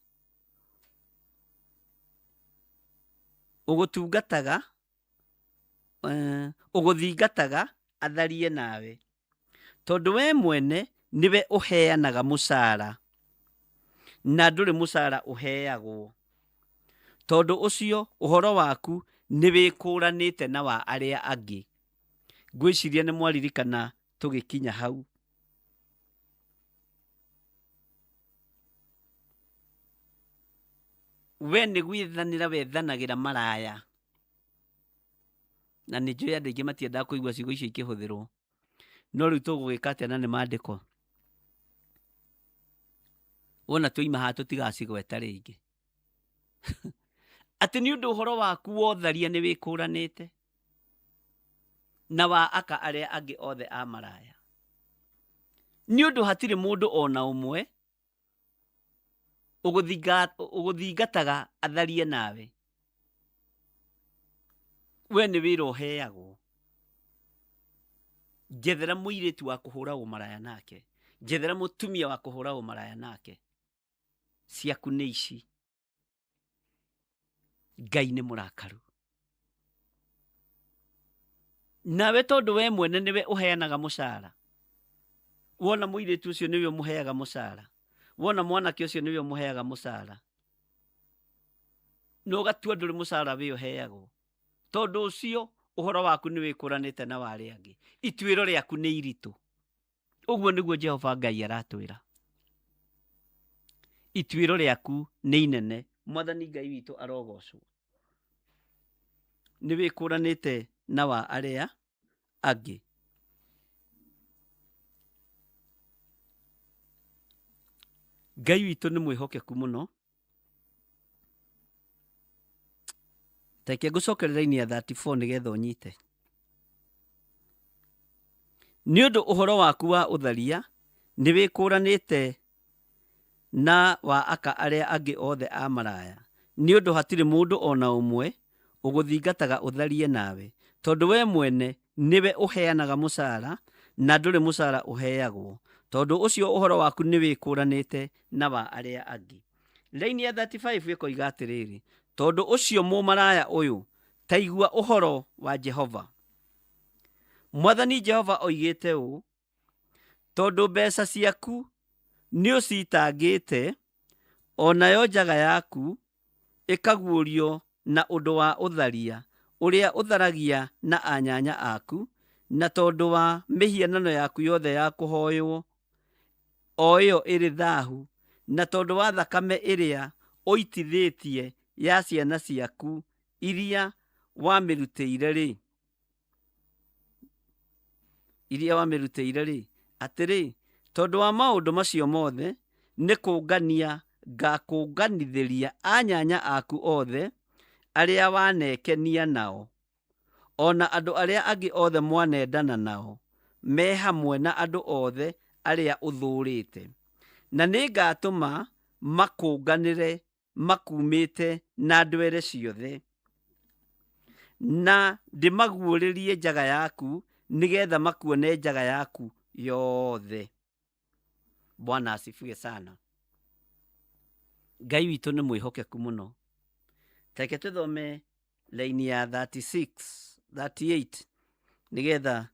ũgũthingataga atharie nawe, tondũ we mwene niwe ũheanaga mũcara na ndũrĩ mũcara ũheagwo. Tondũ ũcio ũhoro waku nĩ wĩkũranĩte na wa arĩa angĩ. Ngwĩciria nĩ mwaririkana tũgĩkinya hau. We nĩ gwĩthanĩra wethanagĩra maraya. Na nĩ njũĩ andũ aingĩ matiendaga kũigua ciugo icio ikĩhũthĩrwo. No rĩu tũgũgĩka atĩa na nĩ maandĩko? Wona tũima haha tũtigacigweta rĩngĩ. Atĩ nĩ ũndũ ũhoro waku wa ũtharia nĩ wĩkũranĩte na wa aka arĩa angĩ othe a maraya. Nĩ ũndũ hatirĩ mũndũ ona ũmwe ũgũthingataga atharie nawe. We nĩ wĩra ũheagwo. Njethera mũirĩtu wa kũhũra ũmaraya nake. Njethera mũtumia wa kũhũra ũmaraya nake. Ciaku nĩ ici. Ngai nĩ mũrakaru. Nawe tondũ we mwene nĩwe ũheanaga mũcara. Wona mũirĩtu ũcio nĩwe ũmũheaga mũcara. Wona mwanake ũcio nĩwe ũmũheaga mũcara. No gatua ndũrĩ mũcara we ũheagwo. Tondũ ũcio ũhoro waku nĩ wĩkũranĩte na wa arĩa angĩ. Ituĩro rĩaku nĩ iritũ. Ũguo nĩguo Jehova Ngai aratwĩra. Ituĩro rĩaku nĩ inene. Mwathani Ngai witũ arogocwo. Nĩ wĩkũranĩte na wa arĩa angĩ. Ngai witũ nĩ mwĩhokeku mũno. Reke ngũcokerera-inĩ ya 34 nĩgetha ũnyite. Nĩ ũndũ ũhoro waku wa ũtharia nĩ wĩkũranĩte
na wa aka arĩa angĩ othe a maraya, nĩ ũndũ hatirĩ mũndũ ona ũmwe ũgũthingataga ũtharie nawe, tondũ we mwene nĩwe ũheanaga mũcara na ndũrĩ mũcara ũheagwo, tondũ ũcio ũhoro waku nĩ wĩkũranĩte na wa arĩa angĩ. Raini ya 35 ĩkoiga atĩrĩrĩ, tondũ ũcio mũmaraya ũyũ taigua ũhoro wa Jehova. Mwathani Jehova oigĩte ũũ, tondũ mbeca ciaku nĩ ũcitangĩte, o nayo njaga yaku ĩkaguũrio na ũndũ wa ũtharia ũrĩa ũtharagia na anyanya aku, na tondũ wa mĩhianano yaku yothe ya kũhoywo, o ĩyo ĩrĩ thaahu, na tondũ wa thakame ĩrĩa ũitithĩtie ya ciana ciaku iria wamĩrutĩire-rĩ, atĩrĩ, tondũ wa maũndũ macio mothe nĩ kũngania ngakũnganithĩria anyanya aku othe arĩa wanekenia nao, o na andũ arĩa angĩ othe mwanendana nao, me hamwe na andũ othe arĩa ũthũrĩte, na nĩ ngatũma makũnganĩre makumĩte na ndwere ciothe, na ndĩmaguũrĩrie njaga yaku, nĩgetha makuone njaga yaku yothe. Bwana asifiwe sana. Ngai witũ nĩ mwĩhokeku mũno. Teke tũthome raini ya 36, 38 nĩgetha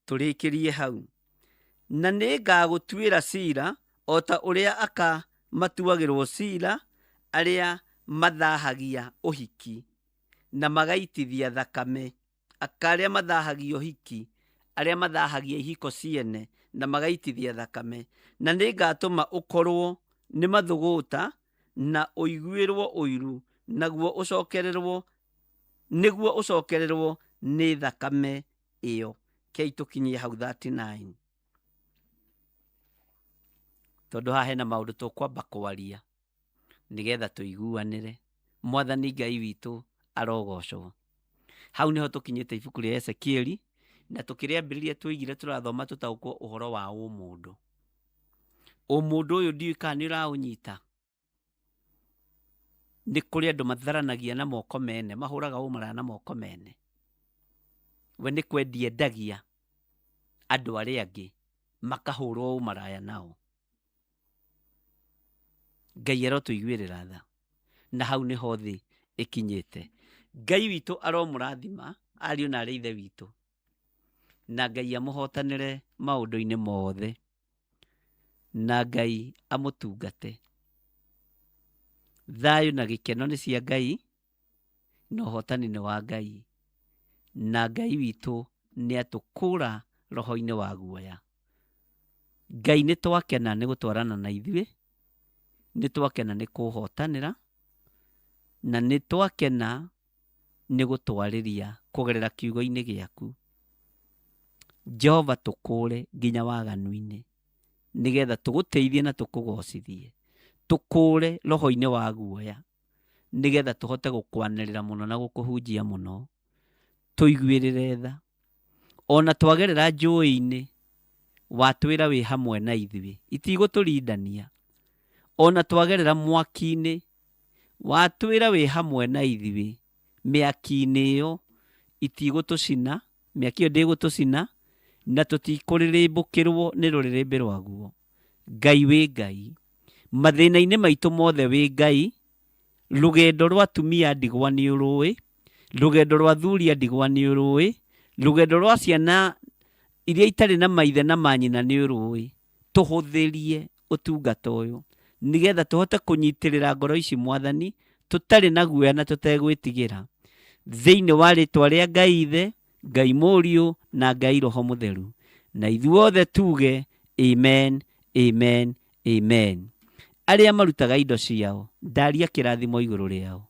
tũrĩkĩrie hau. Na nĩ ngagũtuĩra ciira o ta ũrĩa aka matuagĩrwo ciira arĩa mathahagia ũhiki na magaitithia thakame, aka arĩa mathahagia ũhiki, arĩa mathahagia ihiko ciene na magaitithia thakame, na nĩ ngatũma ũkorwo nĩ mathũgũta na ũiguĩrwo ũiru, nĩguo ũcokererwo nĩ thakame ĩyo. Kei tũkinyie hau 39. Tondũ haha hena maũndũ tũkwamba kwaria nĩgetha tũiguanĩre. Mwathani Ngai witũ arogocwo. Hau nĩho tũkinyĩte ibuku rĩa Ezekieli, na tũkĩrĩambĩrĩria tũigire tũrathoma tũtaũkwo ũhoro wa ũmũndũ. Ũmũndũ ũyũ ndiũĩ kana nĩ ũraũnyita. Nĩ kũrĩ andũ matharanagia na moko mene, mahũraga ũmaraya na moko mene. We nĩ kwendia endagia andũ arĩa angĩ makahũrwo ũmaraya nao. Ngai arotũiguĩrĩra tha, na hau nĩho thĩ ĩkinyĩte. Ngai witũ aromũrathima ariũ na arĩa ithe witũ, na Ngai amũhotanĩre maũndũ-inĩ mothe, na Ngai amũtungate. Thayũ na gĩkeno nĩ cia Ngai, na ũhotani nĩ wa Ngai, na Ngai witũ nĩ atũkũra roho-inĩ wa guoya. Ngai nĩ twakena nĩ gũtwarana na ithuĩ, nĩ twakena nĩ kũhotanĩra, na nĩ twakena nĩ gũtwarĩria kũgerera kiugo-inĩ gĩaku. Jehova tũkũre nginya waganu-inĩ, nĩgetha tũgũteithie na tũkũgocithie, tũkũre roho-inĩ wa guoya, nĩgetha tũhote gũkwanĩrĩra mũno na gũkũhunjia mũno, tũiguĩrĩre tha. Ona twagerera njũĩ-inĩ, watwĩra wĩ hamwe na ithuĩ, itigũtũrindania. Ona twagerera mwaki-inĩ, watwĩra wĩ hamwe na ithuĩ, mĩaki-inĩ ĩyo itigũtũcina, mĩaki ĩyo ndĩgũtũcina, na tũtikũrĩrĩmbũkĩrwo nĩ rũrĩrĩmbĩ rwaguo. Ngai wĩ Ngai, mathĩna-inĩ maitũ mothe wĩ Ngai. Rũgendo rwa atumia ndigwa nĩ ũrũĩ, rũgendo rwa athuri ndigwa nĩ ũrũĩ, rũgendo rwa ciana iria itarĩ na maithe na manyina nĩ ũrũĩ. Tũhũthĩrie ũtungata ũyũ, nĩgetha tũhote kũnyitĩrĩra ngoro ici Mwathani, tũtarĩ na guoya na tũtegwĩtigĩra, thĩinĩ wa rĩtwa rĩa Ngai Ithe, Ngai Mũriũ na Ngai Roho Mũtheru. Na ithuothe tuge amen, amen, amen. Arĩa marutaga indo ciao, ndaria kĩrathimo igũrũ rĩao.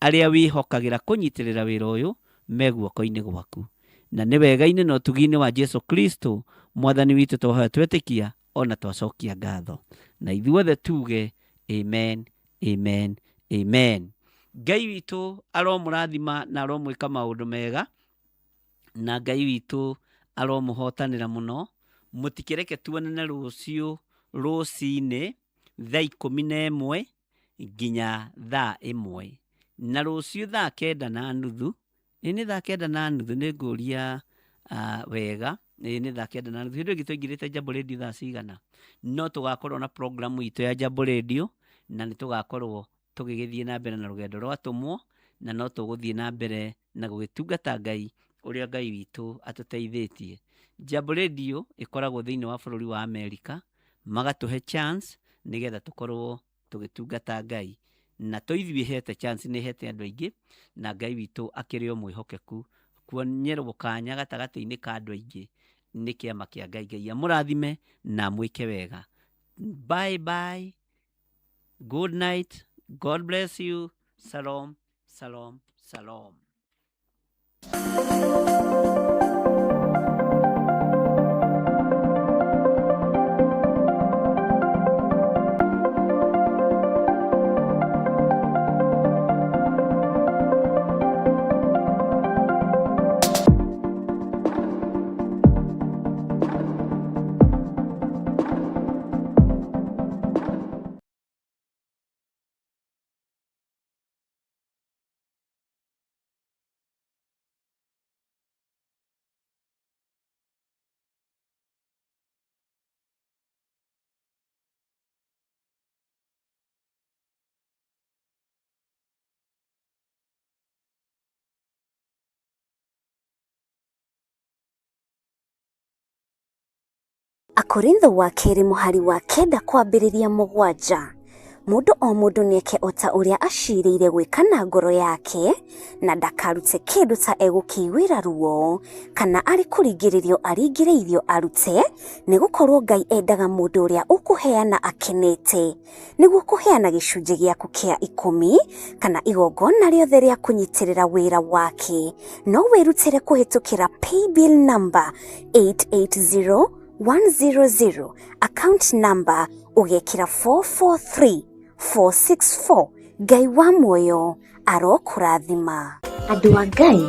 Arĩa wĩhokagĩra kũnyitĩrĩra wĩra ũyũ, me guoko-inĩ gwaku. Na nĩ wega-inĩ na ũtugi-inĩ wa Jesu Kristo, Mwathani witũ twahoya twetĩkia, ona twacokia ngatho. Na ithuothe tuge amen, amen, amen. Ngai witũ aromũrathima na aromwĩka maũndũ mega, na Ngai witũ aromũhotanĩra mũno. Mũtikĩreke tuonane rũciũ rũcinĩ
thaa 11 nginya thaa 1 na rũciũ thaa 9:30 nĩ thaa 9:30 nĩ ngũria wega nĩ thaa 9:30 hĩndĩ ĩngĩ tũingĩrĩte Jambo Radio thaa cigana no tũgakorwo na program itũ ya Jambo Radio na nĩ tũgakorwo tũgĩgĩthiĩ na mbere na rũgendo rwatũmwo na no tũgũthiĩ na mbere na gũgĩtungata Ngai ũrĩa Ngai witũ atũteithĩtie. Jambo Radio ĩkoragwo thĩinĩ wa bũrũri wa Amerika, magatũhe chance nĩgetha tũkorwo tũgĩtungata Ngai na tũithuĩhete chance nĩ hete andũ aingĩ na Ngai witũ akĩrĩ o mwĩhokeku kuonyerwo kanya gatagatĩ-inĩ ka andũ aingĩ nĩ kĩama kĩa Ngai. Ngai amũrathime na mwĩke wega. Bye bye. Good night. God bless you. Shalom. Shalom. Shalom.
Akorintho wa kerĩ mũhari wa 9 kwambĩrĩria 7. Mũndũ o mũndũ nĩeke ota ũrĩa acirĩire gwĩka na ngoro yake na ndakarute kĩndũ ta egũkĩiguĩra ruo kana arĩ kũringĩrĩrio aringĩrĩirio arute, nĩgũkorwo Ngai endaga mũndũ ũrĩa ũkũheana akenete, nĩguo kũheana gĩcunjĩ gĩaku kĩa 10 kana igongona rĩothe rĩa kũnyitĩrĩra wĩra wake. No wĩrutĩre kũhĩtũkĩra paybill number 880100 account number ugekĩra 443464. Ngai wa muoyo arokũrathima. Andũ a Ngai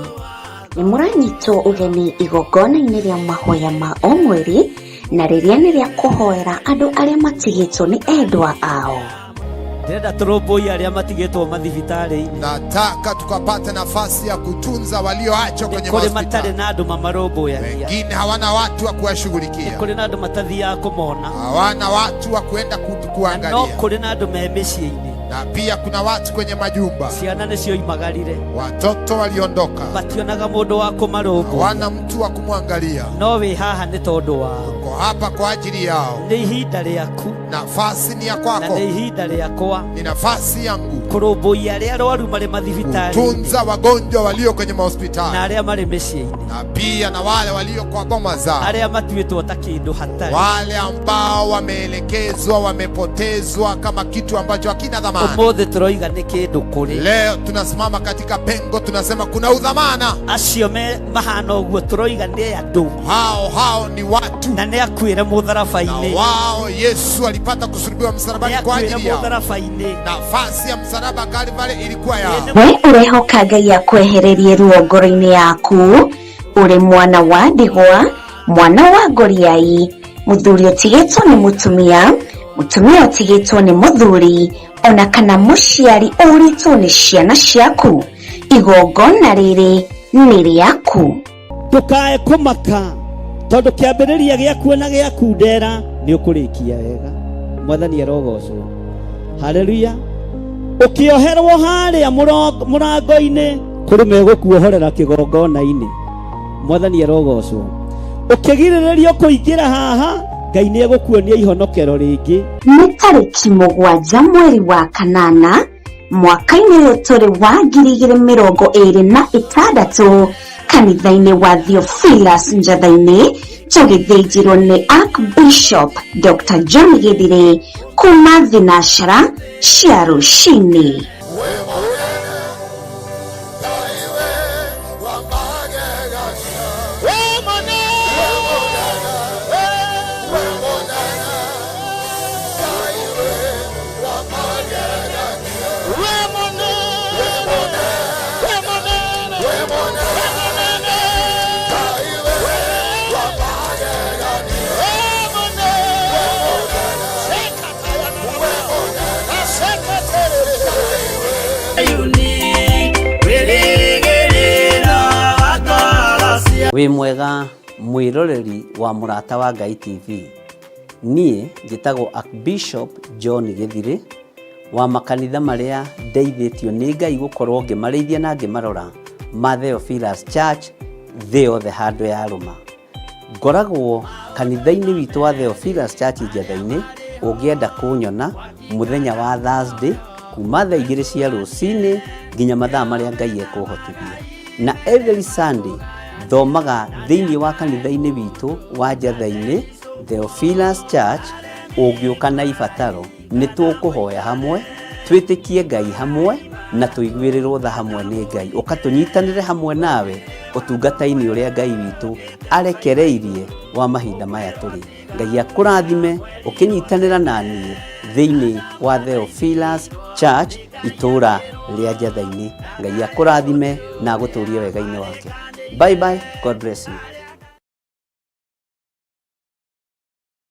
nĩ mũranyitwo ũgeni igongona-inĩ rĩa mahoya ma o mweri na rĩrĩa nĩ rĩa kũhoera andũ arĩa matigĩtwo nĩ endwa ao.
Ndĩrenda tũrũmbũiye arĩa matigĩtwo mathibitarĩ-inĩ.
Nataka tukapate nafasi ya kutunza walioachwa kwenye hospitali.
Matarĩ na andũ mamarũmbũyagia.
Wengine hawana watu wa kuwashughulikia.
Kũrĩ na andũ matathiaga kũmona.
Hawana watu wa kwenda kuangalia.
No kũrĩ na andũ me mĩciĩ-inĩ.
Na pia kuna watu kwenye majumba.
Ciana nĩcio imagarire.
Watoto waliondoka.
Mationaga mũndũ wa kũmarũmbũya.
Hawana mtu wa kumwangalia.
No wĩ haha nĩ tondũ wao.
Uko hapa kwa ajili yao.
Nĩ ihinda rĩaku.
Nafasi ni ya kwako.
Na nĩ ihinda rĩakwa.
Ni nafasi yangu.
Kũrũmbũiya arĩa arwaru marĩ mathibitarĩ.
Kutunza wagonjwa walio kwenye mahospitali.
Na arĩa marĩ mĩciĩ-inĩ.
Na pia na wale walio kwa boma zao.
Arĩa matuĩtwo ta kĩndũ hatarĩ.
Wale ambao wameelekezwa, wamepotezwa kama kitu ambacho hakina dhamana.
Ũmũthĩ tũroiga nĩ kĩndũ kũrĩ.
Leo tunasimama katika pengo, tunasema kuna udhamana.
Acio mahana ũguo tũroiga nĩ andũ.
Hao ni watu.
Na nĩ akuĩre mũtharaba-inĩ.
Na wao Yesu alipata kusulubiwa msalabani kwa ajili yao.
Nafasi
ya msalaba Kalvari ilikuwa yao.
We ũrehoka Ngai akwehererie ruo ngoro-inĩ yaku, ũrĩ mwana wa ndigwa, mwana wa ngoriai, mũthuri ũtigĩtwo nĩ mũtumia, mũtumia ũtigĩtwo nĩ mũthuri, ona kana mũciari ũritwo nĩ ciana ciaku. Igongona rĩrĩ nĩ rĩaku.
Ndũkae kũmaka tondũ kĩambĩrĩria gĩaku na gĩaku ndera nĩ ũkũrĩkia wega. Mwathani arogocwo. Haleluya. Ukioherwo harĩa mũrango-inĩ kũrĩ megũkuohorera kĩgongona-inĩ. Mwathani arogocwo. Ukĩgirĩrĩrio kũingĩra haha Ngai nĩ egũkuonia ihonokero rĩngĩ.
Nĩ tarĩki 7 mweri wa kanana mwaka-inĩ ũyũ tũrĩ wa 2026 kanitha-inĩ wa Theophilus Njatha-inĩ, tũgĩthĩnjĩrwo nĩ Archbishop Dr. John Gĩthire kuma thinashara cia rũcinĩ.
Well,
Wĩ mwega mwĩroreri wa Mũrata wa Ngai TV. Niĩ njĩtagwo Archbishop John Gĩthirĩ wa makanitha marĩa ndeithĩtio nĩ Ngai gũkorwo ngĩmarĩithia na ngĩmarora ma Theophilus Church thĩ yothe handũ ya rũma. Ngoragwo kanitha-inĩ witũ wa Theophilus Church Njatha-inĩ. Ũngĩenda kũnyona mũthenya wa Thursday kuma thaa 2 cia rũcinĩ nginya mathaa marĩa Ngai ekũhotithia. Na every Sunday thomaga thĩinĩ wa kanitha-inĩ witũ wa Njatha-inĩ Theophilus Church. Ũngĩũka na ibataro nĩ tũkũhoya hamwe, twĩtĩkie Ngai hamwe na tũiguĩrĩrwo tha hamwe nĩ Ngai. Ũkatũnyitanĩre hamwe nawe ũtungata-inĩ ũrĩa Ngai witũ arekereirie wa mahinda maya tũrĩ. Ngai akũrathime ũkĩnyitanĩra na niĩ thĩinĩ wa Theophilus Church itũra rĩa Njatha-inĩ. Ngai akũrathime na agũtũrie wega-inĩ wake. Bye bye. God bless you.